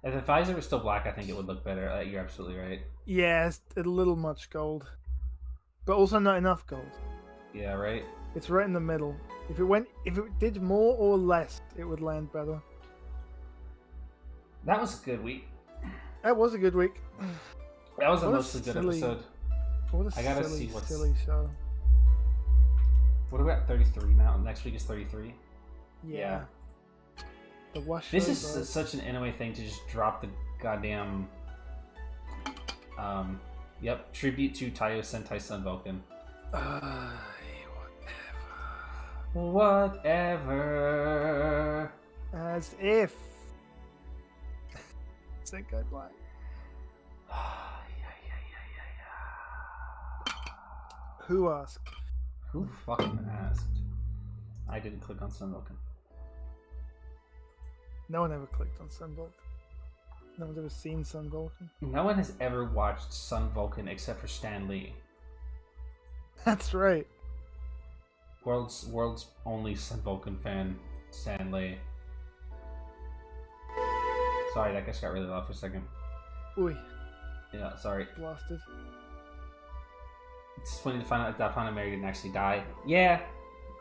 If the visor was still black, I think it would look better. You're absolutely right. Yeah, it's a little much gold, but also not enough gold. Yeah, right. It's right in the middle. If it did more or less, it would land better. That was a good week. That was a good week. That was a What a mostly good silly- episode. What a I gotta silly, see what's- silly show. What are we at? 33 now. Next week is 33. Yeah. The wash. This is such an anime thing to just drop the goddamn. Yep. Tribute to Taiyo Sentai Sun Vulcan. Whatever. As if. Senkai Black. Who asked? Who fucking asked? I didn't click on Sun Vulcan. No one ever clicked on Sun Vulcan. No one's ever seen Sun Vulcan. No one has ever watched Sun Vulcan except for Stan Lee. That's right. World's only Sun Vulcan fan, Stan Lee. Sorry, that just got really loud for a second. Oi, Yeah, sorry. blasted. It's funny to find out that Fana Mary didn't actually die. Yeah,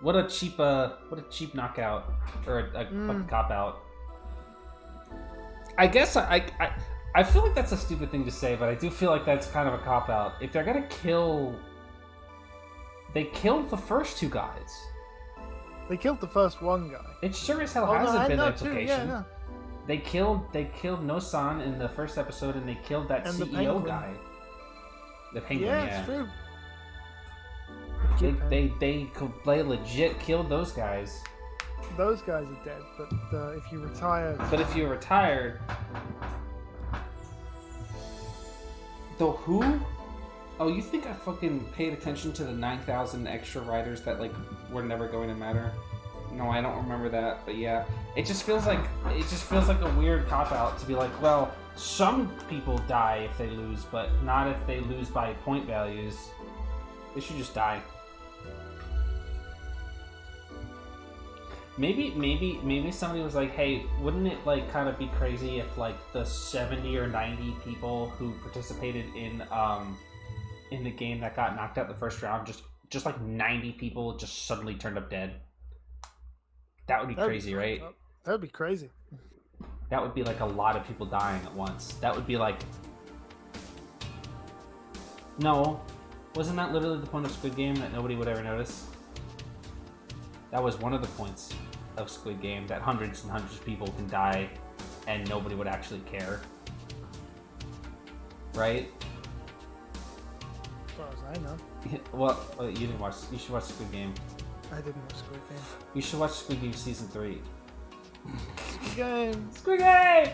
what a cheap knockout or a fucking cop out. I guess I feel like that's a stupid thing to say, but I do feel like that's kind of a cop out. If they're gonna kill, they killed the first two guys. They killed the first one guy. It sure as hell hasn't been an implication. Yeah, no. They killed No-san in the first episode, and they killed that And the CEO penguin. guy. The penguin, Yeah, yeah. it's true. They legit killed those guys. Those guys are dead, but if you retire, But if you're retired, the who? Oh, you think I fucking paid attention to the 9,000 extra writers that like were never going to matter? No, I don't remember that. But yeah, it just feels like a weird cop out to be like, well, some people die if they lose, but not if they lose by point values. They should just die. Maybe somebody was like, hey, wouldn't it like kind of be crazy if like the 70 or 90 people who participated in the game that got knocked out the first round, just like 90 people just suddenly turned up dead? That would be crazy, right? That would be crazy. That would be like a lot of people dying at once. That would be like... No. Wasn't that literally the point of Squid Game, that nobody would ever notice? That was one of the points of Squid Game, that hundreds and hundreds of people can die and nobody would actually care. Right? As far as I know. Well, you didn't watch... You should watch Squid Game. I didn't watch Squid Game. You should watch Squid Game Season 3. Squid Game! Squid Game!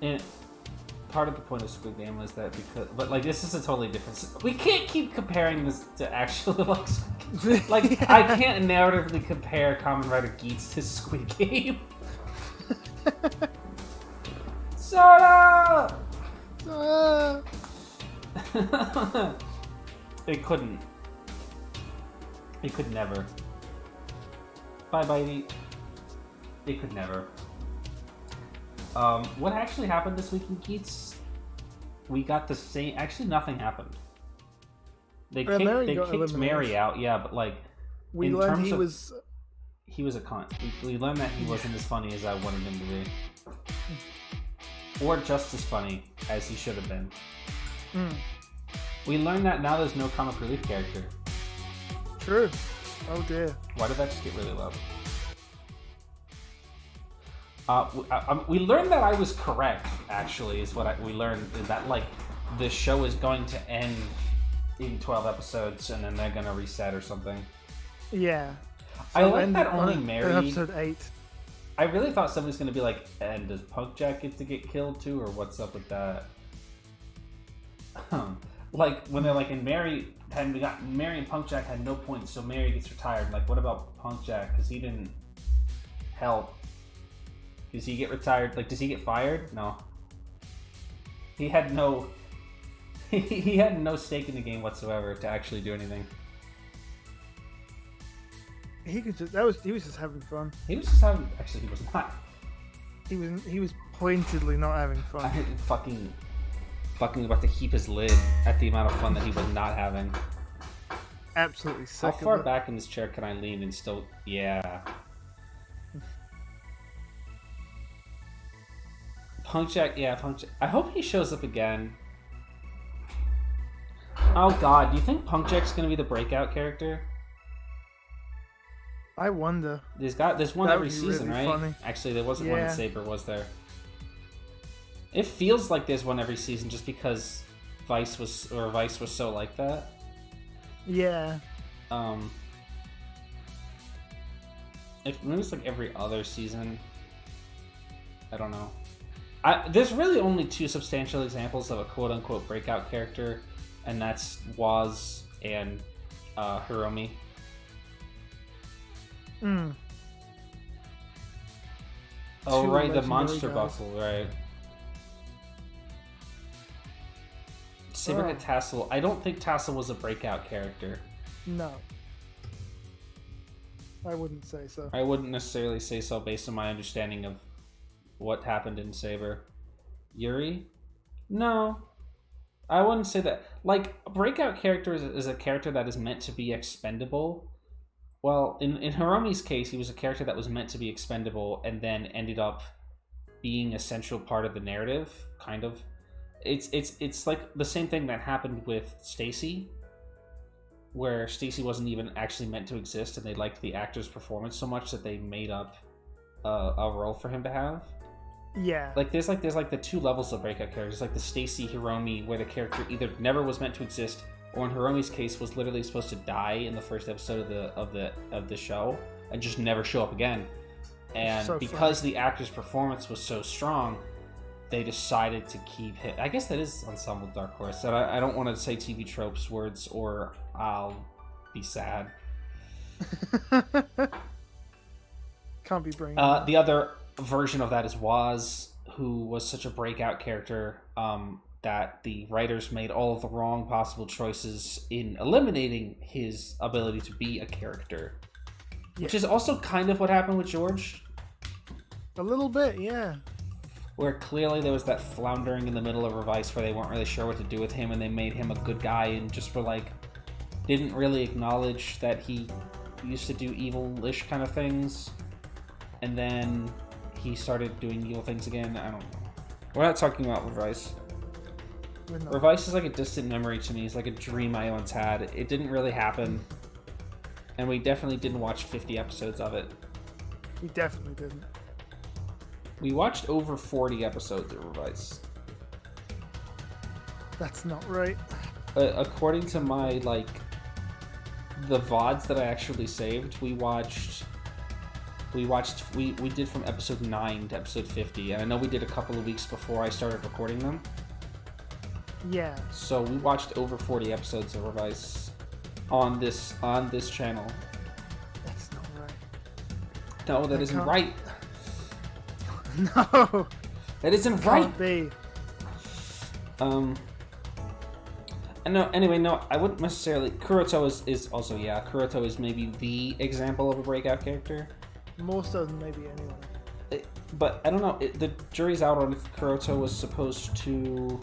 And part of the point of Squid Game was that because... But, like, this is a totally different... We can't keep comparing this to actually, like... Like, I can't narratively compare Kamen Rider Geats to Squid Game. Sora! It couldn't. It could never. Bye, Bitey. It could never. What actually happened this week in Geats? We got the same... Actually, nothing happened. They kicked Mary out, yeah, but like... We learned he was... He was a cunt. We learned that he wasn't as funny as I wanted him to be. Or just as funny as he should have been. We learned that now there's no comic relief character. True. Oh dear. Why did that just get really loud? We learned that I was correct, actually, is what we learned. That, like, the show is going to end in 12 episodes, and then they're going to reset or something. Yeah. I like that only Mary... Episode 8. I really thought somebody's going to be like, and does Punk Jack get to get killed too, or what's up with that? Like, when they're like, and Mary and Punk Jack had no points, so Mary gets retired. Like, what about Punk Jack? Because he didn't help. Does he get retired? Like, does he get fired? No. He had no... he had no stake in the game whatsoever to actually do anything. He was just having fun. He was just having... Actually, he was not. He was pointedly not having fun. I fucking about to heap his lid at the amount of fun that he was not having. Absolutely sick. How far back in this chair can I lean and still? Yeah. Punk Jack, yeah, Punk Jack. I hope he shows up again. Oh god, do you think Punk Jack's gonna be the breakout character? I wonder. There's one That every would be season, really right? funny. Actually, there wasn't one in Saber, was there? It feels like there's one every season just because Vice was so like that. Yeah. If maybe it's like every other season. I don't know. There's really only two substantial examples of a quote-unquote breakout character, and that's Waz and Hiromi. Hmm. Oh, Two right, the legendary monster guys. buckle, right. Saber had Tassel. I don't think Tassel was a breakout character. No. I wouldn't say so. I wouldn't necessarily say so based on my understanding of what happened in Saber. Yuri? No. I wouldn't say that. Like, a breakout character is a character that is meant to be expendable. Well, in Hiromi's case, he was a character that was meant to be expendable and then ended up being a central part of the narrative, kind of. It's like the same thing that happened with Stacy, where Stacy wasn't even actually meant to exist, and they liked the actor's performance so much that they made up a role for him to have. Yeah. Like there's the two levels of breakout characters, like the Stacy Hiromi, where the character either never was meant to exist, or in Hiromi's case was literally supposed to die in the first episode of the show and just never show up again. And So because funny. the actor's performance was so strong, they decided to keep him. I guess that is Ensemble Dark Horse. And I don't want to say TV tropes words or I'll be sad. Can't be bringing. The other version of that is Waz, who was such a breakout character that the writers made all of the wrong possible choices in eliminating his ability to be a character. Yeah. Which is also kind of what happened with George. A little bit, yeah. Where clearly there was that floundering in the middle of Revice where they weren't really sure what to do with him, and they made him a good guy and just were like, didn't really acknowledge that he used to do evil-ish kind of things. And then he started doing evil things again. I don't know. We're not talking about Revice. We're not. Revice is like a distant memory to me. It's like a dream I once had. It didn't really happen. And we definitely didn't watch 50 episodes of it. We definitely didn't. We watched over 40 episodes of Revice. That's not right. According to my, the VODs that I actually saved, we did from episode 9 to episode 50, and I know we did a couple of weeks before I started recording them. Yeah. So we watched over 40 episodes of Revice on this channel. That's not right. No, that isn't right. No. That isn't right. Can't be. And no, anyway, no, I wouldn't necessarily. Kuroto is also, yeah, Kuroto is maybe the example of a breakout character. More so than maybe anyone. But I don't know. The jury's out on if Kuroto was supposed to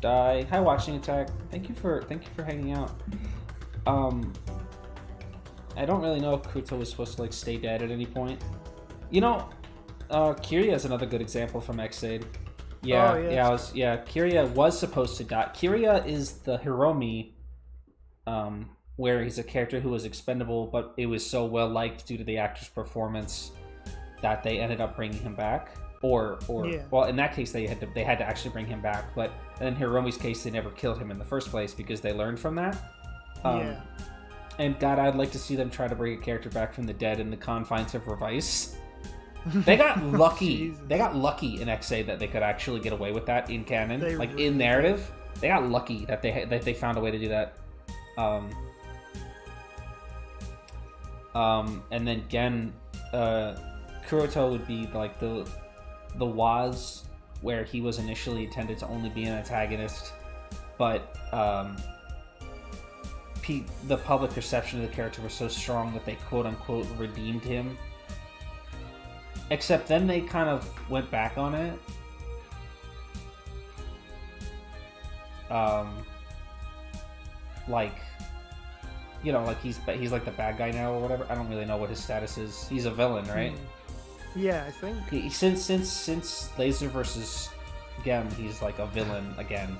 die. Hi, Watching Attack. Thank you for hanging out. I don't really know if Kuroto was supposed to stay dead at any point. You know, Kiria is another good example from Xaid. Yeah, Kiria was supposed to die. Kiria is the Hiromi, where he's a character who was expendable, but it was so well liked due to the actor's performance that they ended up bringing him back. Well, in that case, they had to actually bring him back. But in Hiromi's case, they never killed him in the first place because they learned from that. And God, I'd like to see them try to bring a character back from the dead in the confines of Revice. They got lucky. They got lucky in XA that they could actually get away with that in canon, really in narrative. They got lucky that they found a way to do that. And then Gen, Kuroto would be like the Waz, where he was initially intended to only be an antagonist, but the public perception of the character was so strong that they quote unquote redeemed him. Except then they kind of went back on it. Like, you know, like he's like the bad guy now or whatever. I don't really know what his status is. He's a villain, right? Yeah, I think. Since Laser versus Gem, he's like a villain again.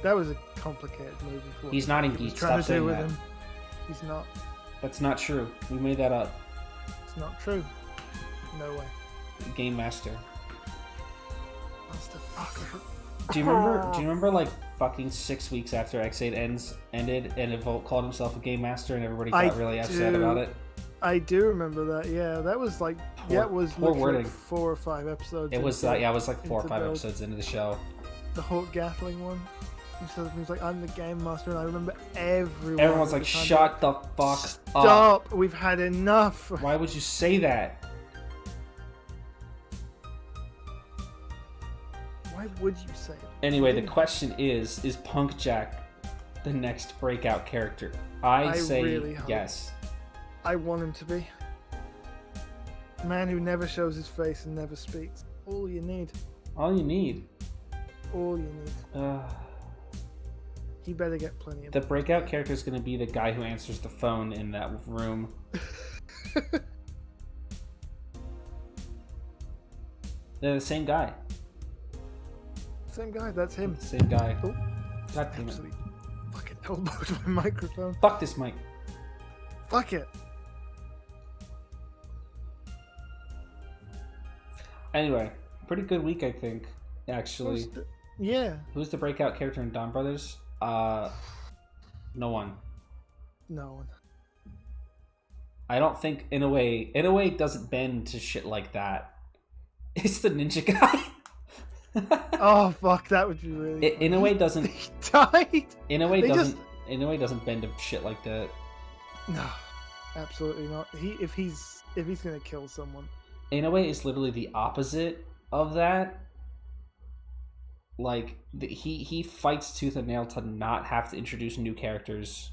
That was a complicated movie. He's not in Geats. Stop saying that. Him. He's not. That's not true. We made that up. It's not true. No way. Game Master. Master fucker. Do you remember like fucking 6 weeks after X8 ended and Evolt called himself a Game Master and everybody got really upset about it? I do remember that. Yeah, that was like it was like 4 or 5 episodes. It was it was like 4 or 5 episodes into the show. The Hawk Gatling one. He was like, "I'm the Game Master," and I remember everyone's like, "Shut the fuck up! Stop! We've had enough." Why would you say that? Why would you say it? Anyway, the question is Punk Jack the next breakout character? I say really yes. I want him to be. A man who never shows his face and never speaks. All you need. All you need. All you need. He better get plenty of. The breakout character is going to be the guy who answers the phone in that room. They're the same guy. Same guy, that's him. Same guy. Oh, God damn it. Fucking elbowed my microphone. Fuck this mic. Fuck it. Anyway, pretty good week, I think, actually. Yeah. Who's the breakout character in Donbrothers? No one. No one. I don't think Inoue doesn't bend to shit like that. It's the ninja guy. Oh fuck, that would be really. Inoue doesn't. He died. Inoue doesn't bend to shit like that. No, absolutely not. If he's gonna kill someone. Inoue is literally the opposite of that. Like he fights tooth and nail to not have to introduce new characters.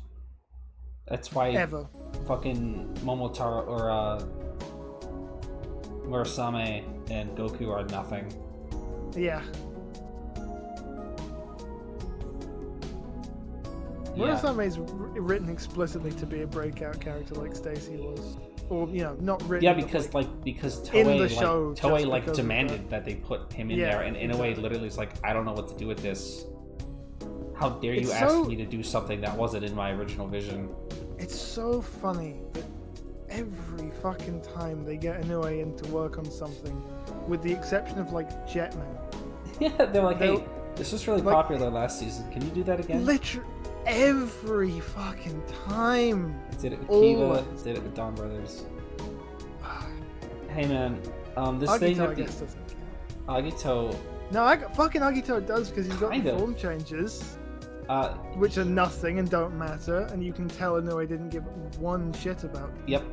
That's why fucking Momotaro or Murasame and Goku are nothing. Yeah. Murasame's written explicitly to be a breakout character like Stacy was. Or, not written. Yeah, because Toei demanded that they put him in there, and in a way, literally, is like, I don't know what to do with this. How dare you ask me to do something that wasn't in my original vision? It's so funny that every fucking time they get Inoue in to work on something, with the exception of like Jetman. Yeah, they're like, hey, this was really popular last season. Can you do that again? Literally every fucking time. Did it with Kiva, did it with Donbrothers. Hey man, this Agito, thing I guess doesn't count. Agito. No, fucking Agito does because he's got the form changes, which are nothing and don't matter, and you can tell Inoue didn't give one shit about them. Yep.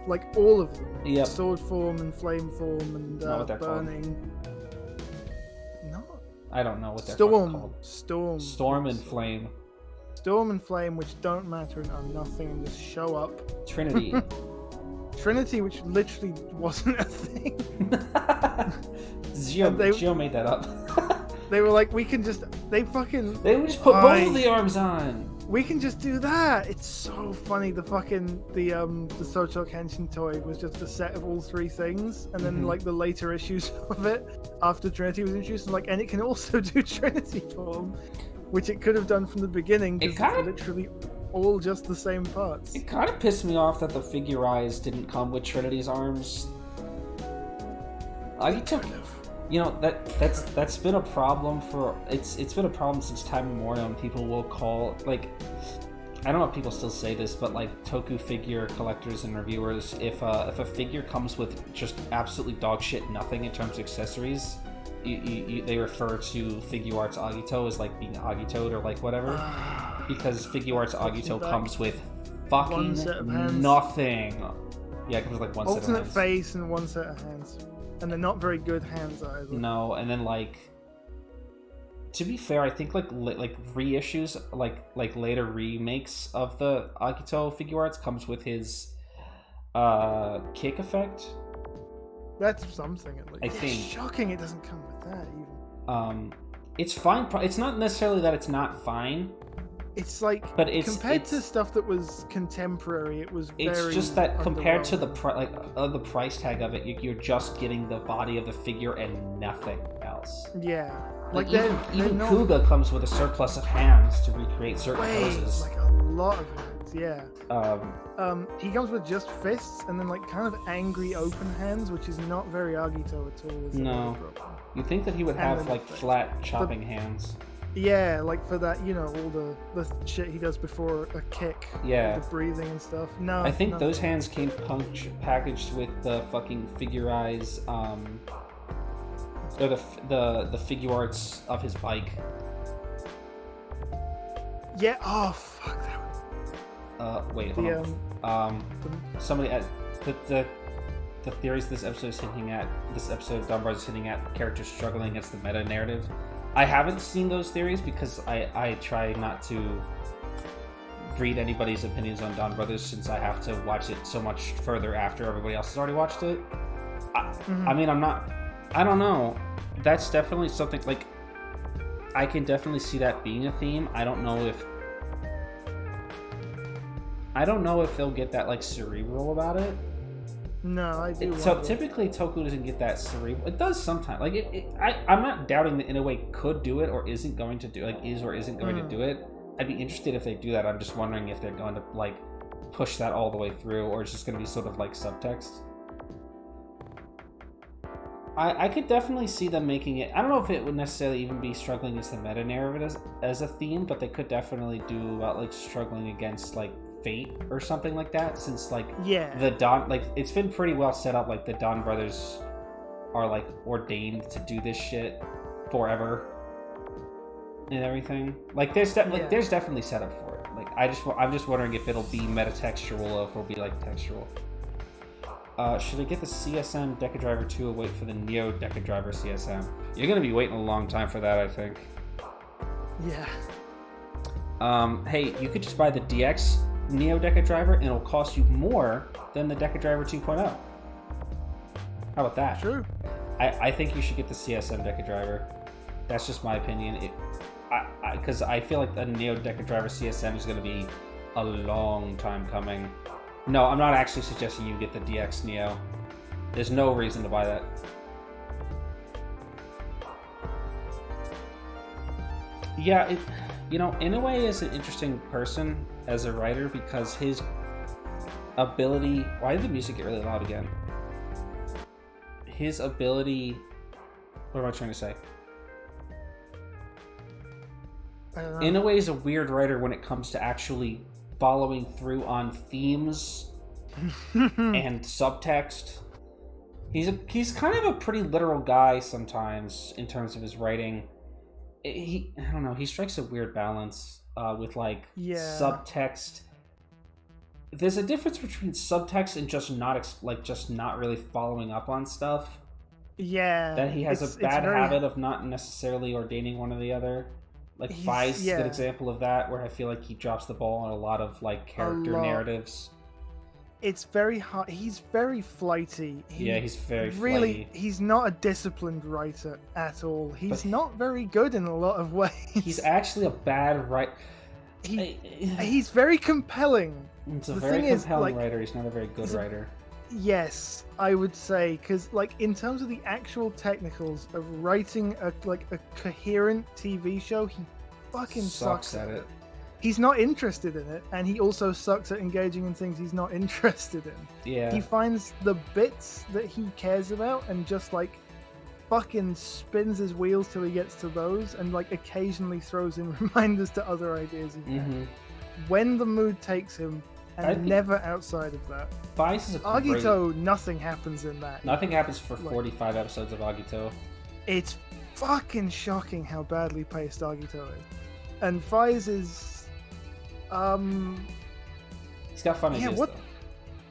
Like all of them. Yep. Sword form and flame form and burning. No. I don't know what they're called. Storm and Flame. Storm and Flame, which don't matter and are nothing and just show up. Trinity. Trinity, which literally wasn't a thing. Gio made that up. They were like, they would just put both of the arms on. We can just do that. It's so funny. The Sochok Henshin toy was just a set of all 3 things, and then like the later issues of it after Trinity was introduced, and it can also do Trinity form, which it could have done from the beginning because it's literally all just the same parts. It kind of pissed me off that the figure eyes didn't come with Trinity's arms. That's been a problem it's been a problem since time immemorial, and people will call, like, I don't know if people still say this, but like Toku figure collectors and reviewers, if a figure comes with just absolutely dog shit nothing in terms of accessories, they refer to Figuarts Agito as like being Agitoed or like whatever, because Figuarts Agito comes with fucking nothing. Yeah, it comes with like one set of hands. Alternate face and 1 set of hands. And they're not very good hands either. No, and then like, to be fair, I think like reissues, like later remakes of the Agito Figuarts comes with his Kick effect. That's something at least. I think. It's shocking it doesn't come with that even. It's fine. It's not necessarily that it's not fine. It's like, but compared to stuff that was contemporary, it was very. It's just that compared to the the price tag of it, you're just getting the body of the figure and nothing else. Yeah, like even Kuga comes with a surplus of hands to recreate certain poses. Like a lot of hands, yeah. He comes with just fists and then like kind of angry open hands, which is not very Agito at all. No, you think that he would have like flat chopping hands. Yeah, like for that, all the shit he does before a kick. Yeah. The breathing and stuff. No. I think those hands came packaged with the fucking figure eyes, or the figure arts of his bike. Yeah, oh fuck that one. Wait, hold on. Somebody at the theories this episode is hinting at, this episode of Donbrothers is hinting at characters struggling against the meta narrative. I haven't seen those theories because I try not to read anybody's opinions on Donbrothers since I have to watch it so much further after everybody else has already watched it. I mean, I don't know. That's definitely something, like, I can definitely see that being a theme. I don't know if they'll get that, like, cerebral about it. No, I do. So typically Toku doesn't get that cerebral. It does sometimes. Like I'm not doubting that Inoue could do it or isn't going to do, like, is or isn't going to do it. I'd be interested if they do that. I'm just wondering if they're going to like push that all the way through, or it's just going to be sort of like subtext. I could definitely see them making it. I don't know if it would necessarily even be struggling against the meta narrative as a theme, but they could definitely do about like struggling against like fate or something like that, since like it's been pretty well set up, like the Donbrothers are like ordained to do this shit forever and everything. Like there's definitely set up for it. Like I'm just wondering if it'll be metatextual or if it'll be like textual. Should I get the CSM Deca Driver 2 or wait for the Neo Deca Driver CSM? You're gonna be waiting a long time for that, I think. Yeah. Hey, you could just buy the DX Neo Deca Driver and it'll cost you more than the Deca Driver 2.0. How about that? True. I think you should get the CSM Deca Driver. That's just my opinion. Because I feel like the Neo Deca Driver CSM is going to be a long time coming. No, I'm not actually suggesting you get the DX Neo. There's no reason to buy that. Yeah, Inoue is an interesting person as a writer because his ability... Why did the music get really loud again? His ability... What am I trying to say? I don't know. Inoue is a weird writer when it comes to actually following through on themes and subtext. He's kind of a pretty literal guy sometimes in terms of his writing. I don't know, he strikes a weird balance with like subtext. There's a difference between subtext and just not really following up on stuff. Yeah. That he has a bad habit of not necessarily ordaining one or the other. Like Vice is a good example of that, where I feel like he drops the ball on a lot of like character narratives. It's very hard. He's very flighty. He's very really. flighty. He's not a disciplined writer at all. He's not very good in a lot of ways. He's actually a bad writer. He's very compelling. He's a very compelling writer. He's not a very good writer. Yes, I would say, because like in terms of the actual technicals of writing a coherent TV show, he fucking sucks at it. He's not interested in it, and he also sucks at engaging in things he's not interested in. Yeah. He finds the bits that he cares about and just like fucking spins his wheels till he gets to those, and like occasionally throws in reminders to other ideas he had. When the mood takes him, and never outside of that. Vice is a Agito, nothing happens in that. Nothing happens for 45 episodes of Agito. It's fucking shocking how badly paced Agito is. And Vice is... He's got fun ideas, though.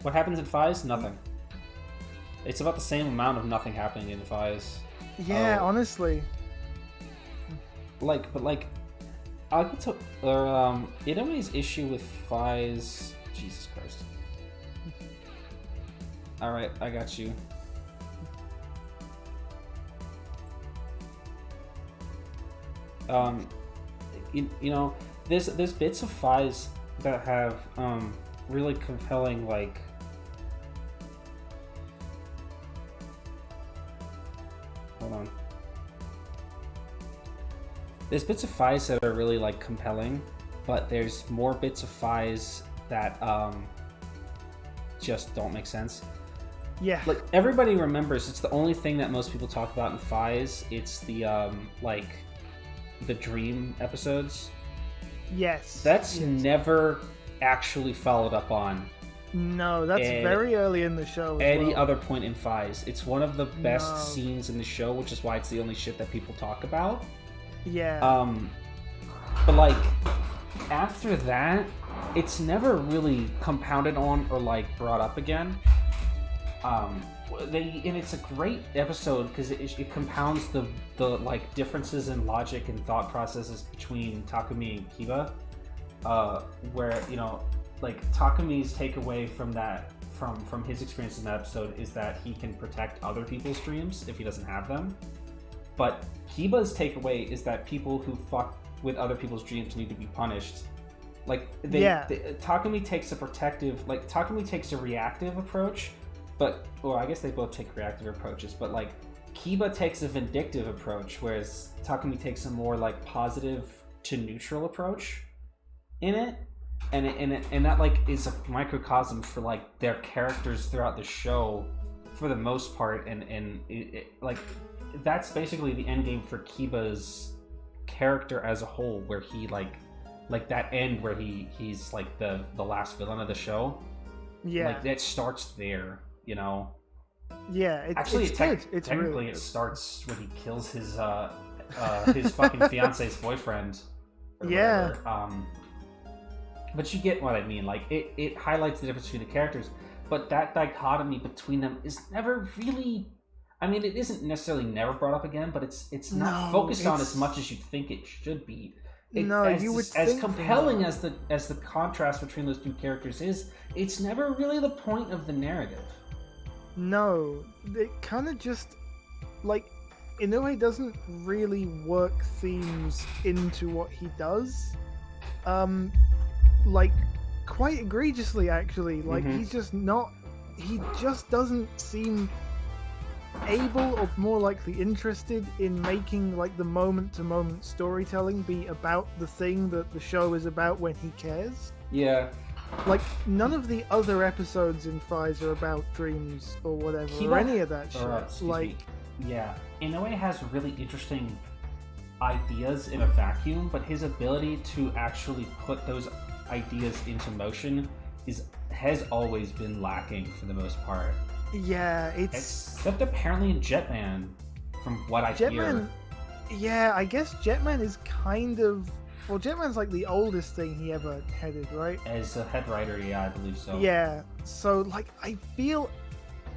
What happens in Fies? Nothing. It's about the same amount of nothing happening in Fies. Yeah, honestly. But Agito... Inoue's issue with Fies... Jesus Christ. All right, I got you. You know, there's bits of Fies that have really compelling, like, hold on. There's bits of Fies that are really, like, compelling, but there's more bits of Fies that just don't make sense. Yeah. Like, everybody remembers, it's the only thing that most people talk about in Fies. It's the like the dream episodes. Yes. That's never actually followed up on. No, that's very early in the show. Any other point in Fies. It's one of the best scenes in the show, which is why it's the only shit that people talk about. Yeah. But like after that, it's never really compounded on or like brought up again. And it's a great episode because it compounds the like differences in logic and thought processes between Takumi and Kiba, where, you know, like Takumi's takeaway from that from his experience in that episode is that he can protect other people's dreams if he doesn't have them, but Kiba's takeaway is that people who fuck with other people's dreams need to be punished. Like Takumi takes a reactive approach. But, or I guess they both take reactive approaches, but like Kiba takes a vindictive approach, whereas Takumi takes a more like positive to neutral approach in it, and that like is a microcosm for like their characters throughout the show for the most part, and like that's basically the end game for Kiba's character as a whole, where he like that end where he's like the last villain of the show. Yeah, like that starts there. You know, technically it starts when he kills his fucking fiance's boyfriend. Yeah. But you get what I mean. Like it highlights the difference between the characters, but that dichotomy between them is never really. I mean, it isn't necessarily never brought up again, but it's not focused on as much as you'd think it should be. You would think as compelling as the contrast between those two characters is. It's never really the point of the narrative. No, it kind of just, like, Inoue doesn't really work themes into what he does. Like, quite egregiously, actually. Like, he's just not, he just doesn't seem able or more likely interested in making, like, the moment-to-moment storytelling be about the thing that the show is about when he cares. Yeah. Like, none of the other episodes in Fies are about dreams or whatever, or any of that shit. Yeah. Inoue has really interesting ideas in a vacuum, but his ability to actually put those ideas into motion has always been lacking for the most part. Yeah, except apparently in Jetman, from what I hear. Yeah, I guess Jetman is kind of... Well, Jetman's like the oldest thing he ever headed, right? As a head writer, yeah, I believe so. Yeah, so, like, I feel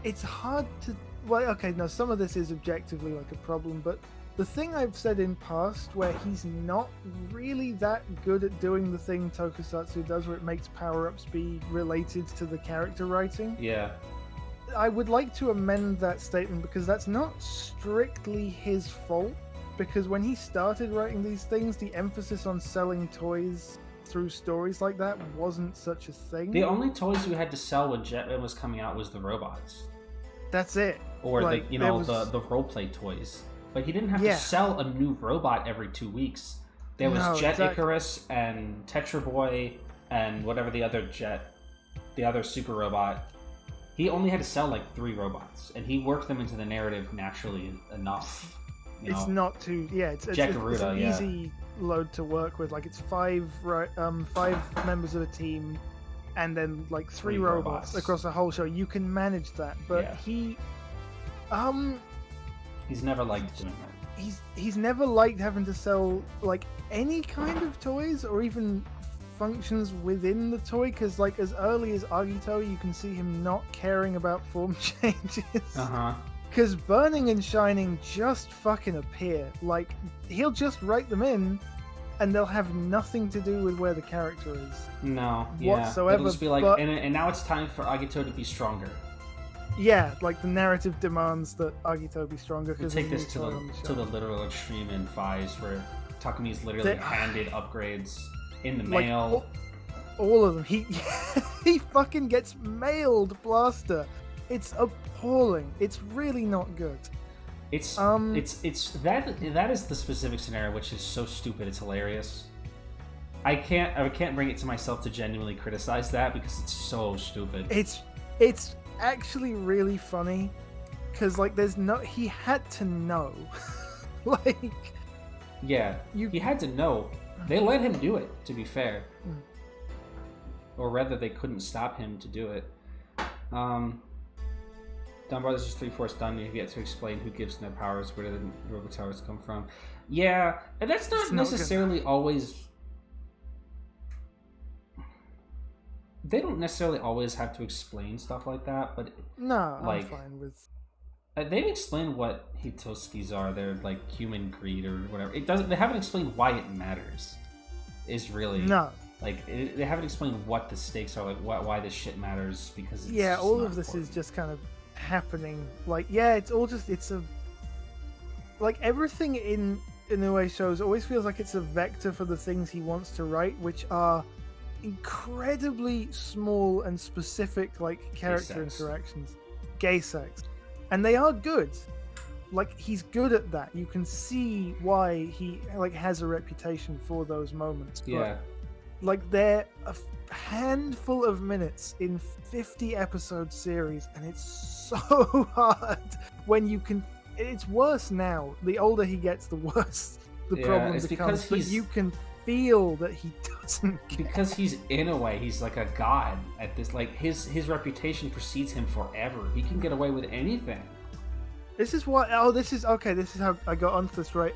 it's hard to... Well, okay, no, some of this is objectively, like, a problem, but the thing I've said in past, where he's not really that good at doing the thing Tokusatsu does, where it makes power-ups be related to the character writing... Yeah. I would like to amend that statement, because that's not strictly his fault. Because when he started writing these things, the emphasis on selling toys through stories like that wasn't such a thing. The only toys you had to sell when Jetman was coming out was the robots. That's it. Or like, the roleplay toys. But he didn't have to sell a new robot every 2 weeks. There was Jet Icarus and Tetra Boy and whatever the other super robot. He only had to sell like 3 robots, and he worked them into the narrative naturally enough. It's not too... Yeah, it's an easy load to work with. Like, it's 5 members of a team, and then, like, 3 robots across the whole show. You can manage that, but he's never liked doing that. He's never liked having to sell, like, any kind of toys, or even functions within the toy, because, like, as early as Agito, you can see him not caring about form changes. Because Burning and Shining just fucking appear. Like, he'll just write them in, and they'll have nothing to do with where the character is. No, whatsoever. It'll just be like, and now it's time for Agito to be stronger. Yeah, like the narrative demands that Agito be stronger. We Because take this to the literal extreme in Fives, where Takami's literally handed upgrades in the mail. All of them. He fucking gets mailed Blaster. It's appalling. It's really not good. It's that is the specific scenario, which is so stupid. It's hilarious. I can't bring it to myself to genuinely criticize that because it's so stupid. It's actually really funny because like he had to know. Like, yeah, he had to know. They let him do it, to be fair. Or rather, they couldn't stop him to do it. Donbrothers is 3/4 done. You've yet to explain who gives them their powers, where do the Robo Towers come from. Yeah, and that's not necessarily always... They don't necessarily always have to explain stuff like that, but... No, like, I'm fine with... They've explained what Hitoskis are. They're like human greed or whatever. It doesn't. They haven't explained why it matters. Is really... No. Like, they haven't explained what the stakes are, like why this shit matters, because it's yeah, all of this important. is just kind of happening. Like, yeah, it's all just, it's a... Like, everything in Inoue shows always feels like it's a vector for the things he wants to write, which are incredibly small and specific, like, character interactions. Gay sex. And they are good. Like, he's good at that. You can see why he, like, has a reputation for those moments. But, yeah. like, they're a handful of minutes in 50 episode series, and it's so hard when you can... It's worse now. The older he gets, the worse the problem becomes. But you can feel that he doesn't care. Because he's, in a way, he's like a god at this. Like, his reputation precedes him forever. He can get away with anything. This is what... Oh, this is... Okay, this is how I got onto this, right?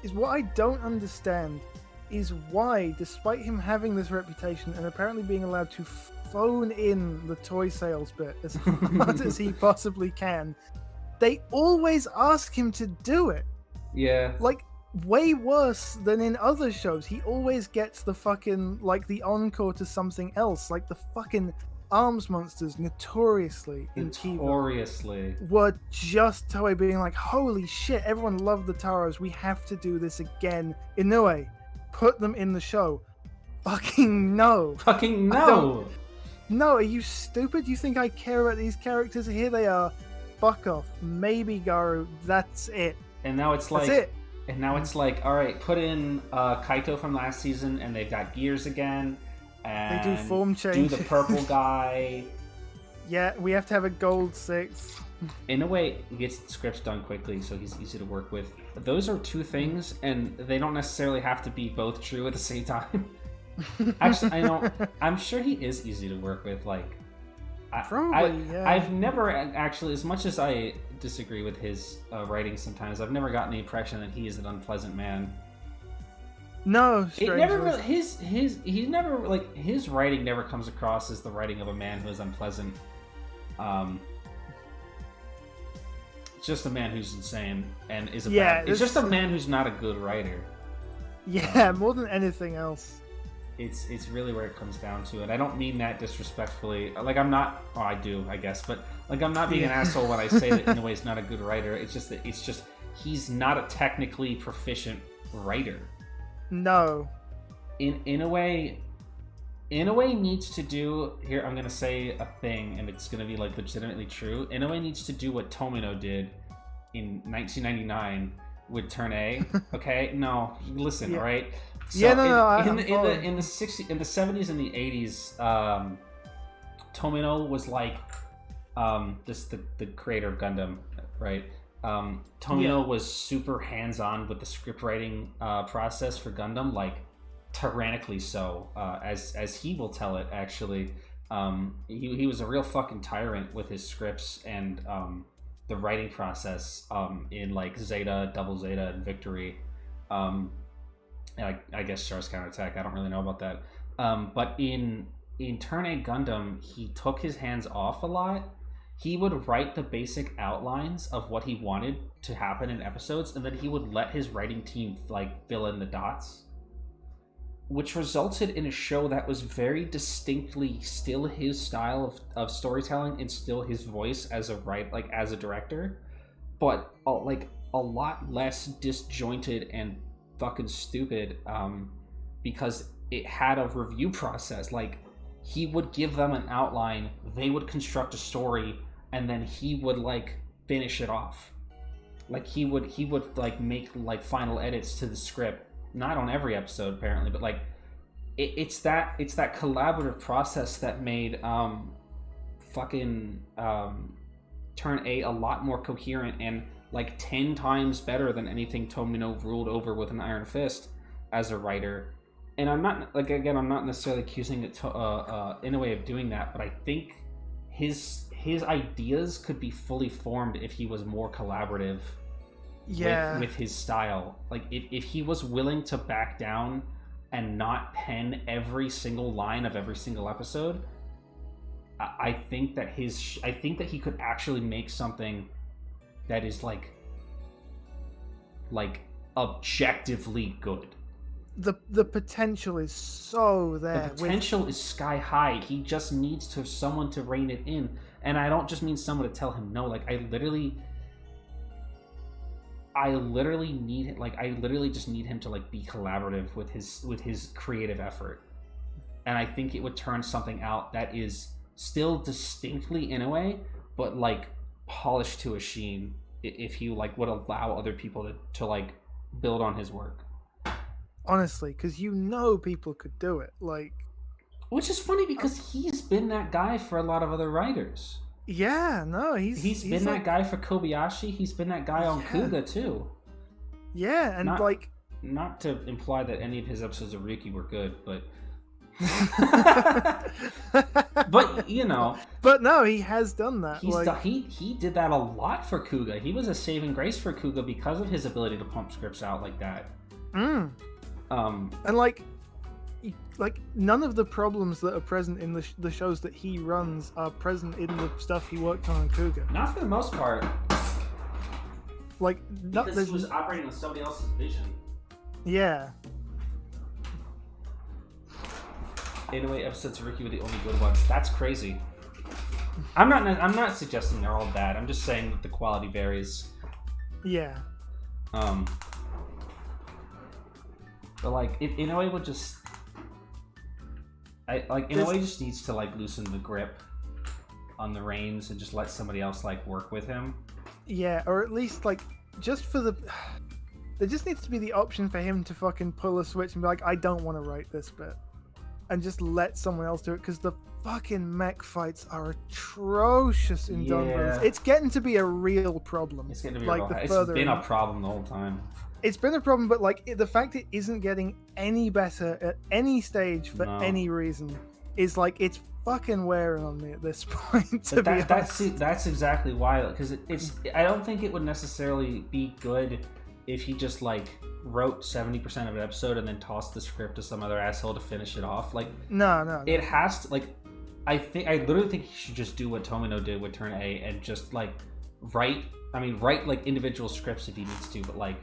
Is what I don't understand is why, despite him having this reputation and apparently being allowed to phone in the toy sales bit as hard as he possibly can, they always ask him to do it. Yeah. Like, way worse than in other shows. He always gets the fucking, like, the encore to something else. Like, the fucking Arms Monsters notoriously in TV were just Toei being like, holy shit, everyone loved the Taros, we have to do this again. Inoue, put them in the show. Fucking no. Fucking no. No, are you stupid? You think I care about these characters? Here they are. Fuck off. Maybe Garu. That's it. And now it's like... That's it. And now it's like, alright, put in Kaito from last season and they've got gears again. And they do form change. Do the purple guy. Yeah, we have to have a gold 6. In a way, he gets scripts done quickly, so he's easy to work with. Those are two things, and they don't necessarily have to be both true at the same time. Actually, I'm sure he is easy to work with. Like, yeah. I've never actually, as much as I disagree with his writing sometimes, I've never gotten the impression that he is an unpleasant man. No, it never really, his writing never comes across as the writing of a man who is unpleasant. Just a man who's insane and is a bad. It's just a man who's not a good writer. Yeah, more than anything else. It's really where it comes down to it. I don't mean that disrespectfully. Like, I'm not... Oh, I do, I guess. But, like, I'm not being an asshole when I say that Inoue is not a good writer. It's just that he's not a technically proficient writer. No. Inoue needs to do... Here, I'm going to say a thing, and it's going to be, like, legitimately true. Inoue needs to do what Tomino did in 1999 with Turn A. Okay? No. Listen, all right? So in the 60s, in the 70s and the 80s, Tomino was like just the creator of Gundam, right? Tomino was super hands-on with the script writing process for Gundam, like tyrannically so, as he will tell it. Actually, he was a real fucking tyrant with his scripts and the writing process in like Zeta, Double Zeta, and Victory. I guess Char's Counterattack. I don't really know about that. But in Turn A Gundam, he took his hands off a lot. He would write the basic outlines of what he wanted to happen in episodes, and then he would let his writing team like fill in the dots. which resulted in a show that was very distinctly still his style of storytelling and still his voice as a as a director, but like a lot less disjointed and fucking stupid, because it had a review process. Like, he would give them an outline, they would construct a story, and then he would like finish it off. Like, he would like make like final edits to the script, not on every episode apparently, but like it's that collaborative process that made Turn A lot more coherent and like 10 times better than anything Tomino ruled over with an iron fist as a writer. And I'm not necessarily accusing it in a way of doing that, but I think his ideas could be fully formed if he was more collaborative with his style. Like, if he was willing to back down and not pen every single line of every single episode, I think that he could actually make something that is like objectively good. The potential is so there. The potential is sky high. He just needs someone to rein it in. And I don't just mean someone to tell him no. Like, I literally just need him to like be collaborative with his creative effort. And I think it would turn something out that is still distinctly Inoue, but like polished to a sheen, if he like would allow other people to like build on his work. Honestly, because people could do it. Like, which is funny because he's been that guy for a lot of other writers. Yeah, no, he's been that guy for Kobayashi. He's been that guy on Kuga too. Yeah, and not to imply that any of his episodes of Ryuki were good, but but you know. But no, he has done that. He did that a lot for Kuga. He was a saving grace for Kuga because of his ability to pump scripts out like that. And like none of the problems that are present in the shows that he runs are present in the stuff he worked on in Kuga. Not for the most part. Like, because he was operating on somebody else's vision. Yeah. Anyway, episodes of Ricky were the only good ones. That's crazy. I'm not suggesting they're all bad. I'm just saying that the quality varies. Yeah. But like, Inoue would just, Inoue just needs to like loosen the grip on the reins and just let somebody else like work with him. Yeah, or at least like just for there just needs to be the option for him to fucking pull a switch and be like, I don't want to write this bit, and just let someone else do it, because the fucking mech fights are atrocious in Donbrothers. It's getting to be a real problem. It's getting to be it's been a problem the whole time. It's been a problem, but like the fact it isn't getting any better at any stage for any reason is like, it's fucking wearing on me at this point. That's exactly why, because it's. I don't think it would necessarily be good if he just like wrote 70% of an episode and then tossed the script to some other asshole to finish it off. Like, no. It has to like. I literally think he should just do what Tomino did with Turn A and just like write like individual scripts if he needs to, but like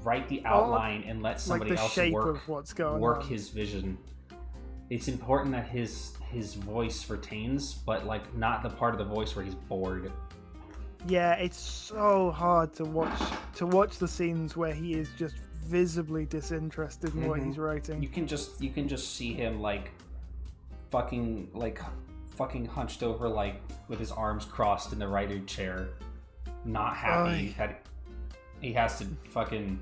write the outline and let somebody else work his vision. It's important that his voice retains, but like not the part of the voice where he's bored. Yeah, it's so hard to watch the scenes where he is just visibly disinterested in what he's writing. You can just see him like fucking hunched over, like with his arms crossed in the writer chair, not happy that he has to fucking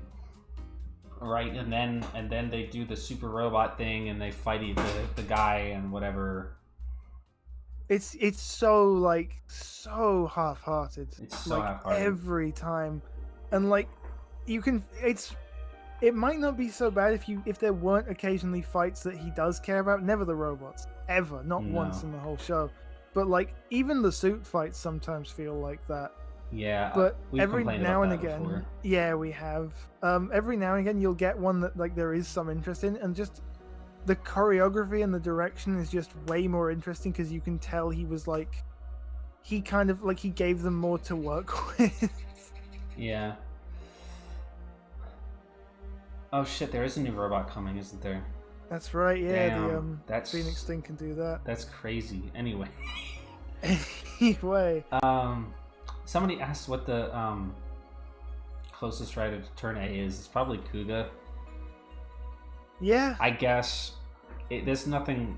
write, and then they do the super robot thing and they fight the guy and whatever. It's so like so half-hearted. It's so like, half-hearted every time, and like it might not be so bad if there weren't occasionally fights that he does care about. Never the robots, ever, not once in the whole show. But like even the suit fights sometimes feel like that. Yeah, but every now and again, before. Yeah, we have. Every now and again, you'll get one that like there is some interest in, and just the choreography and the direction is just way more interesting because you can tell he was like, he kind of like he gave them more to work with. Yeah. Oh shit! There is a new robot coming, isn't there? That's right. Yeah, Damn, the Phoenix thing can do that. That's crazy. Anyway. Anyway. Somebody asked what the closest rider to turn A is. It's probably Kuga. Yeah. I guess there's nothing.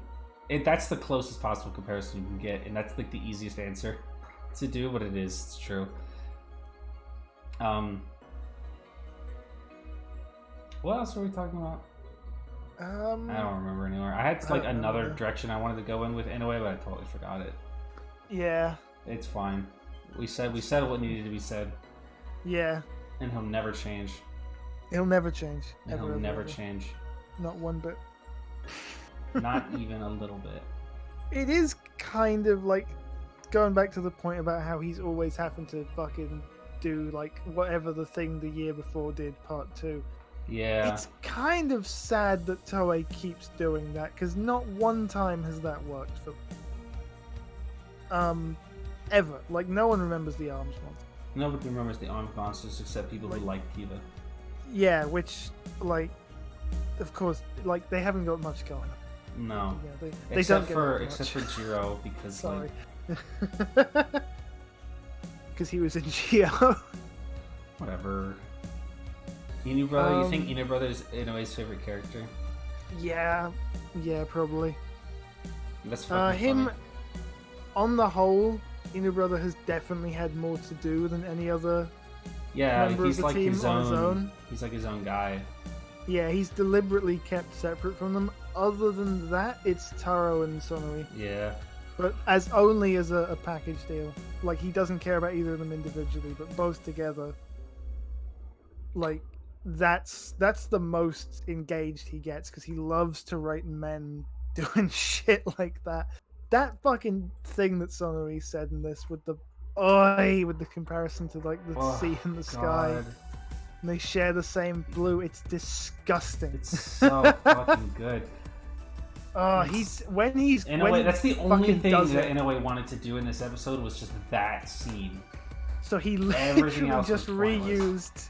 That's the closest possible comparison you can get, and that's like the easiest answer to do. But it is. It's true. What else were we talking about? I don't remember anymore. I had like another direction I wanted to go in with anyway, but I totally forgot it. Yeah. It's fine. We said what needed to be said. Yeah. And he'll never change. He'll never change. He'll never change. Not one bit. Not even a little bit. It is kind of like going back to the point about how he's always having to fucking do like whatever the thing the year before did, part 2. Yeah. It's kind of sad that Toei keeps doing that, because not one time has that worked for ever. Like, no one remembers the arms monster. Nobody remembers the armed monsters except people who like Kiva. Yeah, which, like, of course, like, they haven't got much going on. No. Yeah, they don't get much. Except for Jiro, because, Sorry. like... Because he was in Geo. Whatever. Inu Brother, you think Inu Brother is Inoue's favorite character? Yeah, probably. That's fucking him, funny. On the whole, Inu Brother has definitely had more to do than any other member he's of the like team his on own, his own. He's like his own guy. Yeah, he's deliberately kept separate from them. Other than that, it's Taro and Sonori. Yeah. But only as a package deal. Like, he doesn't care about either of them individually, but both together. Like, that's the most engaged he gets, because he loves to write men doing shit like that. That fucking thing that Sonori said in this with the comparison to like the sea and the sky, and they share the same blue. It's disgusting. It's so fucking good. Oh, when he's that's the only thing that it. Inoue wanted to do in this episode was just that scene. So he literally just reused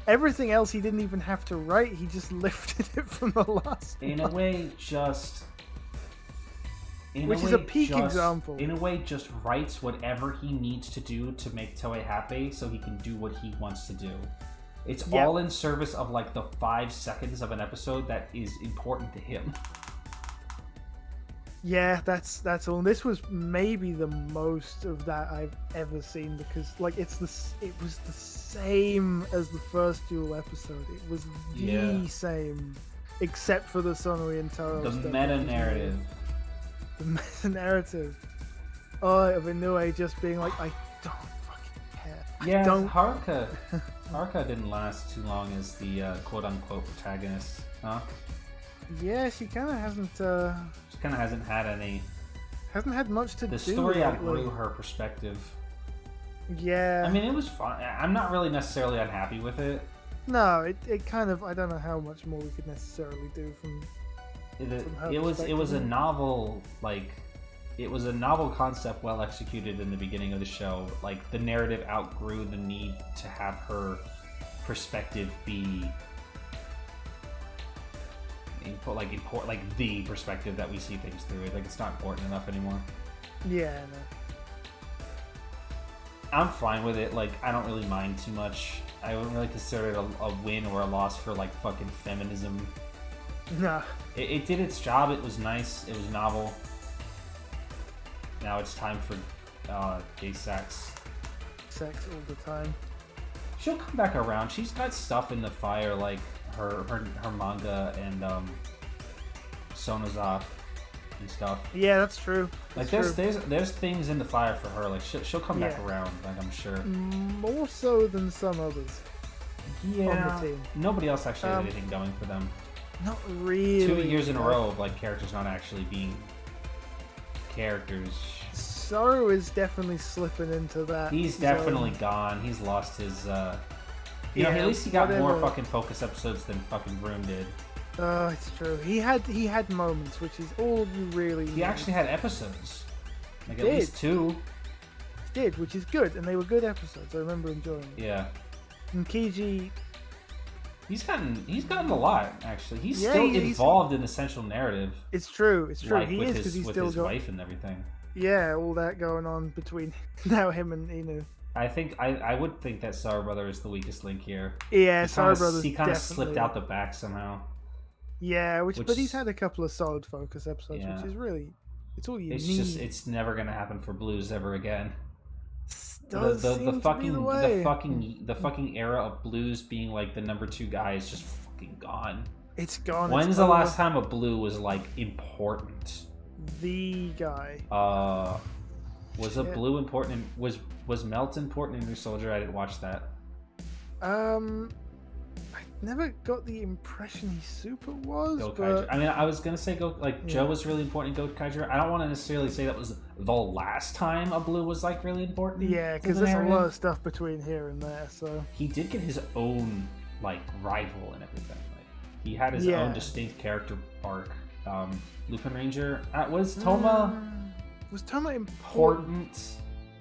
everything else. He didn't even have to write. He just lifted it from the last. Which is a peak example. Inoue just writes whatever he needs to do to make Toei happy, so he can do what he wants to do. It's all in service of like the 5 seconds of an episode that is important to him. Yeah, that's all. This was maybe the most of that I've ever seen, because like it was the same as the first Duel episode. It was the same, except for the Sonori and Taro The stuff. meta narrative. The meta narrative. Of Inoue just being like, I don't fucking care. Yeah, don't. Haruka didn't last too long as the quote-unquote protagonist, huh? Yeah, she kind of hasn't. She kind of hasn't had much to do. The story outgrew her perspective. Yeah. I mean, it was fun. I'm not really necessarily unhappy with it. No, it kind of. I don't know how much more we could necessarily do from. It was a novel, like, it was a novel concept well executed in the beginning of the show. Like, the narrative outgrew the need to have her perspective be the perspective that we see things through. Like, it's not important enough anymore. Yeah, no. I'm fine with it. Like, I don't really mind too much. I wouldn't really consider it a win or a loss for like fucking feminism. No. It did its job. It was nice. It was novel. Now it's time for gay sex. Sex all the time. She'll come back around. She's got stuff in the fire, like her manga and Sonoza and stuff. Yeah, that's true. Like there's things in the fire for her. Like she'll come back around. Like, I'm sure. More so than some others. Yeah. On the team. Nobody else actually had anything going for them. Not really. 2 years in a row of like characters not actually being characters. Saru is definitely slipping into that. He's definitely gone. He's lost his. At least he got more fucking focus episodes than fucking Room did. It's true. He had moments, which is all you really. He actually had episodes. Like at least 2. He did, which is good, and they were good episodes. I remember enjoying them. Yeah. And Kiji, He's gotten a lot, actually. He's Yeah, still he's- involved in the central narrative. It's true. It's true. Like, He with is because he's with still his got wife and everything. all that going on between now him and Inu. I think I would think that Sour Brother is the weakest link here. Yeah, Sour Brothers. He kind of slipped out the back somehow. Yeah, but he's had a couple of solid focus episodes, Yeah. which is really it's all you It's need. just it's never gonna happen for Blues ever again. Does The seem to be fucking the way. the fucking era of Blues being like the number 2 guy is just fucking gone. It's gone. When's it's the over. last time a Blue was like important? The guy. Was a Shit. Blue important? Was Melt important in New Soldier? I didn't watch that. I never got the impression he super was. Go but Kaiju. I mean, I was gonna say Joe was really important in Go Kaiju. I don't want to necessarily say that was the last time a Blue was like really important. yeah, to because the there's a lot narrative. of stuff between here and there. So He did get his own like rival and everything. Like he had his Yeah. own distinct character arc. Lupin Ranger was Toma was Toma important? important.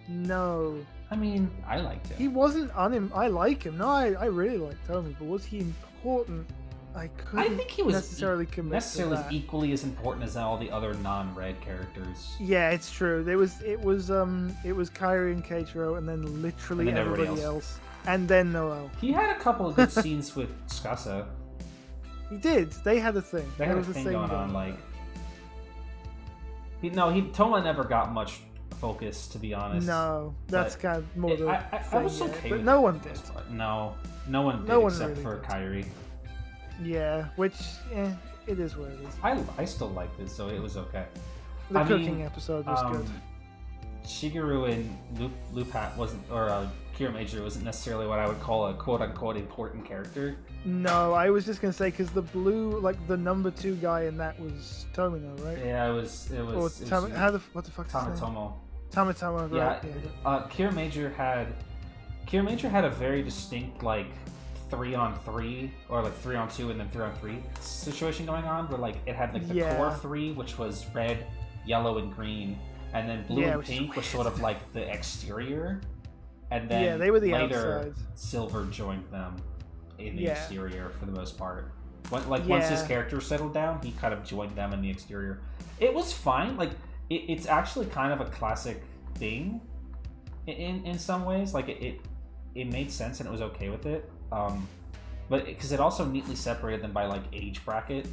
No, I mean, I liked him. he wasn't I like him. No, I really like Tommy, but was he important? I couldn't I think he was necessarily commit necessarily to that. equally as important as all the other non-red characters. Yeah, it's true. It was Kyrie and Keitaro, and then literally And then everybody everybody else. And then Noel. He had a couple of good scenes with Skasa. He did. They had a thing. They There had a was thing going on. Like, Toma never got much focus, to be honest. No, that's But kind of more the I thing, was yeah. okay But with no it one for the did. most part. No one did No one except really for did. Kyrie. Yeah, which it is what it is. I still liked it, so it was okay. The I cooking mean, episode was good. Shigeru and Lupat wasn't, or Kira Major wasn't necessarily what I would call a quote-unquote important character. No, I was just gonna say because the blue, like the number 2 guy in that was Tomino, right? Yeah, it was. Or what the fuck's his name? Tamatomo. Tamatomo, right? Yeah, Kira Major had a very distinct like 3-on-3 or like 3-on-2 and then 3-on-3 situation going on, where like it had like the Yeah. core 3, which was red, yellow, and green, and then blue Yeah, and which is pink was weird. sort of like the exterior, and then Yeah, they were the later outsides. Silver joined them in the Yeah. exterior for the most part. Once his Yeah. character settled down, he kind of joined them in the exterior. It was fine. Like it's actually kind of a classic thing in some ways. Like it made sense and it was okay with it. But because it also neatly separated them by like age bracket.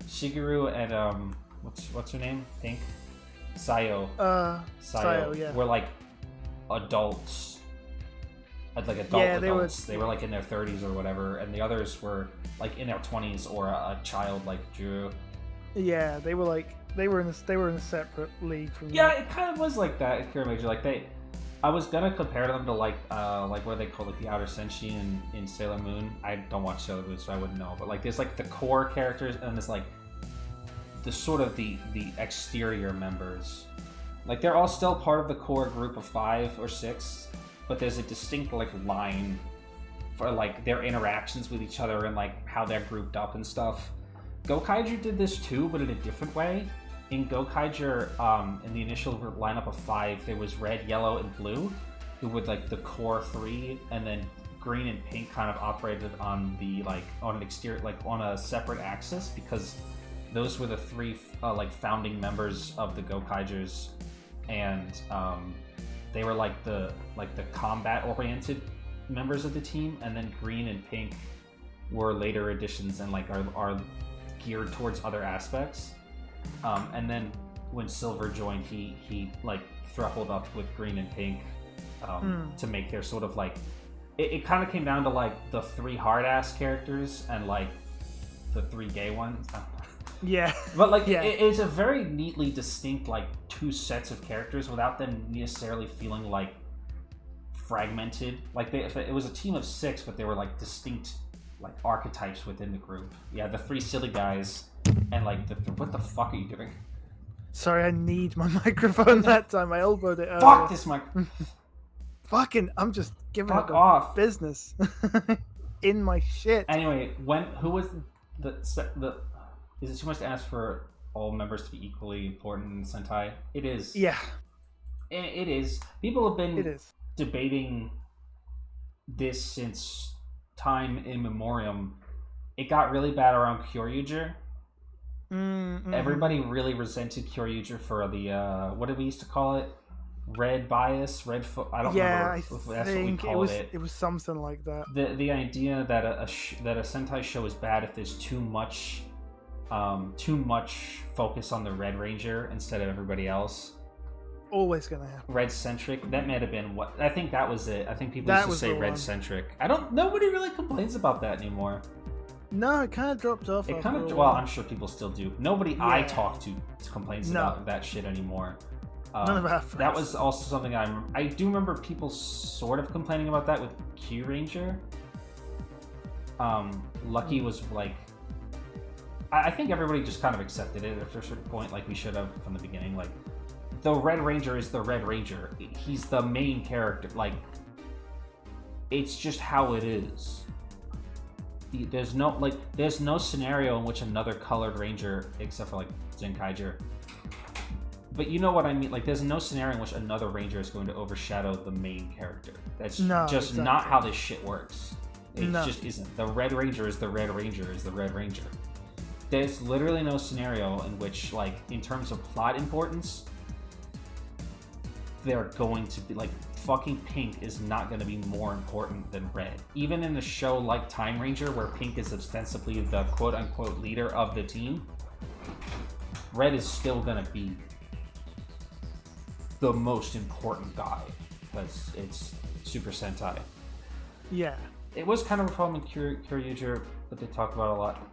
Shigeru and what's her name? Pink? Sayo. Sayo, yeah. Were like adults. Like adult Yeah, they were- adults. They were like in their 30s or whatever, and the others were like in their 20s or a child like Drew. Yeah, they were in a separate league from Yeah, that. it kind of was like that at Kira Major. Like I was gonna compare them to like what they call like the Outer Senshi in Sailor Moon. I don't watch Sailor Moon, so I wouldn't know. But like there's like the core characters and there's like the sort of the exterior members. Like they're all still part of the core group of 5 or 6, but there's a distinct like line for like their interactions with each other and like how they're grouped up and stuff. Gokaiju did this too, but in a different way. In Gokaiju, in the initial lineup of 5, there was red, yellow, and blue, who were like the core 3, and then green and pink kind of operated on the like on an exterior, like on a separate axis, because those were the 3 like founding members of the Gokaijus, and they were like the combat oriented members of the team, and then green and pink were later additions and like are geared towards other aspects. And then when Silver joined, he like thrupled up with green and pink to make their sort of like it kind of came down to like the 3 hard ass characters and like the 3 gay ones. Yeah. But like Yeah. it's a very neatly distinct like 2 sets of characters without them necessarily feeling like fragmented. Like it was a team of 6, but they were like distinct like archetypes within the group. Yeah, the 3 silly guys and like what the fuck are you doing? Sorry, I need my microphone that time. I elbowed it earlier. Fuck this mic. Fucking, I'm just giving Fuck it off. business. In my shit. Anyway, who was the is it too much to ask for all members to be equally important in Sentai? It is. Yeah, It is. People have it been is. debating this since time in memoriam, it got really bad around Kyoryuger. Everybody really resented Kyoryuger for the what did we used to call it? Red bias, I don't remember if that's what we called it. It was something like that. The idea that a Sentai show is bad if there's too much focus on the Red Ranger instead of everybody else. Always gonna happen. Red centric. That might have been what I think that was it. I think people used to say red centric. Nobody really complains about that anymore. No, it kind of dropped off. Well, I'm sure people still do. Nobody I talk to complains about that shit anymore. None of our friends. That was also something I do remember people sort of complaining about that with Q Ranger. Lucky was like, I think everybody just kind of accepted it after a certain point, like we should have from the beginning. Like, the Red Ranger is the Red Ranger. He's the main character. Like, it's just how it is. There's no scenario in which another colored ranger, except for like Zenkaiger. But you know what I mean? Like, there's no scenario in which another ranger is going to overshadow the main character. That's not how this shit works. It just isn't. The Red Ranger is the Red Ranger is the Red Ranger. There's literally no scenario in which, like, in terms of plot importance, they're going to be, like, fucking Pink is not going to be more important than Red. Even in a show like Time Ranger, where Pink is ostensibly the quote-unquote leader of the team, Red is still going to be the most important guy, because it's Super Sentai. Yeah. It was kind of a problem in Kyoryuger, but they talk about a lot.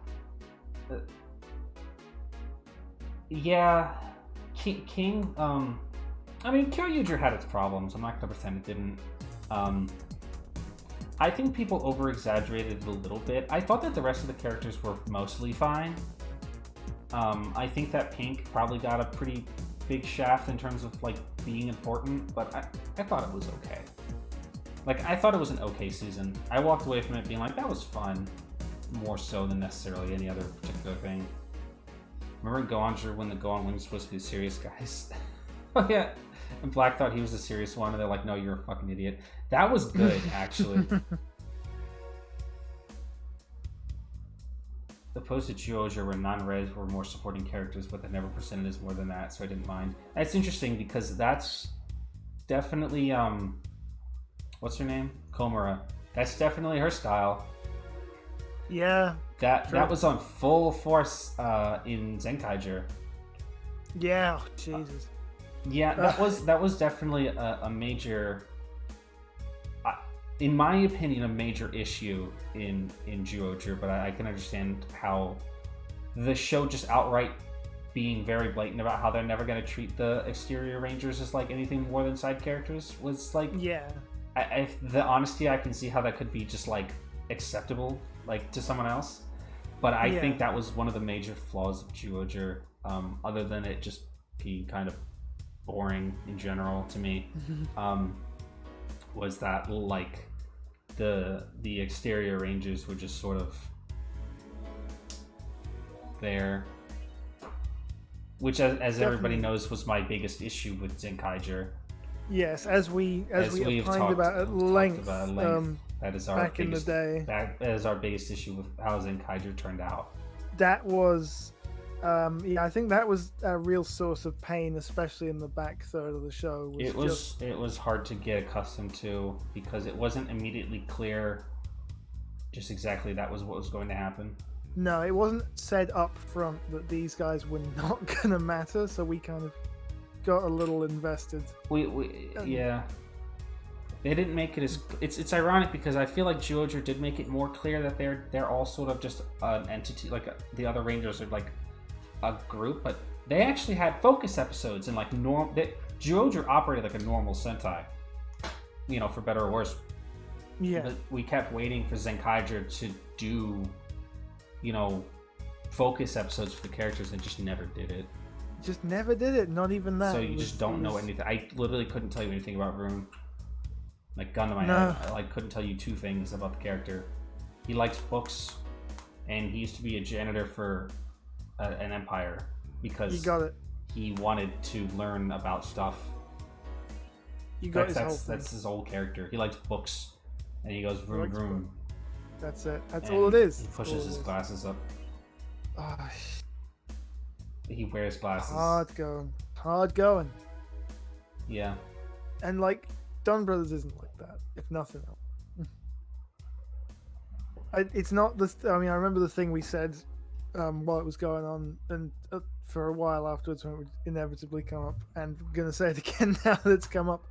King, I mean, Kyoryuger had its problems. I'm not going to pretend it didn't. I think people over-exaggerated it a little bit. I thought that the rest of the characters were mostly fine. I think that Pink probably got a pretty big shaft in terms of, like, being important, but I thought it was okay. Like, I thought it was an okay season. I walked away from it being like, that was fun, more so than necessarily any other particular thing. Remember Goanger when the Goan Wing was supposed to be the serious guys? Oh, yeah. And Black thought he was the serious one, and they're like, no, you're a fucking idiot. That was good, actually. Opposed to Zyuohger, where non-Reds were more supporting characters, but they never presented as more than that, so I didn't mind. That's interesting, because that's definitely, what's her name? Komura. That's definitely her style. Yeah. That was on full force in Zenkaiger. Yeah, oh, Jesus. Yeah, that was definitely a major, in my opinion, a major issue in Zyuohger, but I can understand how the show just outright being very blatant about how they're never going to treat the exterior rangers as like anything more than side characters was like, yeah. The honesty, I can see how that could be just like acceptable, like to someone else, but I think that was one of the major flaws of Zyuohger, other than it just being kind of boring in general to me, was that like the exterior rangers were just sort of there, which as everybody knows was my biggest issue with Zenkaiger. Yes, as we have talked about at length, that is our back biggest, in the day. That is our biggest issue with how Zenkaiger turned out. That was, I think that was a real source of pain, especially in the back third of the show. It was hard to get accustomed to, because it wasn't immediately clear just exactly that was what was going to happen. No, it wasn't said up front that these guys were not going to matter, so we kind of got a little invested. Yeah. They didn't make it as... It's ironic, because I feel like Zyuohger did make it more clear that they're all sort of just an entity, like the other Rangers are like a group, but they actually had focus episodes and like Zyuohger operated like a normal Sentai, for better or worse. Yeah. But we kept waiting for Zenkaiger to do, focus episodes for the characters, and just never did it. Just never did it, not even that. So you just don't know anything. I literally couldn't tell you anything about Rune. Like, gun to my head, I couldn't tell you two things about the character. He likes books, and he used to be a janitor for an empire, because he wanted to learn about stuff. That's his whole thing. His old character. He likes books, and he goes vroom vroom. That's it. That's And all it is. He pushes his glasses up. Oh, He wears glasses. hard going. Yeah. And like, Donbrothers isn't like that. If nothing else. It's not this. I mean, I remember the thing we said while it was going on, and for a while afterwards, when it would inevitably come up, and I'm gonna say it again now that it's come up,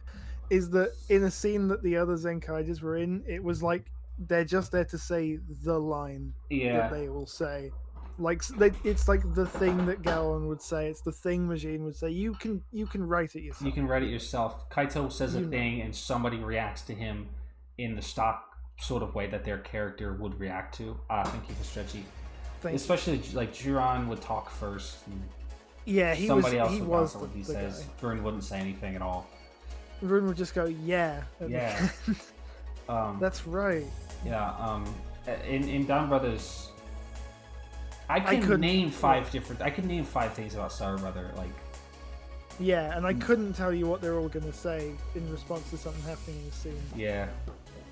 is that in a scene that the other Zenkaiges were in, it was like they're just there to say the line that they will say. Like it's like the thing that Gowan would say. It's the thing Majin would say. You can write it yourself. You can write it yourself. Kaito says a thing, and somebody reacts to him in the stock sort of way that their character would react to. Thank you for Stretchy. Especially like Jiran would talk first. And somebody else would bounce what he says. Vern wouldn't say anything at all. Vern would just go, yeah. Yeah. That's right. Yeah. In Donbrothers, I could name five things about Star Brother. Like. Yeah, and I couldn't tell you what they're all gonna say in response to something happening in the scene. Yeah.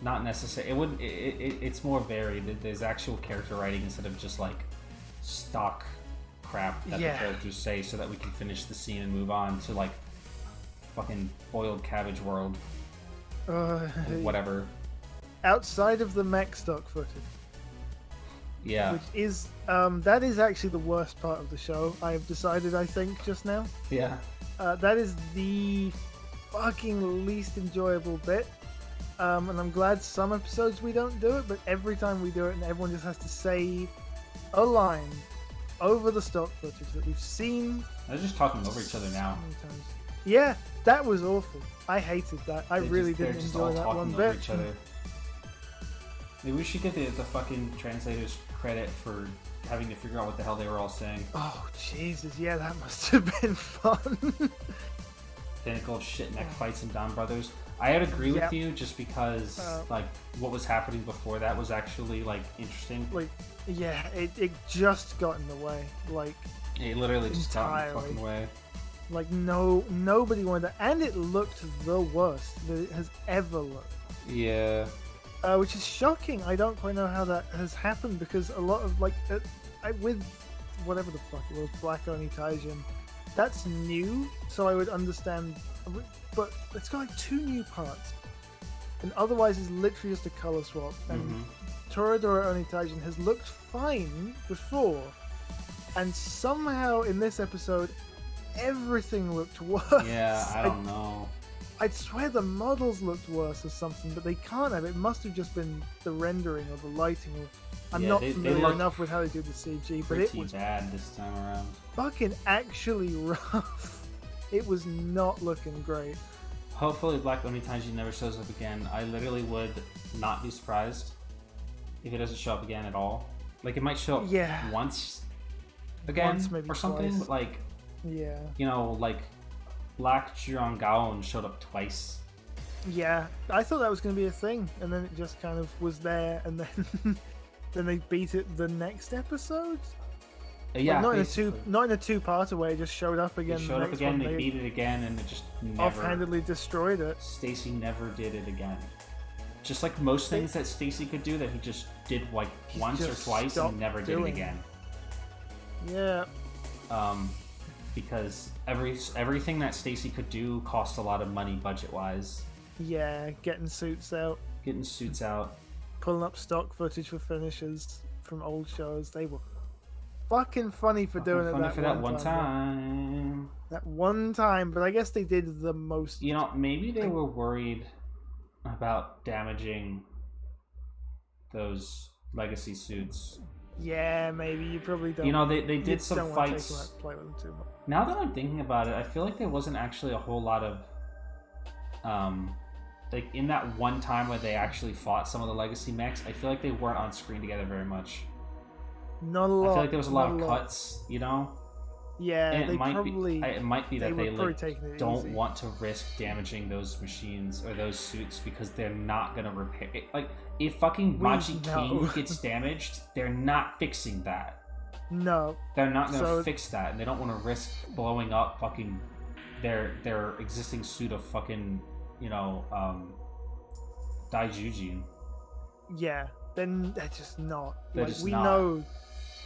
Not necessary. It's more varied. There's actual character writing instead of just like stock crap that the characters say, so that we can finish the scene and move on to like fucking boiled cabbage world. Whatever. Outside of the mech stock footage. Yeah. Which is that is actually the worst part of the show. I have decided. I think just now. Yeah. That is the fucking least enjoyable bit. And I'm glad some episodes we don't do it, but every time we do it and everyone just has to say a line over the stock footage that we've seen. They're just talking over each other now. Sometimes. Yeah, that was awful. I hated that. I really didn't enjoy that one bit. Each other. Maybe we should get the fucking translators credit for having to figure out what the hell they were all saying. Oh, Jesus. Yeah, that must have been fun. Pinnacle shit neck fights in Donbrothers. I would agree with you just because like what was happening before that was actually like interesting. Like, yeah, it just got in the way. Like, it literally just got in the fucking way. Like nobody wanted that, and it looked the worst that it has ever looked. Yeah. Which is shocking. I don't quite know how that has happened because a lot of like with whatever the fuck it was, Black Oni Taijin, that's new, so I would understand. But it's got like 2 new parts, and otherwise it's literally just a color swap. And Toradora Oni Taijin has looked fine before, and somehow in this episode everything looked worse. Yeah, I don't know. I'd swear the models looked worse or something, but they can't have. It must have just been the rendering or the lighting. I'm not familiar enough with how they do the CG, but it was bad this time around. Fucking actually rough. It was not looking great. Hopefully Black Oni Taiji never shows up again. I literally would not be surprised if it doesn't show up again at all. Like, it might show up once again or something, twice. But like, yeah, you know, like Black Jiran Gaon showed up twice. Yeah, I thought that was going to be a thing, and then it just kind of was there, and then then they beat it the next episode. Yeah, like not in a two-parter way. It just showed up again. They showed up again. They beat it again, and it just never offhandedly destroyed it. Stacy never did it again. Just like most things that Stacy could do, that he just did like once or twice and never did it again. Yeah. Because everything that Stacy could do cost a lot of money budget-wise. Yeah, getting suits out, pulling up stock footage for finishers from old shows. They were fucking funny for doing it that one time. That one time, but I guess they did the most. You know, maybe they were worried about damaging those legacy suits. Yeah, maybe. You probably don't. You know, they did some fights. Play with them too much. Now that I'm thinking about it, I feel like there wasn't actually a whole lot of like in that one time where they actually fought some of the legacy mechs, I feel like they weren't on screen together very much. Not a lot. I feel like there was a lot of cuts, you know? Yeah, and it might be that they like don't easy. Want to risk damaging those machines or those suits because they're not gonna repair it. Like, if fucking Machi King gets damaged, they're not fixing that. No, they're not gonna fix that, and they don't want to risk blowing up fucking their existing suit of fucking, you know, Daijujin. Yeah, then they're just not. They're like just we not. know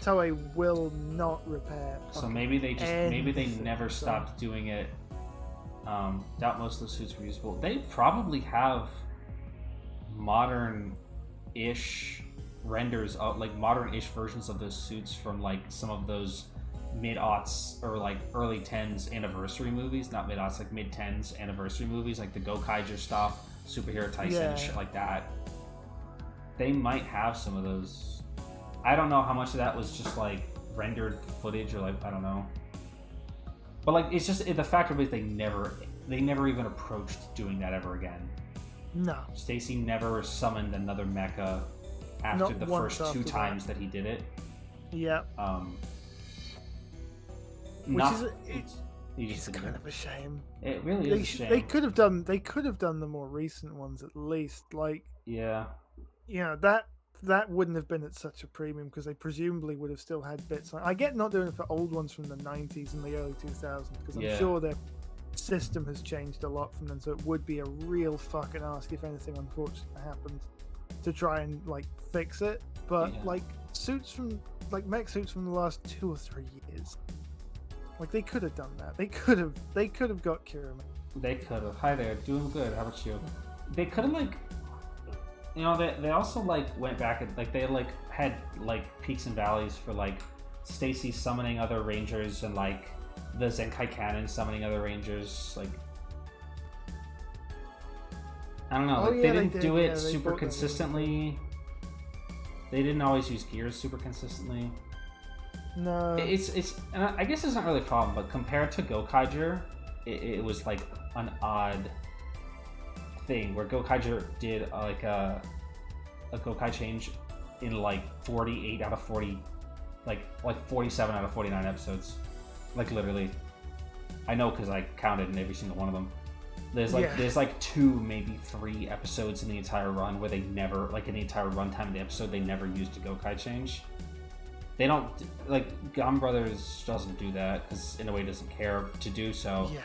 Toei will not repair. So maybe they anything, never so- stopped doing it. Doubt most of the suits were usable. They probably have modern-ish renders of like modern-ish versions of those suits from like some of those mid-aughts or like early 10s anniversary movies, not mid-aughts, like mid-10s anniversary movies, like the Gokaiger stuff, Superhero Tyson, shit like that. They might have some of those. I don't know how much of that was just like rendered footage or like, I don't know. But like, it's just the fact of it is they never even approached doing that ever again. No. Stacy never summoned another mecha after Not the once first two after times that he did it. Yeah. Which is it's kind of a shame. It really is a shame. They could have done the more recent ones at least. Like, yeah, you know, that wouldn't have been at such a premium because they presumably would have still had bits. I get not doing it for old ones from the 90s and the early 2000s because I'm sure their system has changed a lot from then, so it would be a real fucking ask if anything unfortunate happened to try and like fix it. But like suits from like mech suits from the last 2 or 3 years, like they could have done that. They could have got Kira. They could have. Hi there, doing good. How about you? They could have like, you know, they also like went back and like they like had like peaks and valleys for like Stacy summoning other rangers and like the Zenkai Cannon summoning other rangers. Like, I don't know. Like, they didn't do it super consistently. They didn't always use gears super consistently. No. It's and I guess it's not really a problem, but compared to Gokaiger, it was like an odd thing where Gokaiger did like a Gokai change in like 48 out of 40, like 47 out of 49 episodes, like literally. I know because I counted in every single one of them. There's like 2, maybe 3 episodes in the entire run where they never, like in the entire runtime of the episode, they never used a Gokai change. They don't, like, Donbrothers doesn't do that because in a way doesn't care to do so. Yeah.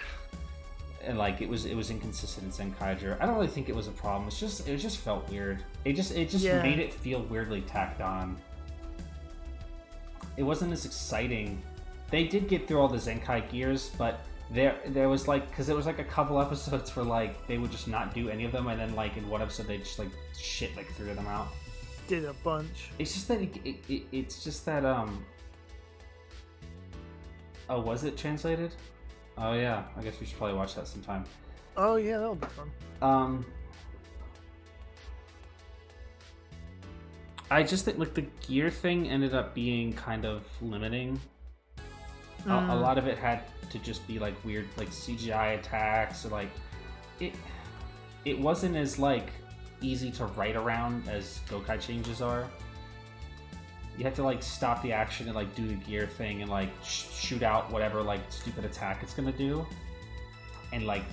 And like it was inconsistent in Zenkaiger. I don't really think it was a problem. It just felt weird. It just made it feel weirdly tacked on. It wasn't as exciting. They did get through all the Zenkai gears, but there was like, because there was like a couple episodes where like they would just not do any of them, and then like in one episode they just like shit like 3 of them out. Did a bunch. It's just that it's just that oh, was it translated? Oh yeah, I guess we should probably watch that sometime. Oh yeah, that'll be fun. I just think like the gear thing ended up being kind of limiting. A lot of it had to just be like weird like CGI attacks, or like it wasn't as like easy to write around as Gokai changes are. You have to like stop the action and like do the gear thing and like shoot out whatever like stupid attack it's gonna do, and like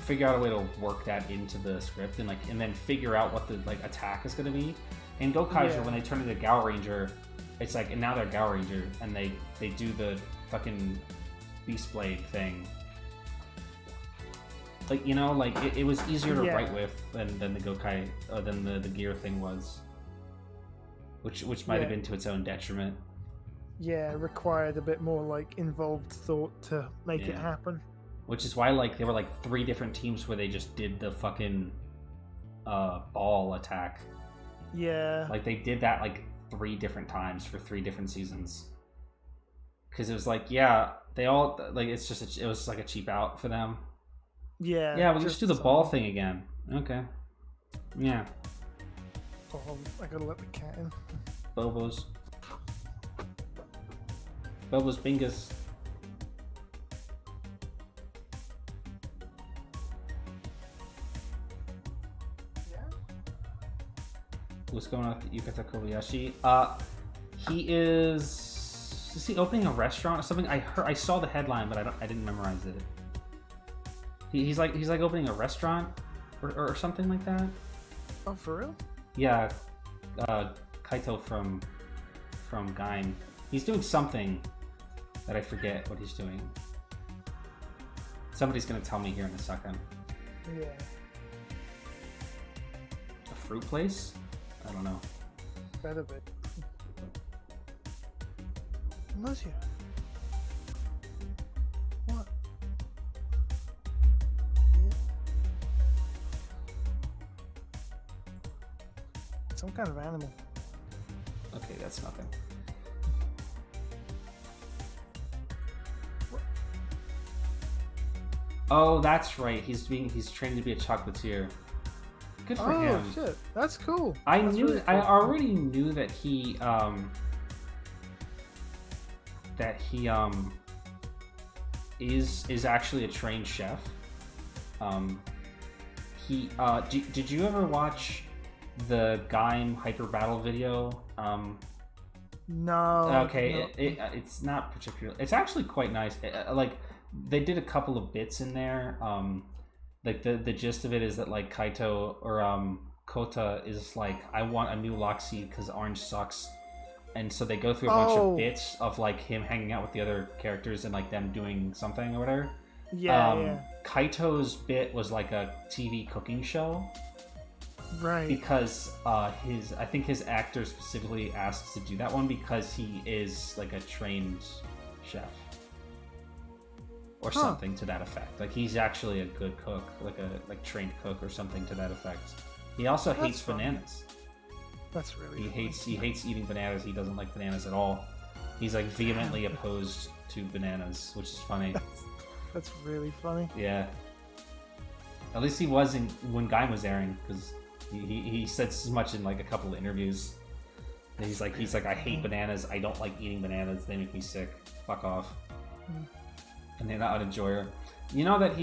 figure out a way to work that into the script, and then figure out what the like attack is gonna be. And Gokaiger, when they turn into Gao Ranger, it's like, and now they're Gao Ranger, and they do the fucking Beast Blade thing. Like, you know, like it was easier to write with than the Gokai, than the gear thing was. Which might have been to its own detriment. Yeah, it required a bit more like involved thought to make it happen. Which is why like there were like 3 different teams where they just did the fucking ball attack. Yeah. Like they did that like 3 different times for 3 different seasons. Because it was like, they all like it was like a cheap out for them. Yeah. Yeah, we'll just do the ball thing again. Okay. Yeah. Oh, I gotta let the cat in. Bobo's bingus. Yeah. What's going on with Yukata Kobayashi? He is he opening a restaurant or something? I saw the headline, but I didn't memorize it. He's like opening a restaurant or something like that. Oh, for real? Yeah, Kaito from Gaim. He's doing something that I forget what he's doing. Somebody's gonna tell me here in a second. Yeah. A fruit place? I don't know. Better be. Monsieur. What? Yeah. Some kind of animal. Okay, that's nothing. What? Oh, that's right. He's training to be a chocolatier. Good for him. Oh shit, that's cool. I That's knew. really I cool. already knew that he is actually a trained chef. Did you ever watch the Gaim Hyper Battle video? No. Okay, no. it's not particularly. It's actually quite nice. Like they did a couple of bits in there. Like the gist of it is that like Kaito or Kota is like, I want a new Loxy because orange sucks, and so they go through a bunch of bits of like him hanging out with the other characters and like them doing something or whatever. Yeah. Kaito's bit was like a TV cooking show. Right. Because I think his actor specifically asked to do that one because he is like a trained chef or something to that effect. Like he's actually a good cook, like trained cook or something to that effect. He also hates bananas. That's really. He hates eating bananas. He doesn't like bananas at all. He's like vehemently opposed to bananas, which is funny. That's really funny. Yeah. At least he wasn't when Gaim was airing, because he said as much in like a couple of interviews. And he's like, I hate bananas. I don't like eating bananas. They make me sick. Fuck off. And they're not an enjoyer. You know that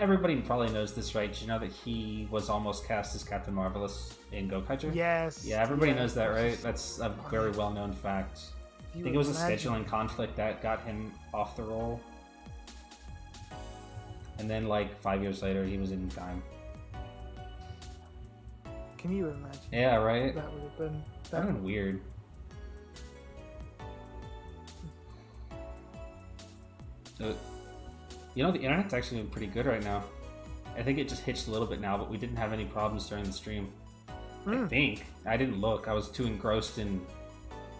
everybody probably knows this, right? You know that he was almost cast as Captain Marvelous in Gokaiger? Yes. Yeah, everybody knows that, right? That's a very well-known fact. I think it was a scheduling conflict that got him off the role. And then, like, 5 years later, he was in Gaim. Can you imagine? Yeah, right? That would have been... That would have been weird. You know, the internet's actually been pretty good right now. I think it just hitched a little bit now, but we didn't have any problems during the stream. I think. I didn't look. I was too engrossed in...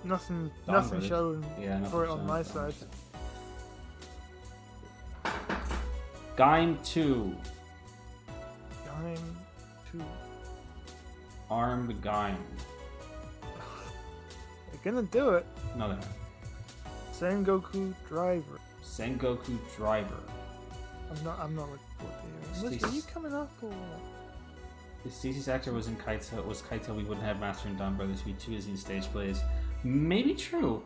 Nothing Donbrothers. shown nothing for it shown on my side. Gaim 2. Gaim 2. Armed Gaim. They're gonna do it. No, they're not. Sengoku Driver. Sengoku Driver. I'm not looking forward to hearing. Listen, are you coming up or what? If Stacy's actor was in Kaito, we wouldn't have Master and Donbrothers. We'd be too busy in stage plays. Maybe true.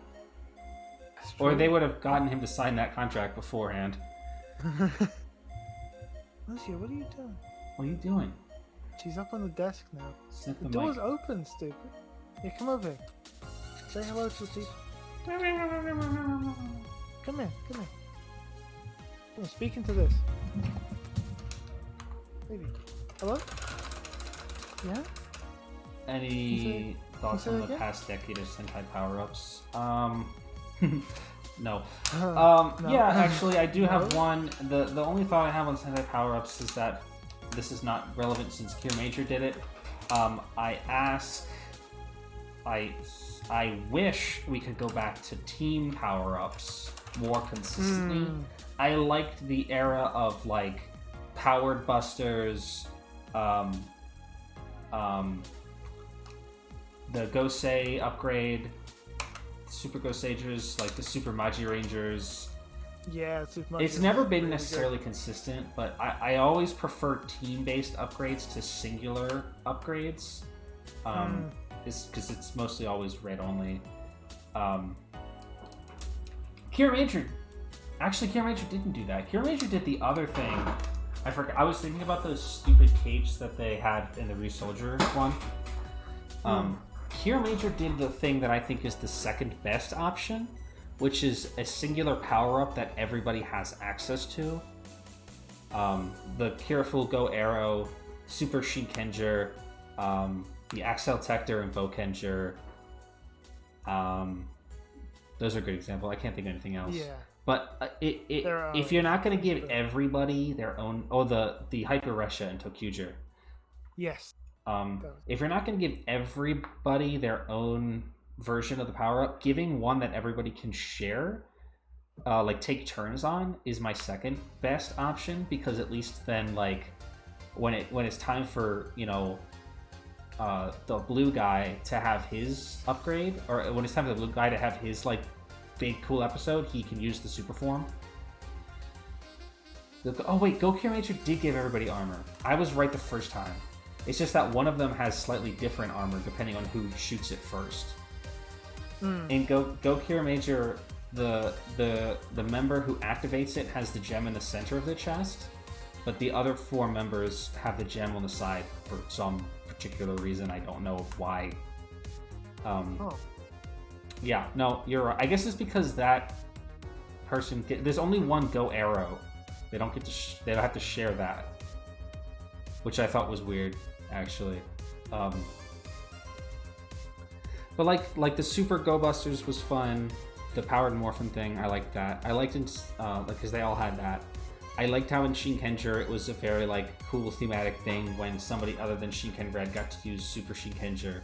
Or they would have gotten him to sign that contract beforehand. Lucia, what are you doing? What are you doing? She's up on the desk now. Snip The door's open, stupid. Yeah, come over here. Say hello to the people. Come here. Come here, speak into this. Baby. Hello? Yeah? Any thoughts say on the again? past decade of Sentai power-ups? No. No. Yeah, actually, I do have No? one. The only thought I have on Sentai power-ups is that this is not relevant since Cure Major did it. I wish we could go back to team power-ups more consistently. I liked the era of like powered busters, the Gosei upgrade, Super Goseigers, like the Super Magi Rangers. Yeah, Super Mario It's never is been really necessarily consistent, but I always prefer team-based upgrades to singular upgrades. Because it's mostly always red only. Cure Major. Actually, Cure Major didn't do that. Cure Major did the other thing. I forgot. I was thinking about those stupid capes that they had in the Resoldier one. Cure Major did the thing that I think is the second best option, which is a singular power-up that everybody has access to. The Kiraful Go Arrow, Super Shinkenger, the Axel Tector and Bokenger. Those are a good example. I can't think of anything else. Yeah. But if you're not going to give everybody their own... Oh, the Hyper Resha and Tokuger. Yes. If you're not going to give everybody their own version of the power-up, giving one that everybody can share, like take turns on, is my second best option, because at least then, like, when it's time for, you know, the blue guy to have his upgrade, or when it's time for the blue guy to have his, like, big cool episode, he can use the super form. Oh wait, Gokyo Major did give everybody armor. I was right the first time. It's just that one of them has slightly different armor depending on who shoots it first. In Gokyo Major, the member who activates it has the gem in the center of the chest, but the other 4 members have the gem on the side for some particular reason. I don't know why. Yeah, no, you're right. I guess it's because that person there's only one Go Arrow. They don't get to they don't have to share that, which I thought was weird, actually. But like the Super Go Busters was fun. The Powered Morphin thing, I liked that. I liked it because they all had that. I liked how in Shinkenger it was a very like cool thematic thing when somebody other than Shinken Red got to use Super Shinkenger.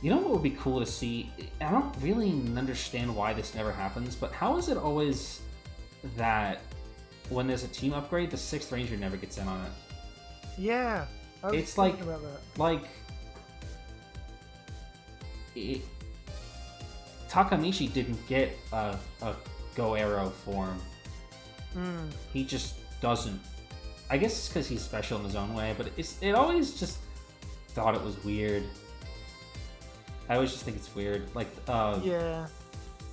You know what would be cool to see? I don't really understand why this never happens, but how is it always that when there's a team upgrade, the 6th Ranger never gets in on it? Yeah, I was it's like about that. Like Takamichi didn't get a Go Arrow form. He just doesn't. I guess it's because he's special in his own way, but it always just thought it was weird. I always just think it's weird. Like, yeah.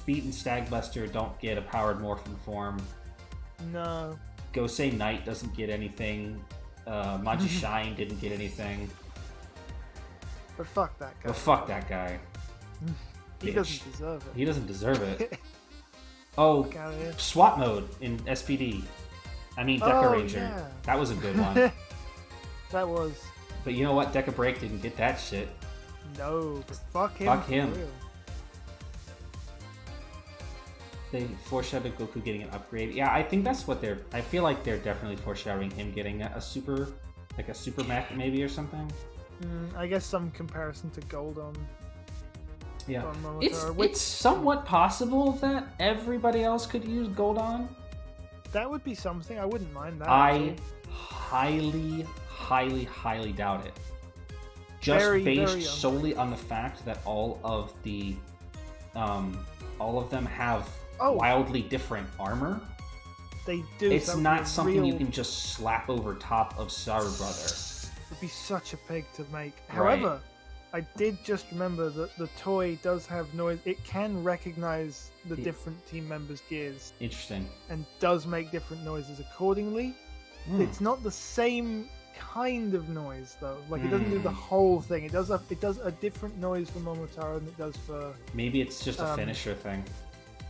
Beat and Stagbuster don't get a Powered Morphin form. No. Gosei Knight doesn't get anything. Maji Shine didn't get anything. But fuck that guy. But fuck that guy. He doesn't deserve it. He doesn't deserve it. Oh, SWAT mode in SPD. I mean, Deca Ranger. Yeah. That was a good one. That was. But you know what? Deca Break didn't get that shit. No. Fuck him. Fuck him. Real. They foreshadowed Goku getting an upgrade. Yeah, I think that's what I feel like they're definitely foreshadowing him getting a super, like a super mech maybe or something. I guess some comparison to Goldon. Yeah, it's somewhat possible that everybody else could use Goldon. That would be something. I wouldn't mind that. I highly, highly, highly doubt it. Just based solely on the fact that all of them have wildly different armor. They do. It's not something you can just slap over top of Saru Brother. It would be such a pig to make. However, I did just remember that the toy does have noise. It can recognize the different team members' gears. Interesting. And does make different noises accordingly. It's not the same kind of noise though. Like it doesn't do the whole thing. It does a different noise for Momotaro than it does for. Maybe it's just a finisher thing.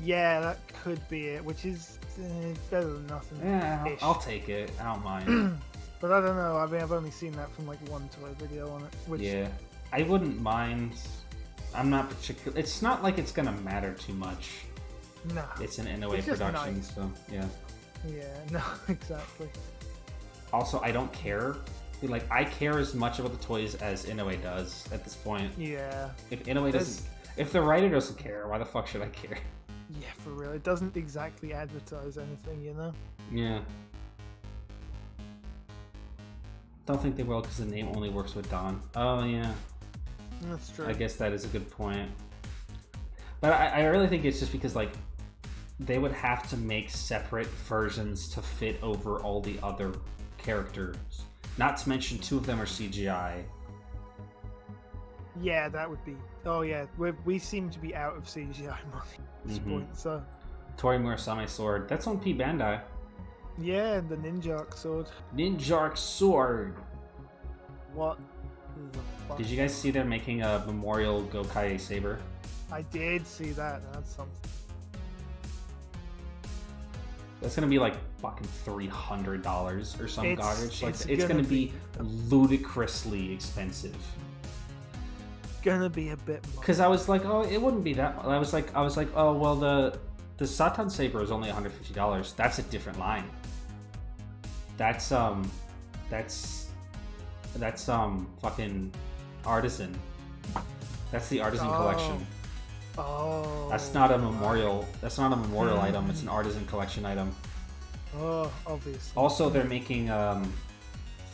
Yeah, that could be it. Which is better than nothing. Yeah, I'll take it. I don't mind. But I don't know. I mean, I've only seen that from like one toy video on it. Which... Yeah, I wouldn't mind. I'm not particular. It's not like it's gonna matter too much. No. It's an NOA production, nice. So yeah. Yeah. No. Exactly. Also, I don't care. Like, I care as much about the toys as Inoue does at this point. Yeah. If Inoue doesn't, if the writer doesn't care, why the fuck should I care? Yeah, for real. It doesn't exactly advertise anything, you know? Yeah. Don't think they will because the name only works with Don. Oh, yeah. That's true. I guess that is a good point. But I really think it's just because, like, they would have to make separate versions to fit over all the other characters. Not to mention 2 of them are CGI. Yeah, that would be... Oh, yeah. We seem to be out of CGI money at this point, so... Tori Murasame sword. That's on P Bandai. Yeah, the Ninjak sword. Ninjak sword! What the fuck? Did you guys see they're making a Memorial Gokai saber? I did see that. That's something. That's gonna be like fucking $300 or some garbage. Like it's gonna be ludicrously expensive. Gonna be a bit more. Because I was like, oh, it wouldn't be that. I was like, oh, well, the Satan saber is only $150. That's a different line. That's That's fucking Artisan. That's the Artisan collection. Oh. That's not a memorial. That's not a memorial item. It's an Artisan collection item. Oh, obviously. Also, they're making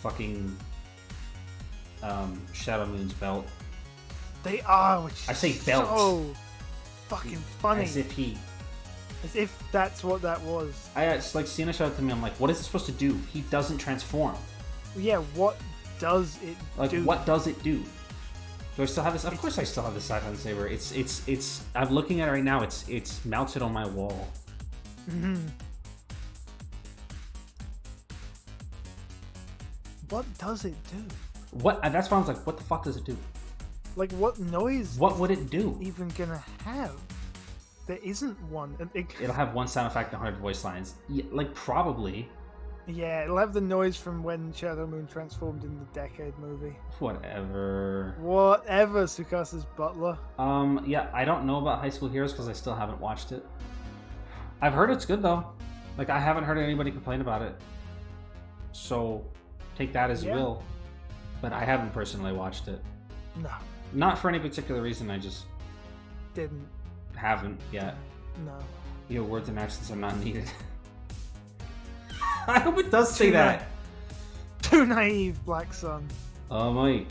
fucking Shadow Moon's belt. They are. Which I say is belt. So fucking funny. As if that's what that was. It's like Sienna showed it to me. I'm like, what is it supposed to do? He doesn't transform. Yeah. What does it do? What does it do? Do I still have this? Of course, I still have the Siphon Saber. It's. I'm looking at it right now. It's mounted on my wall. What does it do? What? That's why I was like, what the fuck does it do? Like, what noise? What would it do? Even gonna have? There isn't one. It'll have one sound effect and 100 voice lines. Yeah, like, probably. Yeah, it'll have the noise from when Shadow Moon transformed in the Decade movie. Whatever, Tsukasa's butler. Yeah, I don't know about High School Heroes because I still haven't watched it. I've heard it's good, though. Like, I haven't heard anybody complain about it. So, take that as you will. But I haven't personally watched it. No. Not for any particular reason, I just... Didn't. Haven't yet. No. Your words and actions are not needed. I hope it does say that. Too naive, Black Sun. Oh my.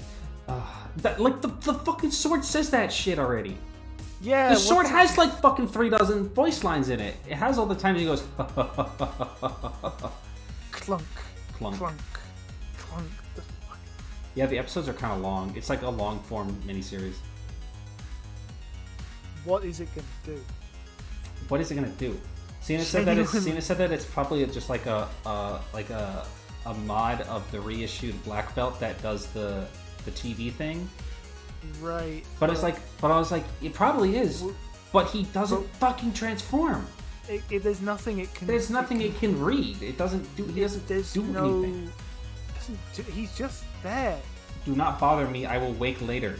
Like, the fucking sword says that shit already. Yeah. The sword has like fucking 3 dozen voice lines in it. It has all the times he goes. Clunk. Clunk. Clunk. Clunk. The fuck? Yeah, the episodes are kind of long. It's like a long form miniseries. What is it gonna do? What is it gonna do? Sienna said that it's probably just like a mod of the reissued Black Belt that does the TV thing. Right. But I was like, it probably is. But he doesn't fucking transform. There's nothing it can. There's nothing it can read. It doesn't do. He doesn't do anything. He's just there. Do not bother me. I will wake later.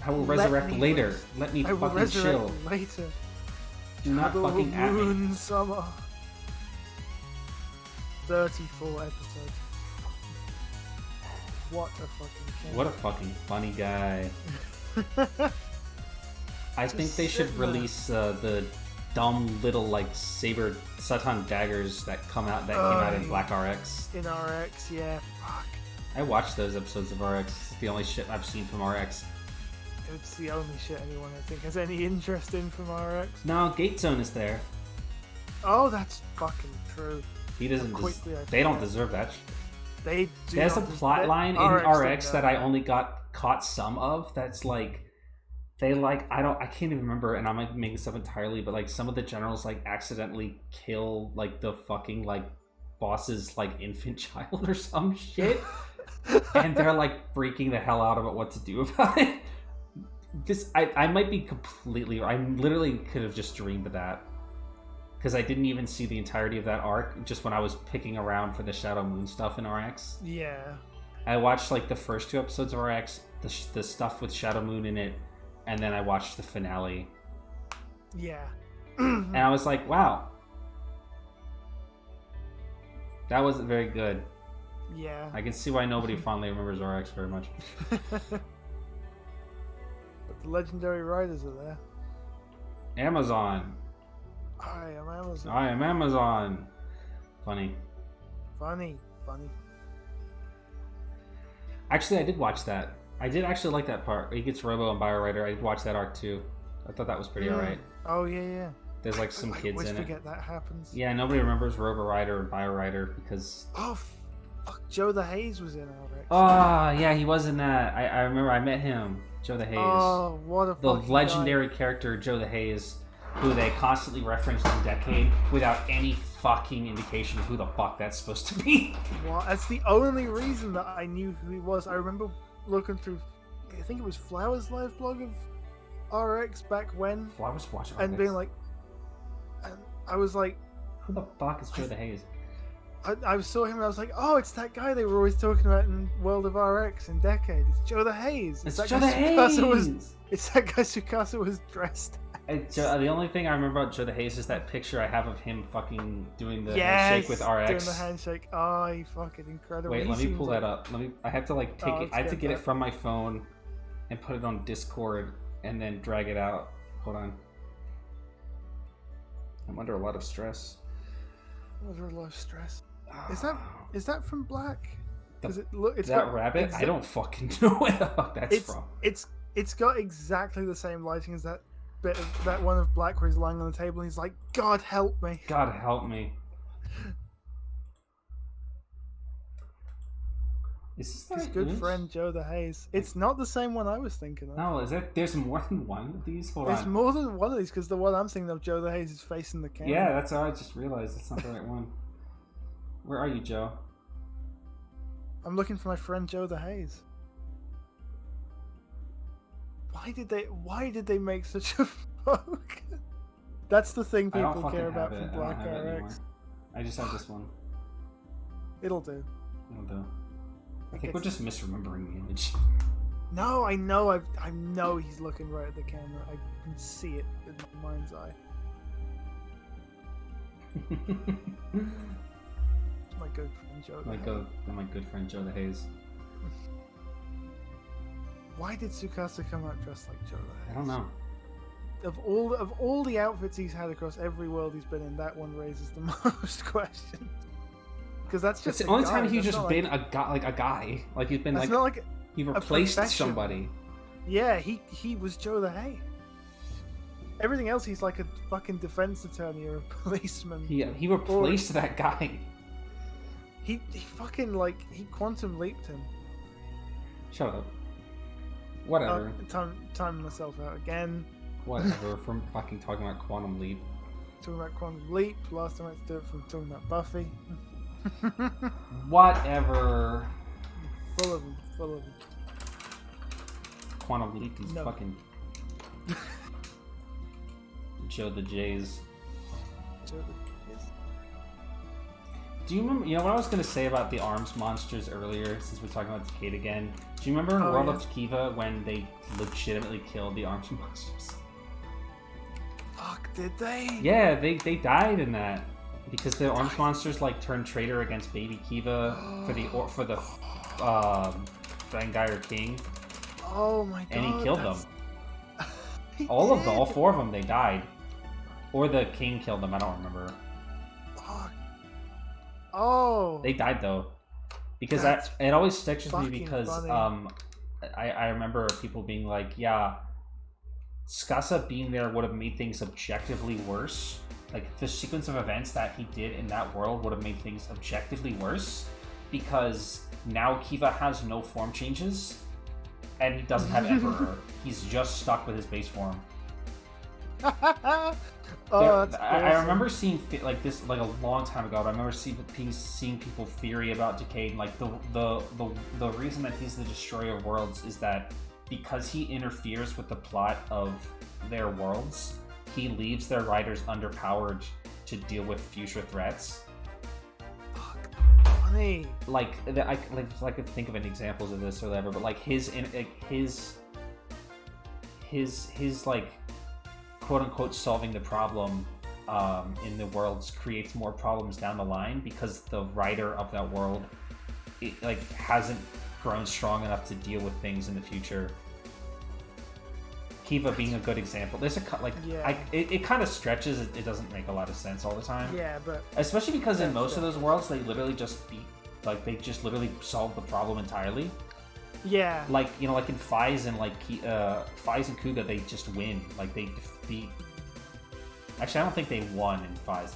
I will resurrect later. Let me fucking chill. Later. Do not fucking at me. Summer. 34 episodes. What a fucking king. What a fucking funny guy. I think they should release the dumb little like saber Satan daggers that came out in Black RX. In RX, yeah. Fuck. I watched those episodes of RX. It's the only shit I've seen from RX. It's the only shit anyone I think has any interest in from RX. No, Gate Zone is there. Oh, that's fucking true. He doesn't. They don't deserve that shit. They do. There's a plot line in RX that I only caught some of. That's like I can't even remember, and I might be making stuff entirely, but like some of the generals like accidentally kill like the fucking like boss's like infant child or some shit, and they're like freaking the hell out about what to do about it. I might be completely. I literally could have just dreamed of that. Because I didn't even see the entirety of that arc, just when I was picking around for the Shadow Moon stuff in RX. Yeah. I watched like the first 2 episodes of RX, the stuff with Shadow Moon in it, and then I watched the finale. Yeah. And I was like, wow. That wasn't very good. Yeah. I can see why nobody fondly remembers RX very much. But the legendary riders are there. Amazon. I am Amazon. I am Amazon. Funny. Actually, I did watch that. I did actually like that part. He gets Robo and Bio Rider. I did watch that arc too. I thought that was pretty alright. Oh yeah. There's like some kids in it. I always forget that happens. Yeah, nobody remembers Robo Rider and Bio Rider because. Oh, fuck! Joe the Haze was in RX. Oh yeah, he was in that. I remember. I met him, Joe the Haze. Oh, what a the legendary character, Joe the Haze, who they constantly referenced in Decade without any fucking indication of who the fuck that's supposed to be. Well, that's the only reason that I knew who he was. I remember looking through, I think it was Flower's live blog of RX back when. Flowers watching and RX. being like, and I was like, who the fuck is Joe the Haze? I saw him and I was like, oh, it's that guy they were always talking about in World of RX in Decade. It's Joe the Haze. It's Joe the Haze! It's that guy Tsukasa was dressed as. The only thing I remember about Joe the Haze is that picture I have of him fucking doing the yes, handshake with RX. Doing the handshake. Oh, he fucking incredible. Wait, He let me seems pull like... that up. I have to like take it. I have to get that. it from my phone and put it on Discord and then drag it out. Hold on. I'm under a lot of stress. Under a lot of stress. Is that from Black? It's it's that rabbit? I don't fucking know where the fuck that's from. It's got exactly the same lighting as that bit of that one of Black where he's lying on the table and he's like, God help me. God help me. Is this his good friend Joe the Haze? It's not the same one I was thinking of. No, is there? There's more than one of these. There's more than one of these because the one I'm thinking of, Joe the Haze, is facing the camera. Yeah, that's how I just realized it's not the right one. Where are you, Joe? I'm looking for my friend Joe the Haze. Why did they make such a poke? That's the thing people care about from Black RX. I just have this one. It'll do. It'll do. I think we're just misremembering the image. No, I know he's looking right at the camera. I can see it in my mind's eye. My good friend Joe. My good friend Joe the Haze. Why did Tsukasa come out dressed like Joe the Haze? I don't know. Of all the outfits he's had across every world he's been in, that one raises the most questions. Because that's just the only time he's just been a guy. Like he's been like he replaced somebody. Yeah, he was Joe the Haze. Everything else, he's like a fucking defense attorney or a policeman. He replaced that guy. He fucking he quantum leaped him. Shut up. Whatever. Time myself out again. Whatever. From fucking talking about quantum leap. Talking about quantum leap. Last time I had to do it from talking about Buffy. Whatever. Full of them. Quantum leap is fucking. Joe the Jays. Do you remember? You know what I was gonna say about the arms monsters earlier? Since we're talking about Decade again, do you remember in World of Kiva when they legitimately killed the arms monsters? Fuck, did they? Yeah, they died in that because the arms monsters turned traitor against Baby Kiva for the Fangire King. Oh my god! And he killed them. All four of them, they died, or the king killed them. I don't remember. Oh, they died though, because it always sticks with me because I remember people being like, yeah, Tsukasa being there would have made things objectively worse. Like the sequence of events that he did in that world would have made things objectively worse because now Kiva has no form changes and he doesn't have Emperor. He's just stuck with his base form. I remember seeing this a long time ago. But I remember seeing people theory about Decade. Like the reason that he's the destroyer of worlds is that because he interferes with the plot of their worlds, he leaves their writers underpowered to deal with future threats. Funny. I could think of any examples of this or whatever, but his quote unquote solving the problem in the worlds creates more problems down the line because the writer of that world hasn't grown strong enough to deal with things in the future. Kiva being a good example. There's it kind of stretches. It doesn't make a lot of sense all the time. Yeah, but especially because in most of those worlds they literally just they just literally solve the problem entirely. Yeah. Like in Faiz and Faiz and Kuga, they just win. They defeat. Actually, I don't think they won in Faiz.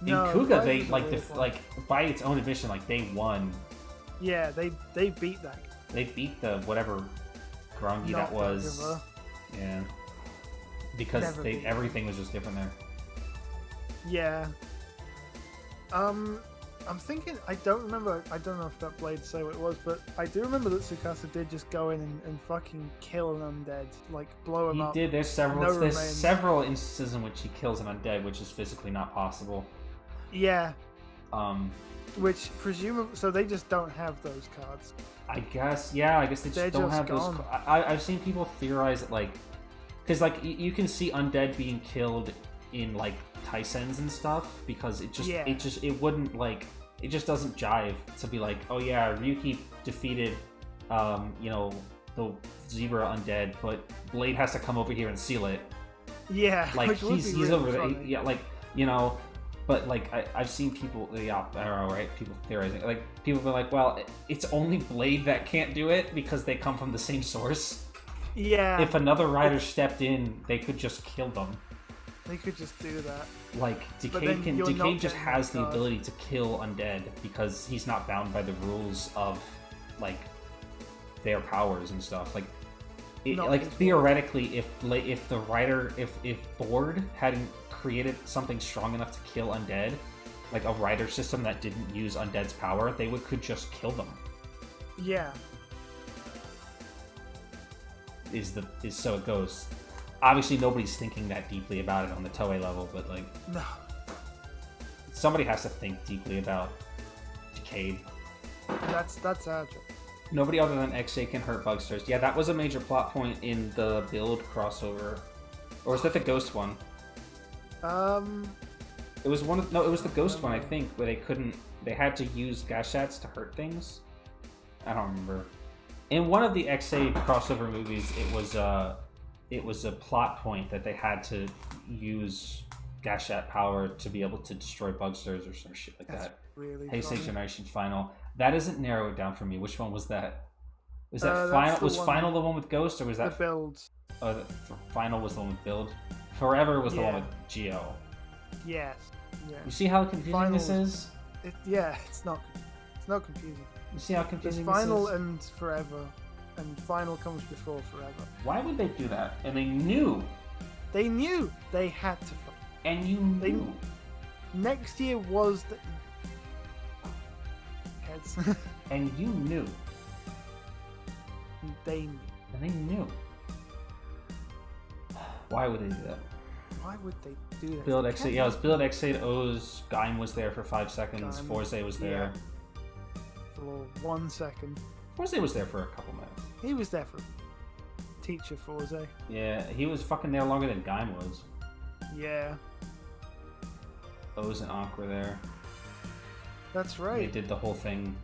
In Kuga, they by its own admission, they won. Yeah, they beat that. They beat the whatever Grongi that was. Yeah. Because everything was just different there. Yeah. I'm thinking, I don't know if that blade say what it was, but I do remember that Tsukasa did just go in and fucking kill an undead, blow him up. He did. There's several instances in which he kills an undead, which is physically not possible. Yeah. Which presumably, so they just don't have those cards. I guess, yeah. I guess they just don't have those. I've seen people theorize that because like you can see undead being killed in like Taisens and stuff because it just doesn't jive to be like, oh yeah, Ryuki defeated the zebra undead, but Blade has to come over here and seal it. Yeah, like he's really over funny. there. Yeah, like but like I've seen people, right? People theorizing, like people be like, well, it's only Blade that can't do it because they come from the same source. Yeah. If another rider stepped in, they could just kill them. They could just do that. Like Decade just has the ability to kill undead because he's not bound by the rules of like their powers and stuff. Like theoretically, if Board hadn't created something strong enough to kill undead, like a rider system that didn't use undead's power, they could just kill them. Yeah. Is so it goes. Obviously, nobody's thinking that deeply about it on the Toei level, but like, no, somebody has to think deeply about Decade. That's our job. Nobody other than XA can hurt Bugsters. Yeah, that was a major plot point in the Build crossover, or was that the Ghost one? It was it was the Ghost one, I think, where they had to use Gashats to hurt things. I don't remember. In one of the XA crossover movies, it was a plot point that they had to use Gashat power to be able to destroy Bugsters or some shit like that. Really Heisei funny. Generation Final. That doesn't narrow it down for me. Which one was that? Was that Final? Was Final the one with Ghost, or was that the Build? Oh, Final was the one with Build. Forever was the one with Geo. Yes. Yeah. You see how confusing this is? It's not confusing. You see how confusing There's Final this is? and Forever, and Final comes before Forever. Why would they do that? And they knew. They knew they had to. And you knew. Next year was the heads. And you knew. They knew. And they knew. Why would they do that? Why would they do that? Build X8. Yeah, it was Build X8 O's. Gaim was there for 5 seconds. Gaim, Forze was there. For 1 second. Forze was there for a couple minutes. He was there for Teacher Forze. Yeah, he was fucking there longer than Gaim was. Yeah. O's and Ankh were there. That's right. They did the whole thing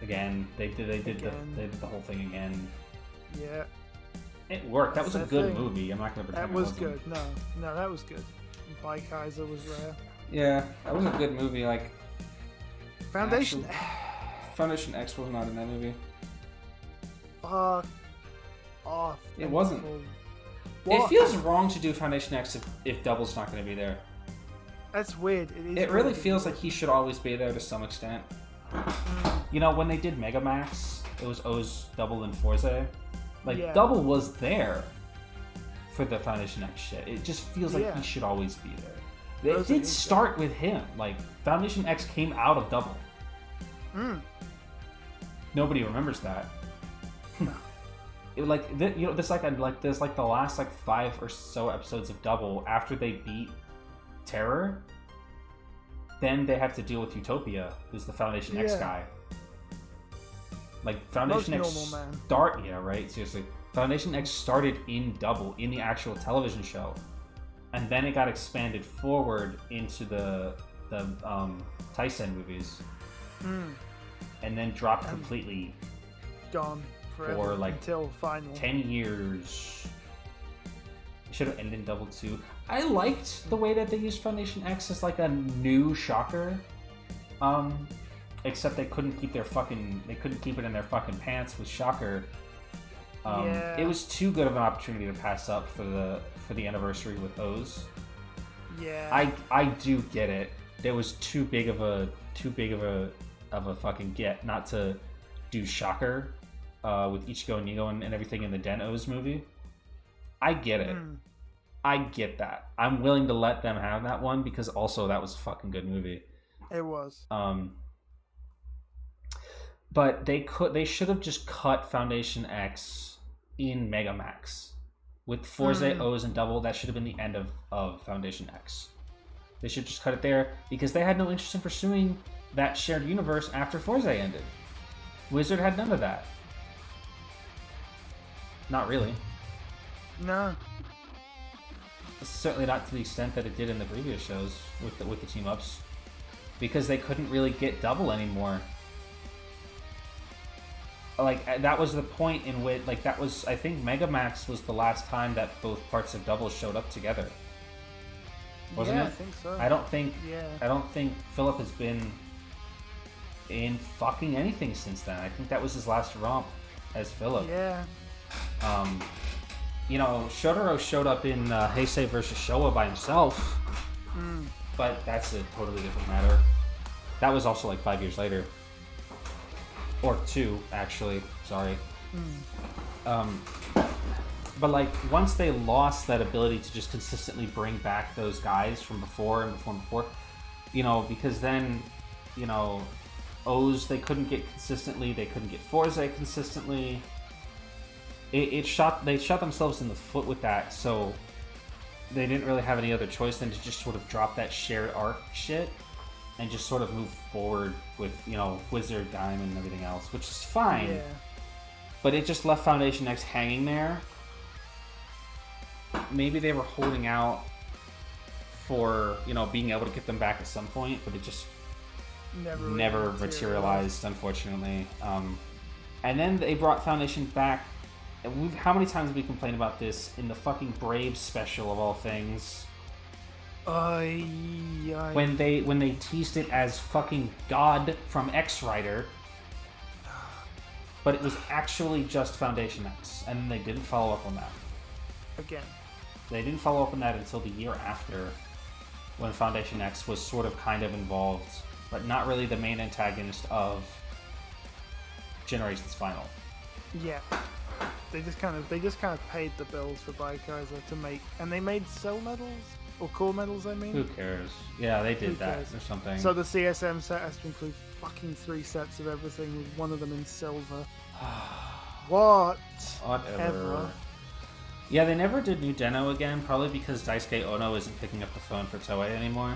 again. They did the whole thing again. Yeah. It worked. That was a good thing. movie. I'm not gonna pretend That was good. No, that was good. Bai Kaiser was there. Yeah, that was a good movie. Like Foundation. Foundation X was not in that movie. Fuck off. It wasn't. What? It feels wrong to do Foundation X if Double's not going to be there. That's weird. It really feels like he should always be there to some extent. You know, when they did Megamax, it was O's, Double, and Forze. Like, Double was there for the Foundation X shit. It just feels like he should always be there. It did start with him. Like, Foundation X came out of Double. Nobody remembers that. No. There's like the last 5 or so episodes of Double after they beat Terror. Then they have to deal with Utopia, who's the Foundation X guy. Like Foundation X seriously. Foundation X started in Double in the actual television show, and then it got expanded forward into the Taisen movies, and then dropped completely. Gone forever until final 10 years. It should have ended in Double 2. I liked the way that they used Foundation X as like a new Shocker. Except they couldn't keep it in their fucking pants with Shocker. It was too good of an opportunity to pass up for the anniversary with O's. Yeah. I do get it. There was too big of a fucking get not to do Shocker with Ichigo and Nigo and everything in the Den O's movie. I get it. I get that. I'm willing to let them have that one because also that was a fucking good movie. It was. But they should have just cut Foundation X in Megamax. With Forze, O's, and Double, that should have been the end of Foundation X. They should just cut it there because they had no interest in pursuing that shared universe after Forze ended. Wizard had none of that. Not really. No. Certainly not to the extent that it did in the previous shows with the team ups, because they couldn't really get double anymore. Like that was the point in which, like, that was, I think Megamax was the last time that both parts of double showed up together. Wasn't it? I think so. I don't think Philip has been in fucking anything since then. I think that was his last romp as Philip. Yeah. You know, Shotaro showed up in Heisei versus Showa by himself, but that's a totally different matter. That was also like 5 years later. Or 2, actually. Sorry. But like, once they lost that ability to just consistently bring back those guys from before and before, you know, because then, you know, O's they couldn't get consistently, they couldn't get Forze consistently. They shot themselves in the foot with that, so they didn't really have any other choice than to just sort of drop that shared arc shit and just sort of move forward with, you know, Wizard, Diamond, and everything else, which is fine. Yeah. But it just left Foundation X hanging there. Maybe they were holding out for, you know, being able to get them back at some point, but it just never materialized, unfortunately. And then they brought Foundation back. And how many times have we complained about this in the fucking Brave special of all things? When they teased it as fucking God from X Rider, but it was actually just Foundation X, and they didn't follow up on that. Again. They didn't follow up on that until the year after, when Foundation X was sort of kind of involved, but not really the main antagonist of Generations Final. Yeah. They just kind of paid the bills for Baikaiser to make, and they made cell medals or core medals. I mean, who cares? Yeah, they did that or something. So the CSM set has to include fucking 3 sets of everything, with one of them in silver. Whatever. Yeah, they never did New Den-O again, probably because Daisuke Ono isn't picking up the phone for Toei anymore.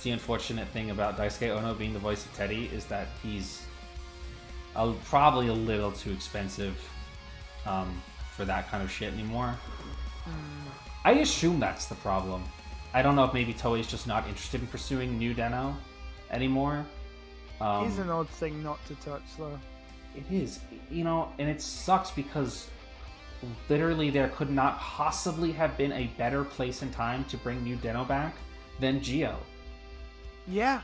The unfortunate thing about Daisuke Ono being the voice of Teddy is that he's probably a little too expensive for that kind of shit anymore. I assume that's the problem. I don't know if maybe Toei's just not interested in pursuing New Den-O anymore. It's an odd thing not to touch, though. It is, you know, and it sucks because literally there could not possibly have been a better place and time to bring New Den-O back than Geo. Yeah.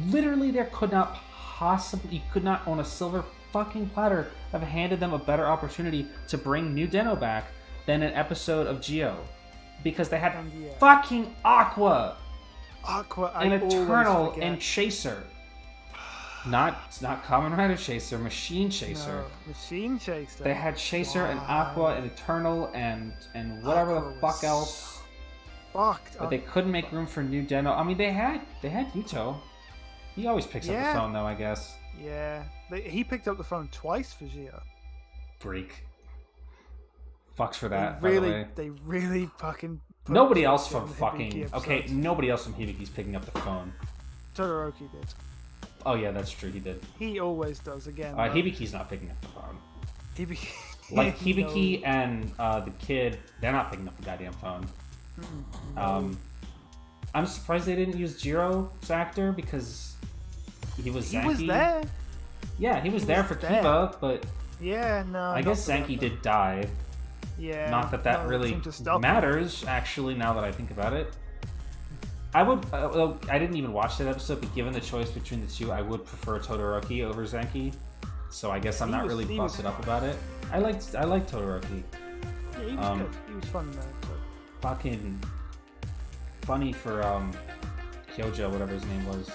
Literally there could not possibly, you could not on a silver fucking platter have handed them a better opportunity to bring New Den-O back than an episode of Geo. Because they had fucking Aqua and Eternal and Chaser. Not Kamen Rider Chaser, Machine Chaser. No, Machine Chaser. They had Chaser and Aqua and Eternal and whatever Aqua the fuck else. Fucked. But they couldn't make room for New Den-O. I mean, they had Yuto. He always picks up the phone, though, I guess. Yeah. He picked up the phone twice for Geo. Freak. Fucks for that, by the way. They really fucking... Nobody else from fucking... Okay, nobody else from Hibiki's picking up the phone. Todoroki did. Oh, yeah, that's true. He did. He always does, again. Hibiki's not picking up the phone. Hibiki... Like, Hibiki and the kid, they're not picking up the goddamn phone. I'm surprised they didn't use Jiro's actor because he was Zanki. He was there. Yeah, he was there for Kiba, but... Yeah, no. I guess Zanki did die. Yeah. Not that really matters, actually, now that I think about it. I would... I didn't even watch that episode, but given the choice between the two, I would prefer Todoroki over Zanki. So I guess I'm not really busted up about it. I like Todoroki. Yeah, he was good. He was fun, though. Fucking funny for Kyoja, whatever his name was.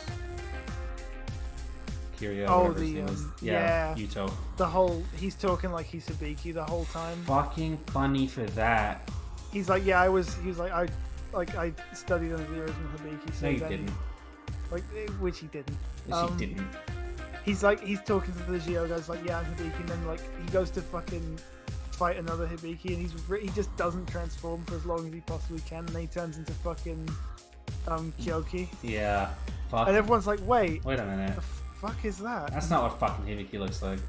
Kirya, whatever his name was. Yeah, Yuto. The whole, he's talking like he's Hibiki the whole time. Fucking funny for that. He's like, I studied under the original Hibiki. So no, you didn't. Like, which he didn't. Yes, he didn't. He's talking to the Geo guys like, yeah, I'm Hibiki, and then like he goes to fucking fight another Hibiki, and he just doesn't transform for as long as he possibly can, and then he turns into fucking Kyoki. Yeah. Fuck. And everyone's like, wait a minute. the fuck is that? That's not what fucking Hibiki looks like.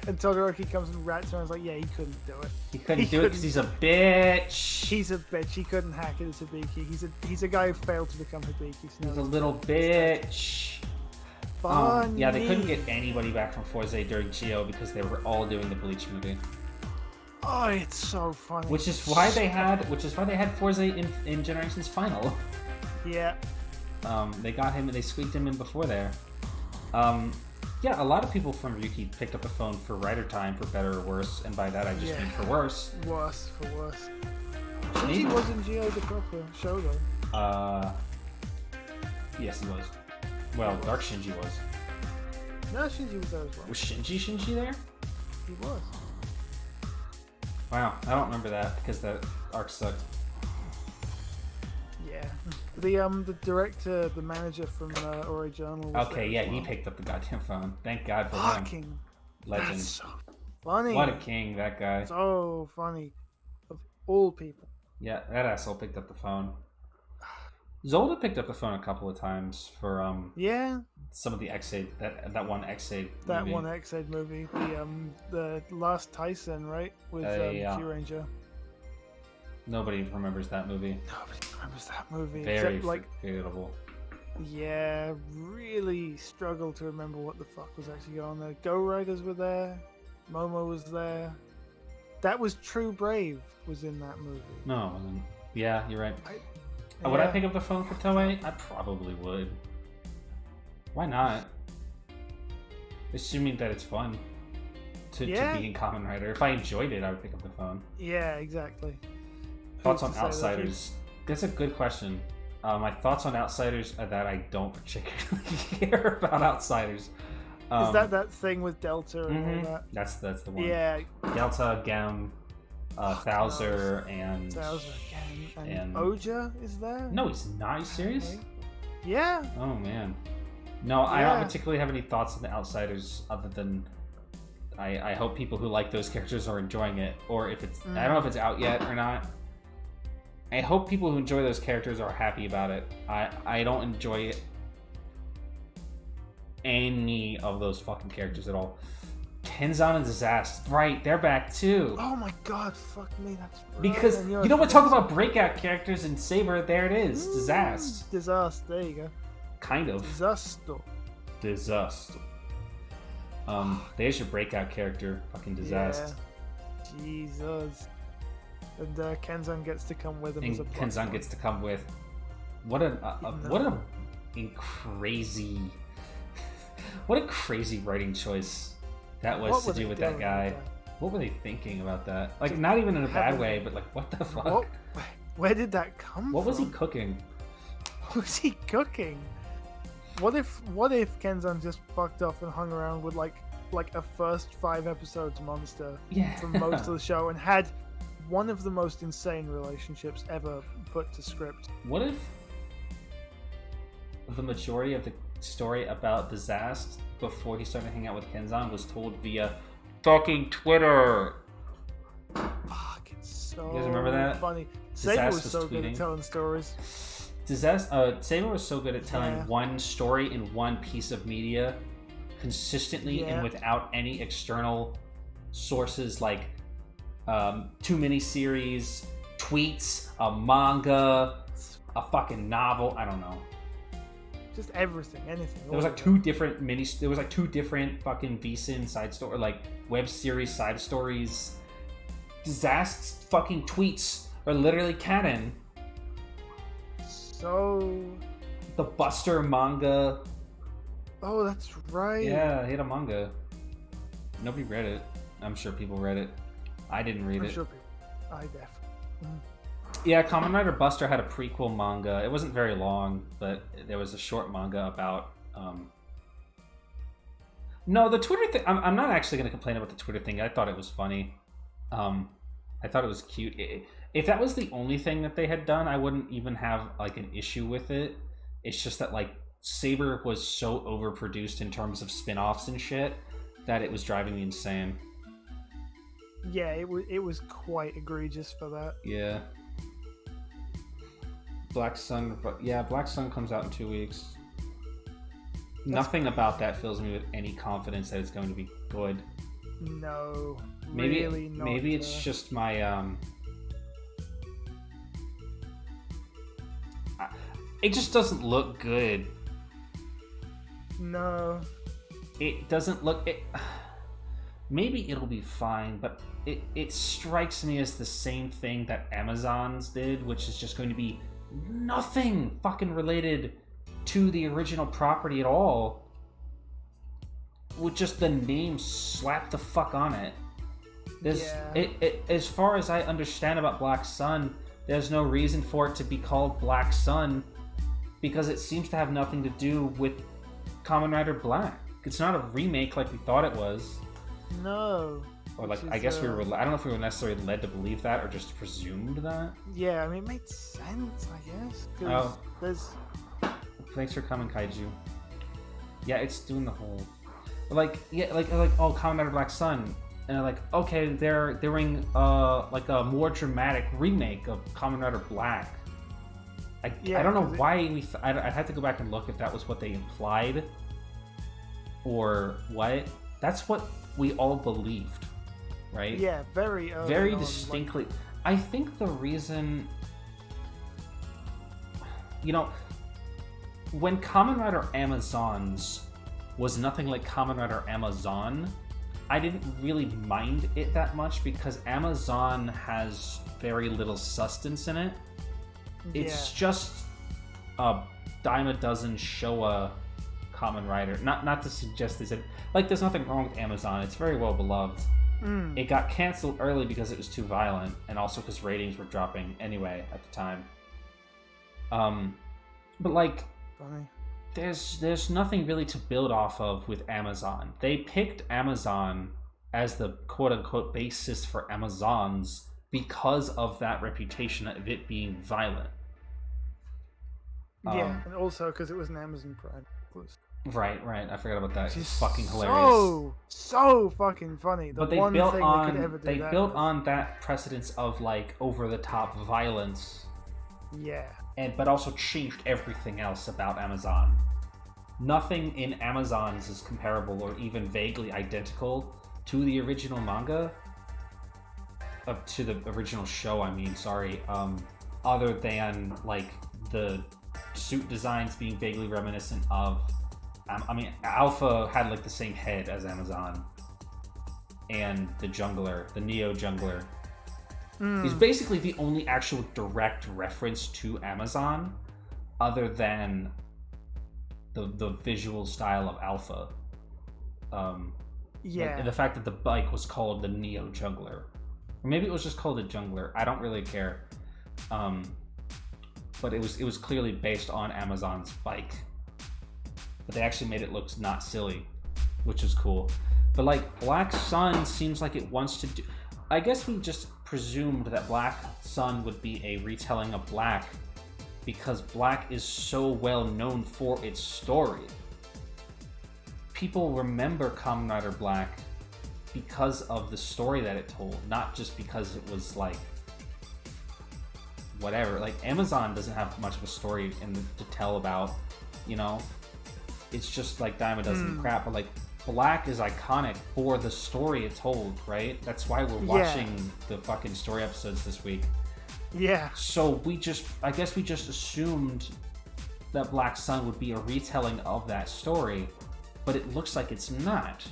And Todoroki comes and rats around and is like, yeah, he couldn't do it. He couldn't do it because he's a bitch. He's a bitch. He couldn't hack it as Hibiki. He's a guy who failed to become Hibiki. So He's a little bitch. Funny. Yeah, they couldn't get anybody back from Forza during Geo because they were all doing the Bleach movie. Oh, it's so funny. Which is why they had Forza in Generations Final. Yeah. They got him and they squeaked him in before there. Yeah, a lot of people from Ryuki picked up the phone for writer time, for better or worse, and by that I just mean for worse. Worse, for worse. Shinji was in Geo the proper show though. Yes, he was. Well, Dark Shinji was. No, Shinji was there as well. Was Shinji there? He was. Wow, I don't remember that because that arc sucked. Yeah. The director, the manager from Ori Journal. Was Okay, yeah, he picked up the goddamn phone. Thank God for him. Legend. That's so funny. What a king, that guy. So funny. Of all people. Yeah, that asshole picked up the phone. Zolda picked up the phone a couple of times for yeah, some of the X-Aid, that one X-Aid that movie. one X-Aid movie. The last Tyson, right? With Q Ranger. Nobody remembers that movie. Nobody remembers that movie. Very except, like, forgettable. Yeah, really struggled to remember what the fuck was actually going on there. Go Riders were there. Momo was there. That was True Brave was in that movie. No, it wasn't. Yeah, you're right. Would I pick up the phone for Toei? I probably would. Why not? Assuming that it's fun to be in Kamen Rider. If I enjoyed it, I would pick up the phone. Yeah, exactly. Thoughts on Outsiders? That's a good question. My thoughts on Outsiders are that I don't particularly care about Outsiders. Is that thing with Delta and all that? That's the one. Yeah. Delta, Gown, Thouser, and Oja is there? No, he's not. Are you serious? Okay. Yeah. Oh man. No, I don't particularly have any thoughts on the Outsiders other than I hope people who like those characters are enjoying it, or if it's I don't know if it's out yet or not. I hope people who enjoy those characters are happy about it. I don't enjoy any of those fucking characters at all. Kenzan and Disaster, right? They're back too. Oh my god, fuck me, that's right. Because you know what? Talk about breakout characters in Saber. There it is, Disaster. Disaster. There you go. Kind of. Disaster. There's your breakout character, fucking Disaster. Yeah. Jesus. And Kenzan gets to come with him. And Kenzan gets to come with. What a crazy. What a crazy writing choice that was to do with that guy. What were they thinking about that? Like, not even in a bad way, but like, what the fuck? Where did that come from? What was he cooking? What was he cooking? What if Kenzan just fucked off and hung around with like a first 5 episodes monster for most of the show and had one of the most insane relationships ever put to script? What if the majority of the story about Disaster before he started hanging out with Kenzan was told via fucking Twitter? Fuck, it's so you guys remember that? Funny. Saber was so good at telling stories. Saber was so good at telling one story in one piece of media consistently and without any external sources like two miniseries, tweets, a manga, a fucking novel. I don't know. Just everything, anything. There was like two different There was like 2 different fucking VSIN side story, like web series side stories. Disaster's fucking tweets are literally canon. So the Buster manga. Oh, that's right. Yeah, he had a manga. Nobody read it. I'm sure people read it. I didn't read it. Sure people. I definitely. Yeah, Kamen Rider Buster had a prequel manga. It wasn't very long, but there was a short manga about. No, the Twitter thing. I'm not actually going to complain about the Twitter thing. I thought it was funny. I thought it was cute. If that was the only thing that they had done, I wouldn't even have like an issue with it. It's just that like Saber was so overproduced in terms of spin-offs and shit that it was driving me insane. Yeah, it was quite egregious for that. Yeah. Black Sun comes out in 2 weeks. Nothing about that fills me with any confidence that it's going to be good. No. Maybe Really not, maybe it's just my it just doesn't look good. No. It doesn't look it. Maybe it'll be fine, but it strikes me as the same thing that Amazon's did, which is just going to be nothing fucking related to the original property at all, with just the name slapped the fuck on it. As far as I understand about Black Sun, there's no reason for it to be called Black Sun, because it seems to have nothing to do with Kamen Rider Black. It's not a remake like we thought it was. No. Or like, I guess we were. I don't know if we were necessarily led to believe that or just presumed that. Yeah, I mean, it made sense, I guess. Oh. There's... Thanks for coming, Kaiju. Yeah, it's doing the whole, like oh, Kamen Rider Black Sun, and they're like, okay, they're doing like a more dramatic remake of Kamen Rider Black. I don't know why I'd have to go back and look if that was what they implied or what. That's what we all believed, right? Yeah, very early on, distinctly. I think the reason, you know, when Kamen Rider Amazons was nothing like Kamen Rider Amazon, I didn't really mind it that much because Amazon has very little substance in it. It's just a dime a dozen Showa Kamen Rider. Not to suggest this, like, there's nothing wrong with Amazon. It's very well beloved. It got canceled early because it was too violent, and also because ratings were dropping anyway at the time. But like, funny. There's nothing really to build off of with Amazon. They picked Amazon as the quote-unquote basis for Amazons because of that reputation of it being violent. Yeah, and also because it was an Amazon Prime exclusive. Right. I forgot about that. It's fucking hilarious. So fucking funny. But they built on that precedence of like over-the-top violence. Yeah. But also changed everything else about Amazon. Nothing in Amazons is comparable or even vaguely identical to the original manga. To the original show, I mean, sorry. Other than like the suit designs being vaguely reminiscent of, I mean, Alpha had like the same head as Amazon, and the jungler, the Neo jungler, is basically the only actual direct reference to Amazon, other than the visual style of Alpha. Like the fact that the bike was called the Neo jungler, or maybe it was just called a jungler. I don't really care. But it was clearly based on Amazon's bike. But they actually made it look not silly, which is cool. But like, Black Sun seems like it wants to do... I guess we just presumed that Black Sun would be a retelling of Black because Black is so well known for its story. People remember Kamen Rider Black because of the story that it told, not just because it was like whatever. Like, Amazon doesn't have much of a story to tell about, you know? It's just like dime a dozen crap, but like, Black is iconic for the story it told, right? That's why we're watching the fucking story episodes this week. Yeah. So I guess we just assumed that Black Sun would be a retelling of that story, but it looks like it's not.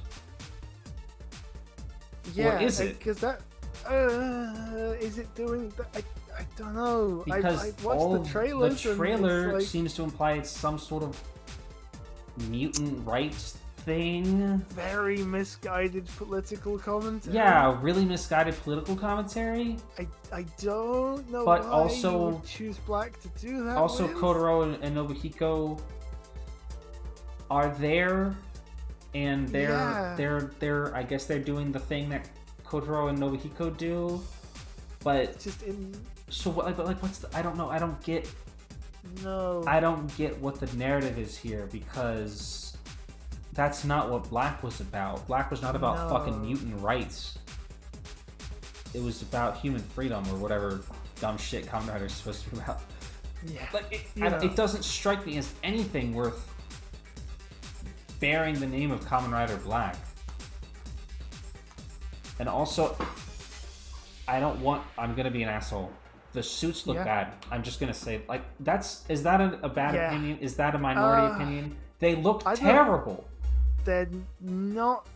Yeah. Or is it? Because that, is it doing that? I don't know. Because I watched the trailers. The trailer like... seems to imply it's some sort of mutant rights thing. Very misguided political commentary. Yeah, really misguided political commentary. I don't know but why also, you would choose Black to do that. Also, with. Kotaro and Nobuhiko are there, and they're I guess they're doing the thing that Kotaro and Nobuhiko do, but just in. So like what's I don't know. I don't get what the narrative is here, because that's not what Black was about. Black was not about fucking mutant rights. It was about human freedom or whatever dumb shit Kamen Rider is supposed to be about. Yeah. Like it doesn't strike me as anything worth bearing the name of Kamen Rider Black. And also, I'm gonna be an asshole. The suits look bad. I'm just gonna say, like, is that a bad opinion? Is that a minority opinion? They look terrible. They're not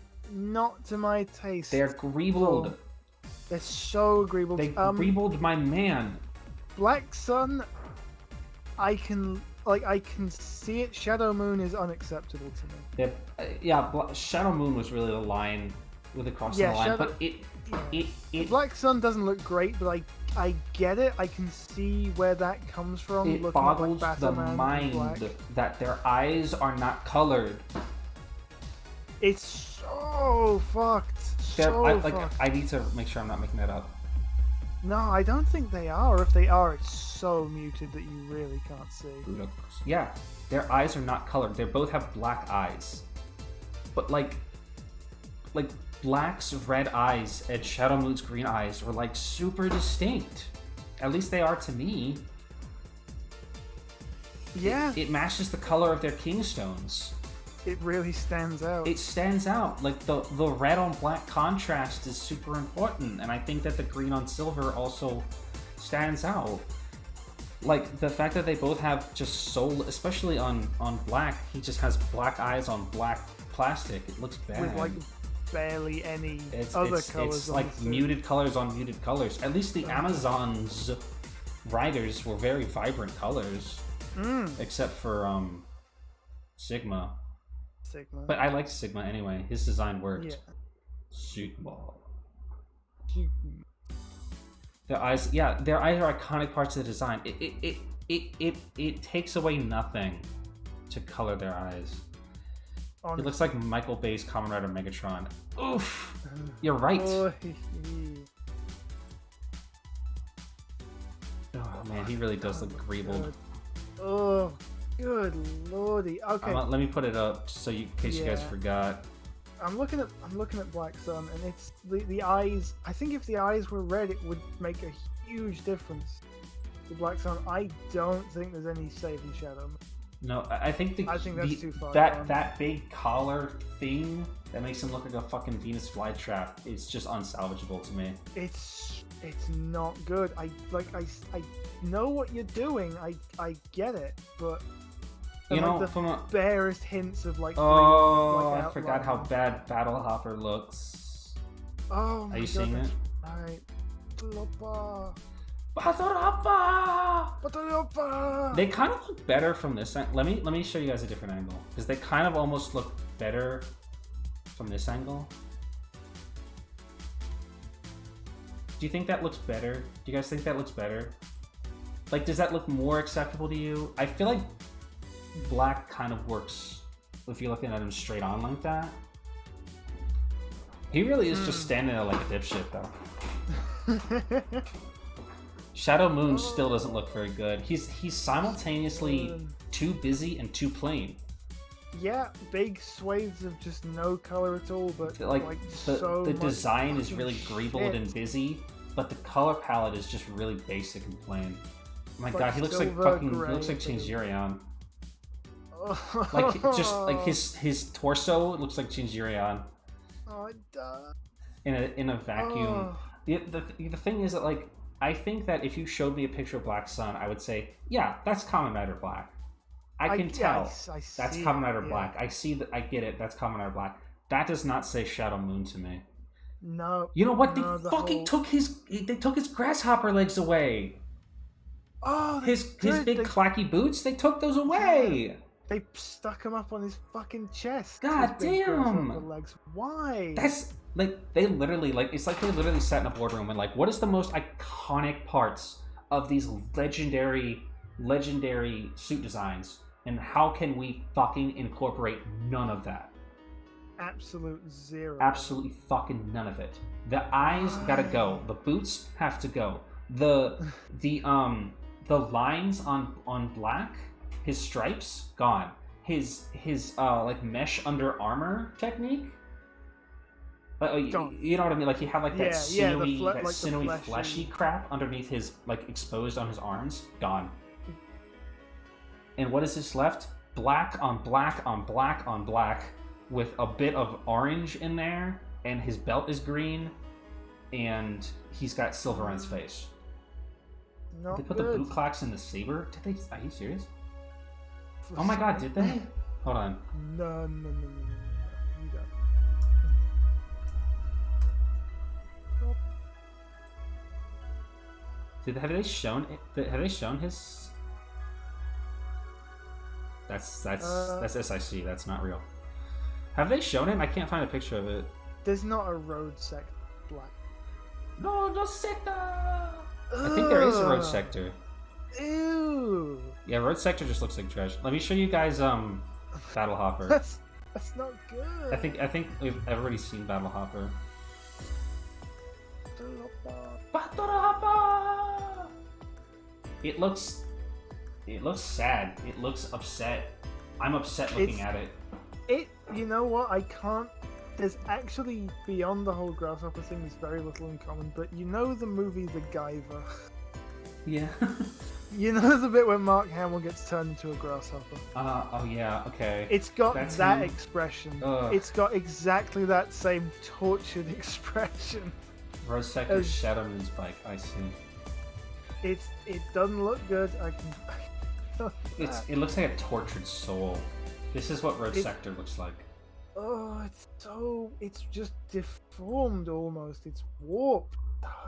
to my taste. They're greebled. They're so greebled. They greebled my man. Black Sun, I can see it. Shadow Moon is unacceptable to me. Shadow Moon was really the line with the crossing the line, but it Black Sun doesn't look great, but I get it. I can see where that comes from. It boggles the mind that their eyes are not colored. It's so fucked. I need to make sure I'm not making that up. No, I don't think they are. If they are, it's so muted that you really can't see. Yeah, their eyes are not colored. They both have black eyes. But like Black's red eyes and Shadow Moon's green eyes are like super distinct. At least they are to me. Yeah. It matches the color of their kingstones. It really stands out. It stands out. Like the red on black contrast is super important, and I think that the green on silver also stands out. Like the fact that they both have just especially on black, he just has black eyes on black plastic. It looks bad. With like barely any other colors. It's like muted colors on muted colors. At least the Amazon's riders were very vibrant colors, except for Sigma. But I like Sigma anyway. His design worked. Yeah. Sigma. Their eyes are iconic parts of the design. It takes away nothing to color their eyes. It looks like Michael Bay's Kamen Rider Megatron. Oof! You're right. Oh man, he really does look greebled. Oh, good lordy. Okay. Let me put it up so in case you guys forgot. I'm looking at Black Sun, and it's the eyes. I think if the eyes were red, it would make a huge difference to Black Sun. I don't think there's any saving Shadow. No, I think that's too far. That big collar thing that makes him look like a fucking Venus flytrap is just unsalvageable to me. It's not good. I know what you're doing. I get it, but from the barest hints of like. Oh, I forgot how bad Battle Hopper looks. Oh, are you seeing it? Right. They kind of look better from this end. Let me show you guys a different angle, because they kind of almost look better from this angle. Do you think that looks better? Do you guys think that looks better? Like, does that look more acceptable to you? I feel like black kind of works if you're looking at him straight on like that. He really is just standing there like a dipshit, though. Shadow Moon still doesn't look very good. He's simultaneously too busy and too plain. Yeah, big swathes of just no color at all, but the design is really greebled and busy, but the color palette is just really basic and plain. Oh my god, he looks like Shinjirion. Like his torso looks like Shinjirion. Oh, it does. In a vacuum. The thing is that, like, I think that if you showed me a picture of Black Sun, I would say, yeah, that's Kamen Rider Black. I can tell that's Kamen Rider Black. I see that. I get it. That's Kamen Rider Black. That does not say Shadow Moon to me. No. You know what? They took his grasshopper legs away. Oh, his big clacky boots. They took those away. They stuck him up on his fucking chest. God damn. Legs. Why? That's like they literally it's like they literally sat in a boardroom and like, what is the most iconic parts of these legendary suit designs, and how can we fucking incorporate none of that? Absolute zero. Absolutely fucking none of it. The eyes gotta go. The boots have to go. The lines on Black, his stripes, gone. His like mesh under armor technique. You know what I mean? Like he had like that sinewy, fleshy crap underneath his, like, exposed on his arms. Gone. And what is this left? Black on black on black on black with a bit of orange in there, and his belt is green, and he's got silver on his face. Not They put good. the boot clacks in the saber? Did they? Are you serious? Oh my god, did they? Hold on. No. You don't. Have they shown it? Have they shown his? That's SIC. That's not real. Have they shown it? I can't find a picture of it. There's not a road sector black. No sector. I think there is a road sector. Ew. Yeah, road sector just looks like trash. Let me show you guys Battle Hopper. That's not good. I think everybody's seen Battle Hopper. Battle Hopper. It looks sad. It looks upset. I'm upset looking at it. You know what? I can't. There's actually, beyond the whole grasshopper thing, there's very little in common. But you know the movie The Guyver? Yeah. You know the bit where Mark Hamill gets turned into a grasshopper? Oh yeah, okay. It's got That's that him. expression. Ugh. It's got exactly that same tortured expression. Rose Sector's Shadowman's bike, I see. It doesn't look good. It looks like a tortured soul. This is what Road Sector looks like. Oh, it's just deformed almost. It's warped.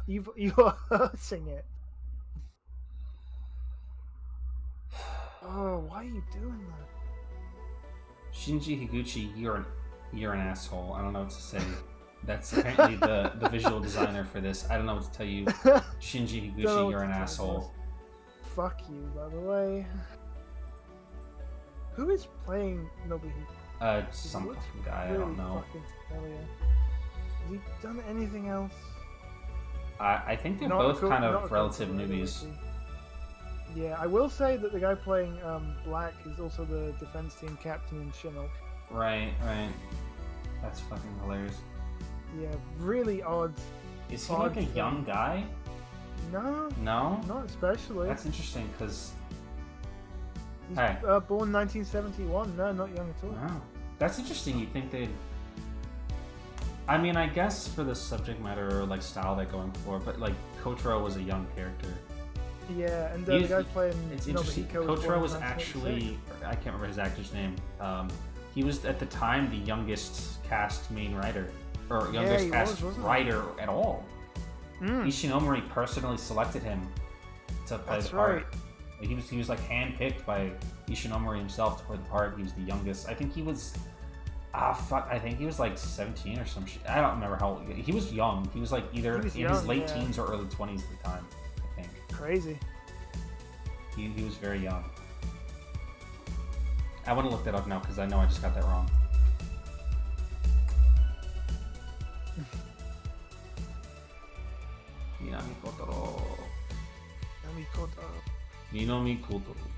You're hurting it. Oh, why are you doing that? Shinji Higuchi, you're an asshole. I don't know what to say. That's apparently the visual designer for this. I don't know what to tell you. Shinji Higuchi, you're an asshole. Fuck you, by the way. Who is playing Nobuhiko? Some fucking guy, I don't know. Fucking familiar. Has he done anything else? I think they're Not both cool- kind not of a relative cool newbies. ability. Yeah, I will say that the guy playing Black is also the defense team captain in Shinnok. Right. That's fucking hilarious. Yeah, really odd. Is he like a Odd young thing. guy? No, No? not especially. That's interesting, because... He's Hey. born 1971. No, not young at all. Wow. That's interesting. You'd think they'd... I mean, I guess for the subject matter or, like, style they're going for, but, like, Kotaro was a young character. Yeah, and the guy playing It's interesting. Nobuhiko Kotaro was born in 1986. actually... I can't remember his actor's name. He was, at the time, the youngest cast main writer. Or youngest he cast was, wasn't he? writer at all. Mm. Ishinomori personally selected him to play That's the part. right. He was like handpicked by Ishinomori himself to play the part. He was the youngest. I think he was I think he was like 17 or some shit. I don't remember how old he was. Young. He was like either He was in his young, late yeah. teens or early 20s at the time, I think. Crazy. He was very young. I want to look that up now because I know I just got that wrong. Minami Kotaro. Minami Kotaro.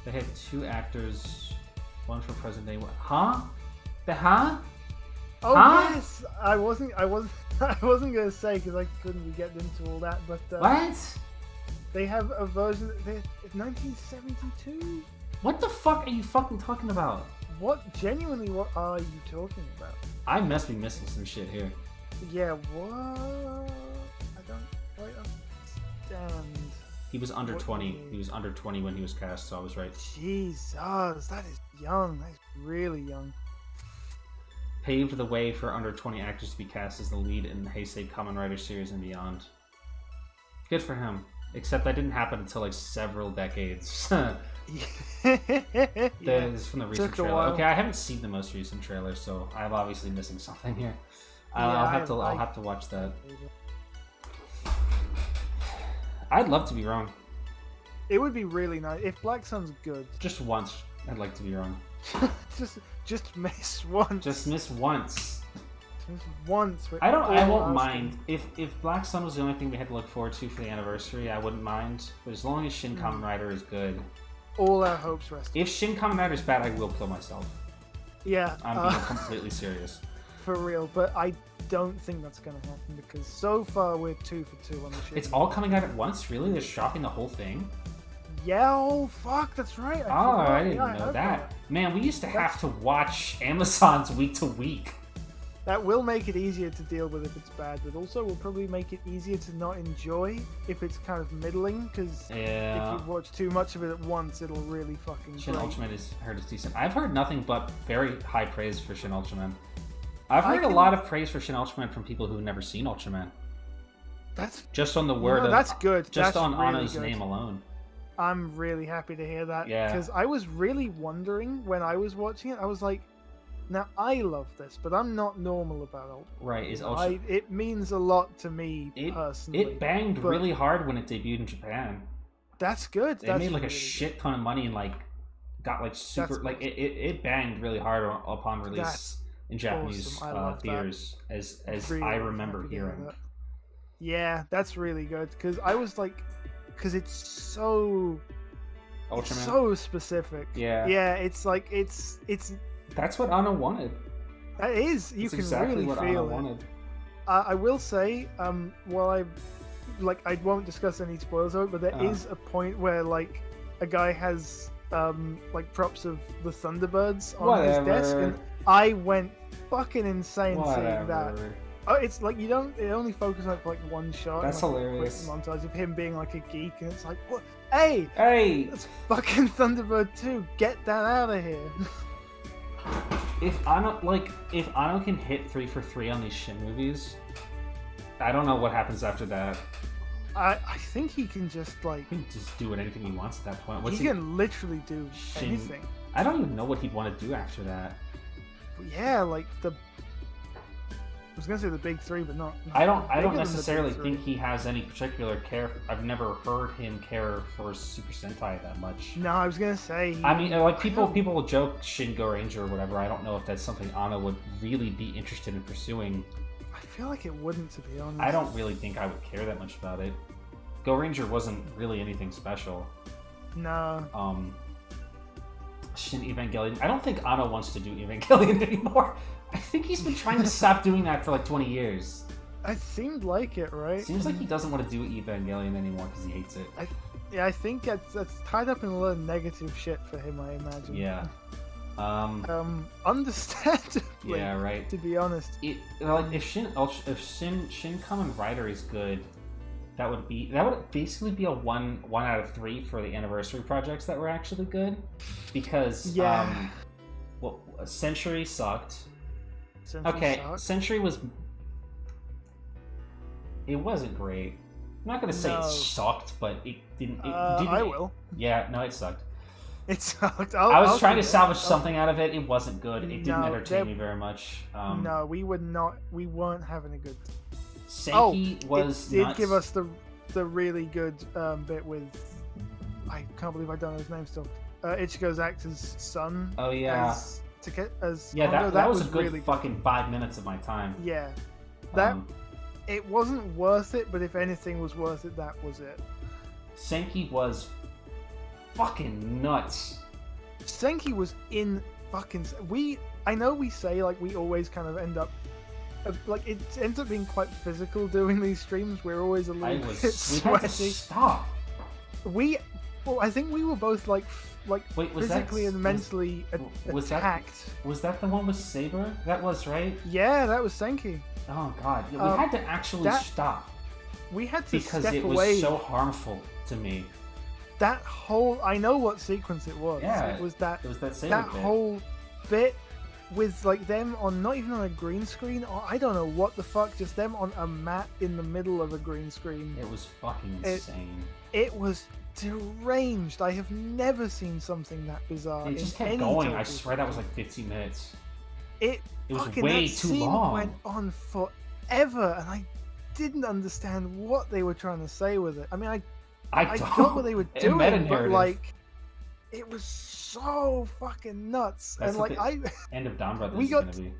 They had two actors, one for present day. Huh? Oh Huh? yes, I wasn't gonna say because I couldn't get into all that, but What? they have a version. It's 1972. What the fuck are you fucking talking about? What are you talking about? I must be missing some shit here. Yeah, what? I don't quite understand. He was under What 20. do you mean? He was under 20 when he was cast, so I was right. Jesus, that is young. That is really young. Paved the way for under 20 actors to be cast as the lead in the Heisei Kamen Rider series and beyond. Good for him. Except that didn't happen until like several decades. That Yeah. is from the recent Took a trailer. while. Okay, I haven't seen the most recent trailer, so I'm obviously missing something here. Yeah, I'll have to watch that. I'd love to be wrong. It would be really nice if Black Sun's good. Just once, I'd like to be wrong. just miss once. Just miss once. Just once. I won't asking. mind if Black Sun was the only thing we had to look forward to for the anniversary. I wouldn't mind, but as long as Shin Kamen Rider is good. All our hopes rest. If Shin Kamen Rider is bad, I will kill myself. Yeah, I'm being completely serious. for real. But I don't think that's going to happen because so far we're 2 for 2 on the shit. It's all coming out at once. Really, they're dropping the whole thing. Yeah, oh fuck, that's right. Oh, forgot. I didn't Yeah, know heard that. Man, we used to have to watch Amazon's week to week. That will make it easier to deal with if it's bad, but also will probably make it easier to not enjoy if it's kind of middling, because if you watch too much of it at once, it'll really fucking Shin break. Ultraman is heard is decent. I've heard nothing but very high praise for Shin Ultraman. I've heard a lot of praise for Shin Ultraman from people who've never seen Ultraman. That's just on the word of that's good. Just that's on really Anno's good. name alone. I'm really happy to hear that. Yeah. Because I was really wondering when I was watching it, I was like, now I love this, but I'm not normal about Ultraman. Right, is Ultraman. It means a lot to me personally. It banged really hard when it debuted in Japan. That's good. They made like a shit ton of money and like got like super like it banged really hard upon release in Japanese theaters as really I remember hearing. Yeah, that's really good because I was like, because it's so specific. Yeah, it's like it's. That's what Anno wanted. That is, you can exactly really what feel Anno wanted. I will say, while I won't discuss any spoilers of it, but there is a point where like a guy has like props of the Thunderbirds on his desk, and I went fucking insane seeing that. Oh, it's like it only focuses on it for like one shot. That's and, like, hilarious. A quick montage of him being like a geek, and it's like, what? Hey, that's fucking Thunderbird 2. Get that out of here. If Anno can hit 3 for 3 on these Shin movies, I don't know what happens after that. I think he can just like do anything he wants at that point. He can literally do anything. I don't even know what he'd want to do after that. But yeah, like I was gonna say the big three, but not I don't necessarily think he has any particular care. I've never heard him care for Super Sentai that much. No, I was gonna say. I mean, like people will joke Shin Go Ranger or whatever. I don't know if that's something Anno would really be interested in pursuing. I feel like it wouldn't, to be honest. I don't really think I would care that much about it. Go Ranger wasn't really anything special. No. Shin Evangelion. I don't think Anno wants to do Evangelion anymore. I think he's been trying to stop doing that for like 20 years. It seemed like it, right? Seems like he doesn't want to do Evangelion anymore because he hates it. I think that's tied up in a lot of negative shit for him, I imagine. Yeah. Understandably. Yeah, right. To be honest. If Shin Kamen Rider is good, that would basically be a 1 out of 3 for the anniversary projects that were actually good, because Century sucked. Century was. It wasn't great. I'm not gonna say it sucked, but it didn't. I will. Yeah, no, it sucked. It sucked. I was trying to salvage something out of it. It wasn't good. It didn't entertain me very much. No, we weren't having a good. Senki was. It did give us the really good bit with. I can't believe I don't know his name still. Ichigo's actor's son. Oh yeah. That was a good really fucking 5 minutes of my time. Yeah, it wasn't worth it, but if anything was worth it, that was it. Senki was fucking nuts. Senki was in fucking. I know we say like we always kind of end up. Like it ends up being quite physical doing these streams. We're always a little bit sweaty. We had to stop. I think we were both like Wait, physically and mentally attacked. Was that the one with Saber? That was, right? Yeah, that was Senki. Oh god, we had to actually stop. We had to because step it was away. So harmful to me. That whole, I know what sequence it was. Yeah, it was that Saber bit. Whole bit with like them on not even on a green screen, or I don't know what the fuck, just them on a mat in the middle of a green screen. It was fucking insane. It was deranged. I have never seen something that bizarre. It just kept going. I swear that was like 15 minutes. It was way too long. Went on forever, and I didn't understand what they were trying to say with it. I mean, I got what they were doing, but like, it was so fucking nuts. That's and like, end of Donbrothers is gonna be.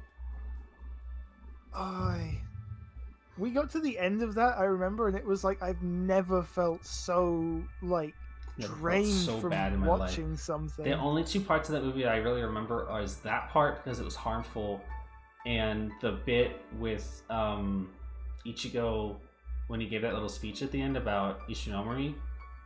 We got to the end of that, I remember, and it was like I've never felt so like drained from watching something. The only 2 parts of that movie that I really remember is that part because it was harmful, and the bit with Ichigo when he gave that little speech at the end about Ishinomori,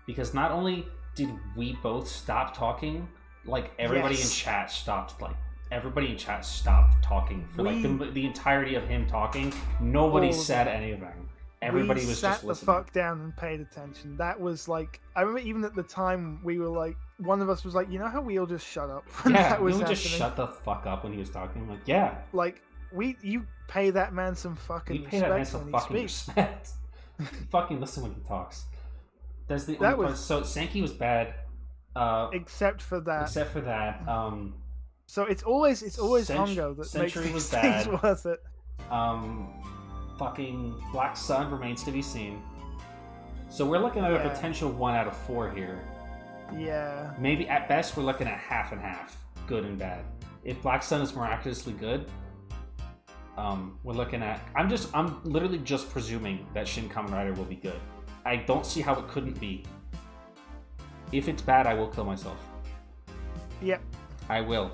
because not only did we both stop talking, like everybody in chat stopped like everybody in chat stopped talking for like the entirety of him talking. Nobody said anything. Everybody was just listening. We sat the fuck down and paid attention. That was like, I remember even at the time we were like, one of us was like, you know how we all just shut up when that was happening? Just shut the fuck up when he was talking. Like, yeah. Like, you pay that man some fucking respect. You pay that man some fucking respect. Fucking listen when he talks. That's the only part. So Sankey was bad. Except for that. So it's always Hongo that Century makes was these bad. things worth it. Fucking Black Sun remains to be seen. So we're looking at a potential 1 out of 4 here. Yeah. Maybe at best we're looking at half and half, good and bad. If Black Sun is miraculously good, we're looking at. I'm literally just presuming that Shin Kamen Rider will be good. I don't see how it couldn't be. If it's bad, I will kill myself. Yep. I will.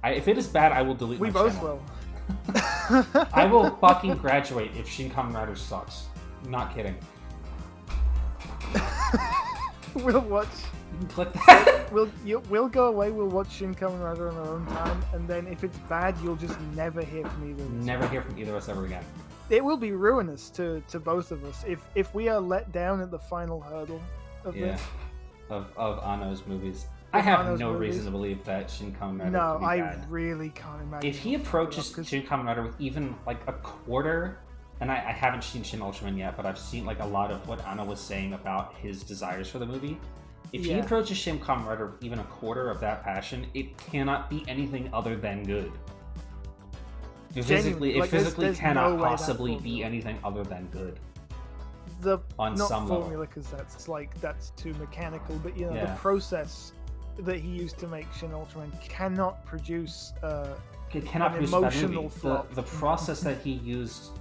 If it is bad, I will delete my channel. We both will. I will fucking graduate if Shin Kamen Rider sucks. Not kidding. We'll watch. You can click that. We'll go away. We'll watch Shin Kamen Rider on our own time, and then if it's bad, you'll just never hear from either of us. Never hear from either of us ever again. It will be ruinous to both of us if we are let down at the final hurdle of this. Of Anno's movies. I have no reason to believe that Shin Kamen Rider No, could be bad. I really can't imagine. If he approaches Shin Kamen Rider with even like a quarter, and I haven't seen Shin Ultraman yet, but I've seen like a lot of what Anno was saying about his desires for the movie. If he approaches Shin Kamen Rider with even a quarter of that passion, it cannot be anything other than good. It physically cannot possibly be anything other than good. On not some formula, level, because that's too mechanical. But the process that he used to make Shin Ultraman cannot produce an emotional flop. The process that he used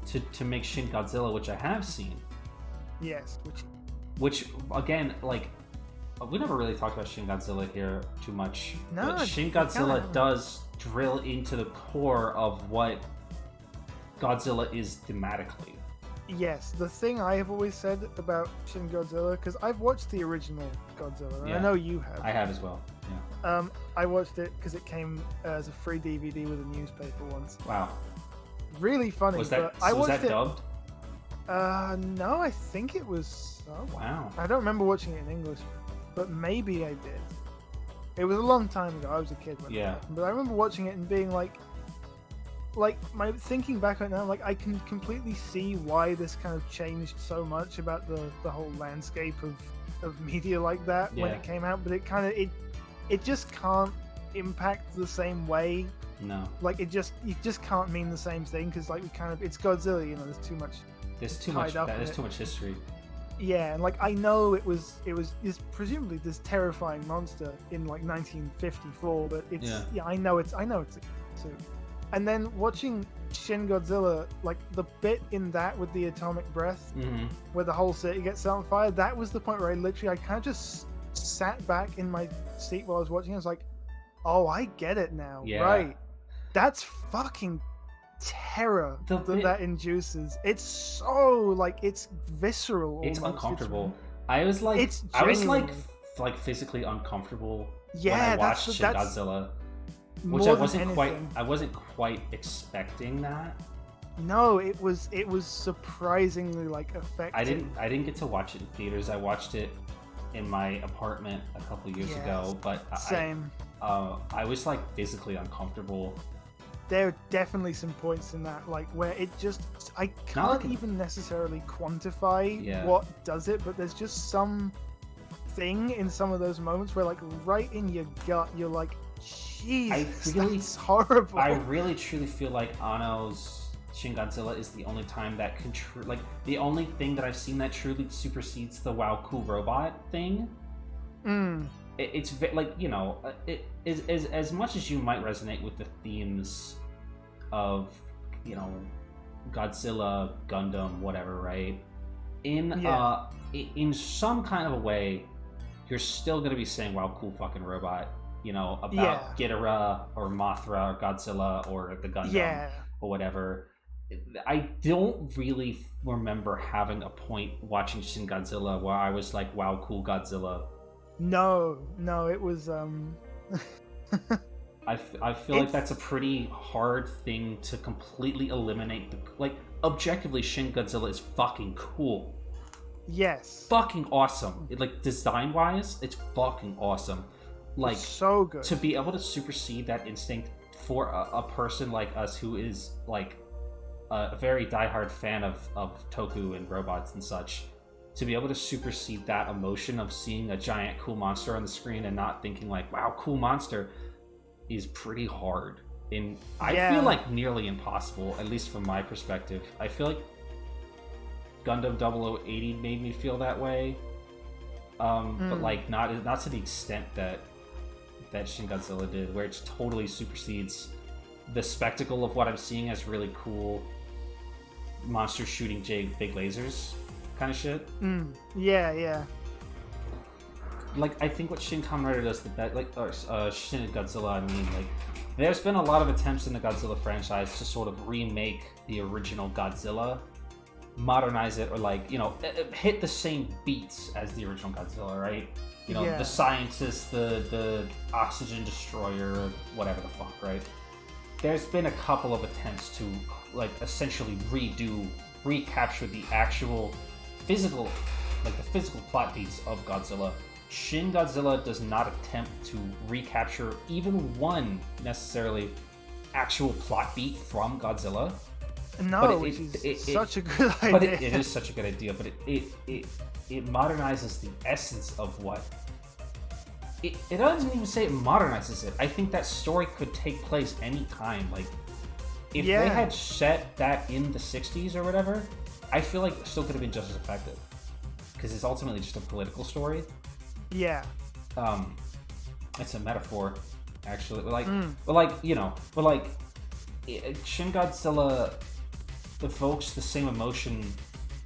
to make Shin Godzilla, which I have seen. Yes, which again, like, we never really talked about Shin Godzilla here too much. No, but Shin Godzilla does drill into the core of what Godzilla is thematically. Yes, the thing I have always said about Shin Godzilla, because I've watched the original Godzilla, and I know you have. I have as well, yeah. I watched it because it came as a free DVD with a newspaper once. Wow. Really funny. Was that dubbed? No, I think it was subbed. Wow. I don't remember watching it in English, but maybe I did. It was a long time ago. I was a kid when it happened, but I remember watching it and being like my thinking back right now, like I can completely see why this kind of changed so much about the whole landscape of media like that when it came out, but it just can't impact the same way. No. Like it just can't mean the same thing, because like it's Godzilla, there's too much. There's too much history. Yeah, and like I know it was presumably this terrifying monster in like 1954, but I know it's a suit. And then watching Shin Godzilla, like the bit in that with the atomic breath, where the whole city gets set on fire, that was the point where I kind of just sat back in my seat while I was watching. I was like, oh, I get it now. Yeah. Right. That's fucking terror that induces. It's so it's visceral. It's almost. Uncomfortable. I was like physically uncomfortable when I watched Shin Godzilla. Which I wasn't quite expecting that. No, it was surprisingly effective. I didn't get to watch it in theaters. I watched it in my apartment a couple years ago, but same. I was physically uncomfortable. There are definitely some points in that where it just I can't even necessarily quantify what does it, but there's just some thing in some of those moments where right in your gut you're like, Jesus, that's horrible. I really truly feel like Anno's Shin Godzilla is the only time that can the only thing that I've seen that truly supersedes the wow cool robot thing. It's it is as much as you might resonate with the themes of Godzilla, Gundam, whatever, right? In some kind of a way, you're still gonna be saying wow cool fucking robot. About Ghidorah or Mothra or Godzilla or the Gundam or whatever. I don't really remember having a point watching Shin Godzilla where I was like, wow, cool Godzilla. No, it was I feel like that's a pretty hard thing to completely eliminate. Like, objectively, Shin Godzilla is fucking cool. Yes. Fucking awesome. Like, design-wise, it's fucking awesome. Like, it's so good. To be able to supersede that instinct for a person like us who is, like, a very diehard fan of Toku and robots and such, to be able to supersede that emotion of seeing a giant cool monster on the screen and not thinking like, wow, cool monster, is pretty hard. And I feel like nearly impossible, at least from my perspective. I feel like Gundam 0080 made me feel that way. But like not to the extent that Shin Godzilla did, where it totally supersedes the spectacle of what I'm seeing as really cool monsters shooting big lasers kind of shit. Yeah. Like, I think what Shin Kamen Rider does the best, like, Shin Godzilla, I mean, like, there's been a lot of attempts in the Godzilla franchise to sort of remake the original Godzilla, modernize it, or, like, you know, hit the same beats as the original Godzilla, right? You know, the scientist, the oxygen destroyer, or whatever the fuck, right? There's been a couple of attempts to, like, essentially recapture the actual physical plot beats of Godzilla. Shin Godzilla does not attempt to recapture even one necessarily actual plot beat from Godzilla. No, which is such a good idea. But it is such a good idea. But it modernizes the essence of what. It doesn't even say it modernizes it. I think that story could take place anytime. Like, if they had set that in the 60s or whatever, I feel like it still could have been just as effective. Because it's ultimately just a political story. Yeah. It's a metaphor, actually. Shin Godzilla evokes the same emotion,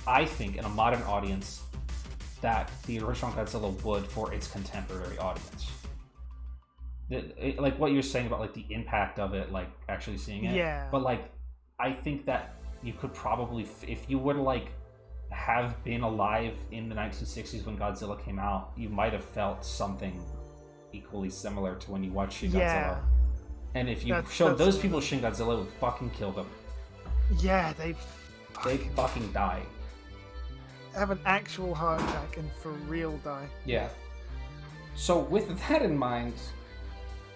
I think, in a modern audience that the original Godzilla would for its contemporary audience. Like what you're saying about like the impact of it, like actually seeing it. Yeah. But like, I think that you could probably, if you were to like have been alive in the 1960s when Godzilla came out, you might have felt something equally similar to when you watched Shin Godzilla. And if you showed those people Shin Godzilla, it would fucking kill them. Yeah, they fucking die. Have an actual heart attack and for real die. Yeah. So with that in mind,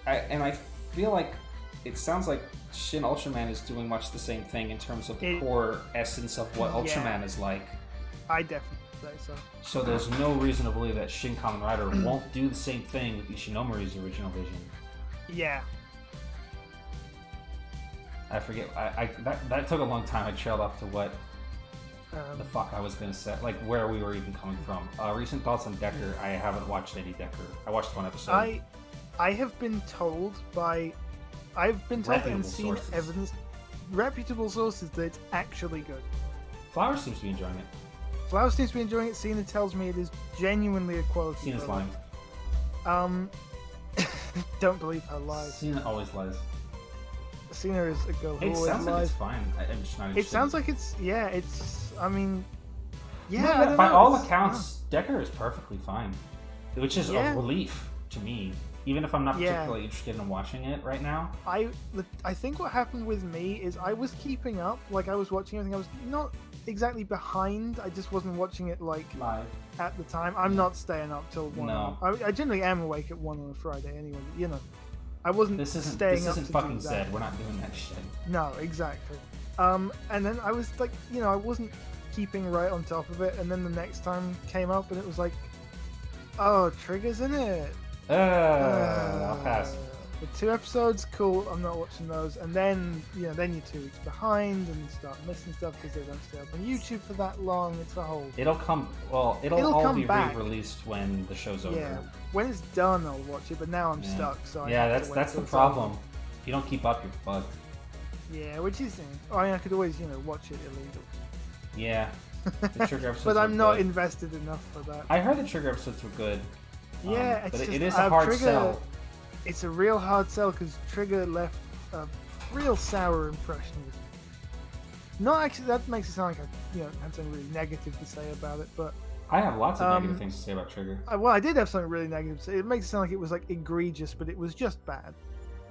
I feel like it sounds like Shin Ultraman is doing much the same thing in terms of the core essence of what Ultraman is like. I definitely say so. So there's no reason to believe that Shin Kamen Rider won't do the same thing with Ishinomori's original vision. Yeah. I forget. That took a long time. I trailed off to what the fuck I was gonna say, like where we were even coming from. Recent thoughts on Decker. I haven't watched any Decker. I watched one episode. I have been told and seen evidence, reputable sources, that it's actually good. Flower seems to be enjoying it. Flower seems to be enjoying it. Cena tells me it is genuinely a quality. Cena's lying. Don't believe her lies. Cena always lies. Cena is a girl who It always sounds lies. like it's fine. I'm just not interested. It sounds like it's I mean, by all accounts, Decker is perfectly fine, which is a relief to me. Even if I'm not particularly interested in watching it right now. I think what happened with me is I was keeping up, like I was watching everything. I was not exactly behind. I just wasn't watching it like live at the time. I'm not staying up till 1. No. I generally am awake at 1 on a Friday anyway. You know, I wasn't staying up. This isn't fucking Zed. We're not doing that shit. No, exactly. And then I was like, I wasn't keeping right on top of it. And then the next time came up, and it was like, oh, Trigger's in it. I'll pass. The 2 episodes, cool. I'm not watching those, and then then you're 2 weeks behind, and you start missing stuff because they don't stay up on YouTube for that long. It's a whole. It'll come. Well, it'll all be back. re-released when the show's over. Yeah, when it's done, I'll watch it. But now I'm stuck, so that's the problem. If you don't keep up, you're fucked. Yeah, which is. I could always watch it illegal. Yeah, the Trigger episodes. But I'm not good. invested enough for that. I heard the Trigger episodes were good. Yeah, but it is a hard sell. It's a real hard sell because Trigger left a real sour impression with me. Not actually, that makes it sound like I had something really negative to say about it, but I have lots of negative things to say about Trigger. I did have something really negative to say. It makes it sound like it was like egregious, but it was just bad.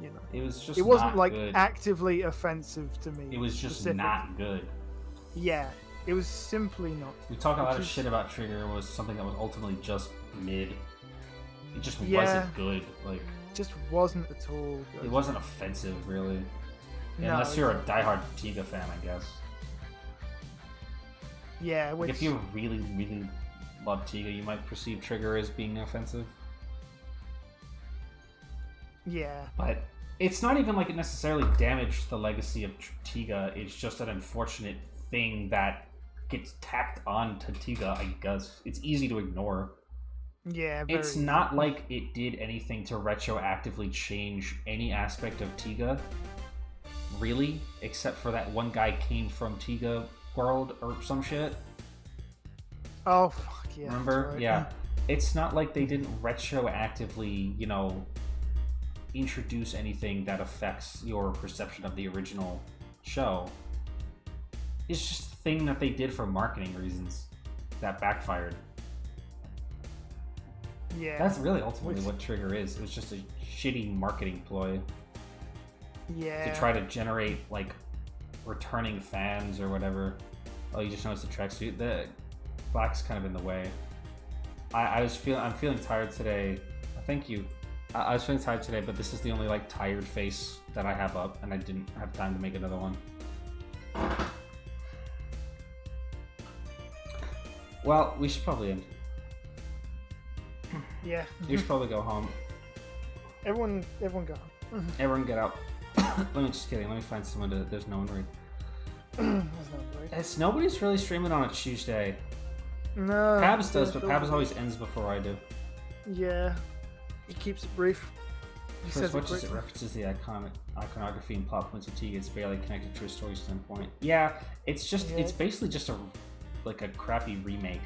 you know. It was just It wasn't not like good. actively offensive to me. It was just specifically. not good. Yeah, it was simply not. We talk a lot of Which is- shit about Trigger was something that was ultimately just mid. It just Yeah. wasn't good. Like, Just wasn't at all good. it wasn't offensive, really. No, Unless you're a diehard Tiga fan, I guess. Yeah, Like, which if you really, really love Tiga, you might perceive Trigger as being offensive. yeah, But it's not even like it necessarily damaged the legacy of Tiga. It's just an unfortunate thing that gets tacked on to Tiga, I guess. It's easy to ignore. yeah. It's very- not like it did anything to retroactively change any aspect of Tiga, really, except for that one guy came from Tiga World or some shit. Oh fuck yeah. that's Remember? right. Yeah. It's not like they didn't retroactively, you know, introduce anything that affects your perception of the original show. It's just a thing that they did for marketing reasons that backfired. Yeah. That's really ultimately Which- what Trigger is. It was just a shitty marketing ploy Yeah. to try to generate like returning fans or whatever. Oh, you just noticed the tracksuit. The black's kind of in the way. I'm feeling tired today. Thank you. I was feeling tired today, but this is the only like tired face that I have up, and I didn't have time to make another one. Well, we should probably end. Yeah. You should probably go home. Everyone go. Everyone get out. Let me just kidding. Let me find someone to. There's no one right. That's not right. It's nobody's really streaming on a Tuesday. No. Pabs does, but Phil- Pabs always ends before I do. Yeah. He keeps it brief. He First, says what it does it quickly. references the iconography and plot points of Tiga. It's barely connected to a story standpoint. Yeah, it's just Yeah, it's it's- basically just a crappy remake.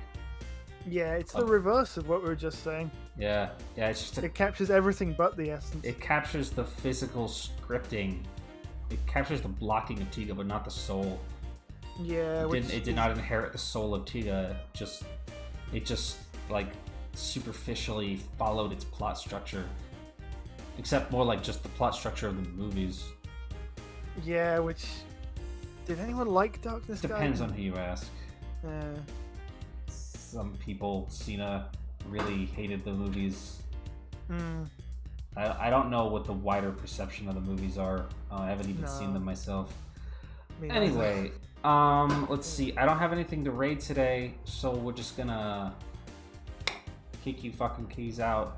Yeah, it's the Oh. reverse of what we were just saying. Yeah, it's just It captures everything but the essence. it captures the physical scripting. It captures the blocking of Tiga, but not the soul. yeah, It did not inherit the soul of Tiga. It just like superficially followed its plot structure, except more like just the plot structure of the movies. Yeah, which did anyone like Darkness? Depends Guide? on who you ask. Yeah. Some people, Cena, really hated the movies. Mm, I don't know what the wider perception of the movies are. I haven't even No. seen them myself. me neither. Anyway, let's see. I don't have anything to raid today, so we're just gonna kick you fucking keys out.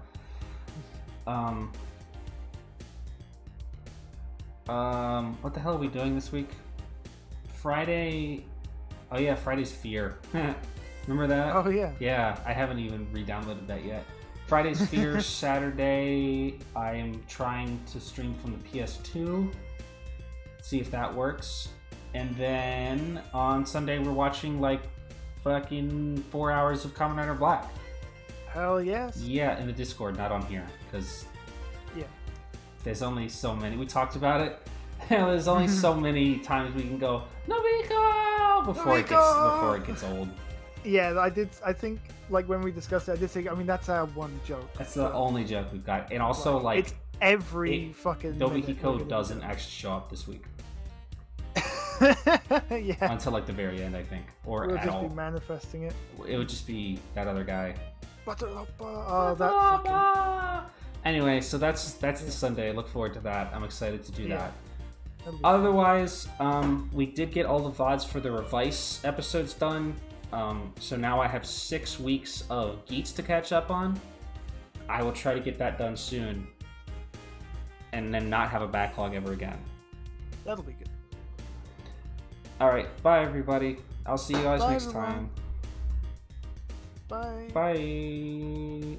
What the hell are we doing this week? Friday. Oh yeah, Friday's Fear. Remember that? Oh yeah. Yeah, I haven't even re-downloaded that yet. Friday's Fear. Saturday, I am trying to stream from the PS2. See if that works. And then on Sunday, we're watching like fucking 4 hours of Kamen Rider Black. Hell yes. Yeah, in the Discord, not on here, because Yeah. there's only so many. We talked about it. There's only so many times we can go Nobiko before Nobiko! it gets old. Yeah, I did. I think like when we discussed it, I did think. I mean, that's our one joke. That's the only joke we've got. And also, like, it's every it- fucking. minute we're Nobihiko gonna doesn't do actually show up this week it. Yeah. until like the very end, I think, or We'll at just all. be manifesting it. It would just be that other guy. Oh, that fucking. Anyway, so that's the Sunday. I look forward to that. I'm excited to do Yeah. that. that'll be- Otherwise, we did get all the VODs for the Revice episodes done. So now I have 6 weeks of Geats to catch up on. I will try to get that done soon. And then not have a backlog ever again. That'll be good. Alright, bye everybody. I'll see you guys Bye, next everyone. time. Bye. Bye.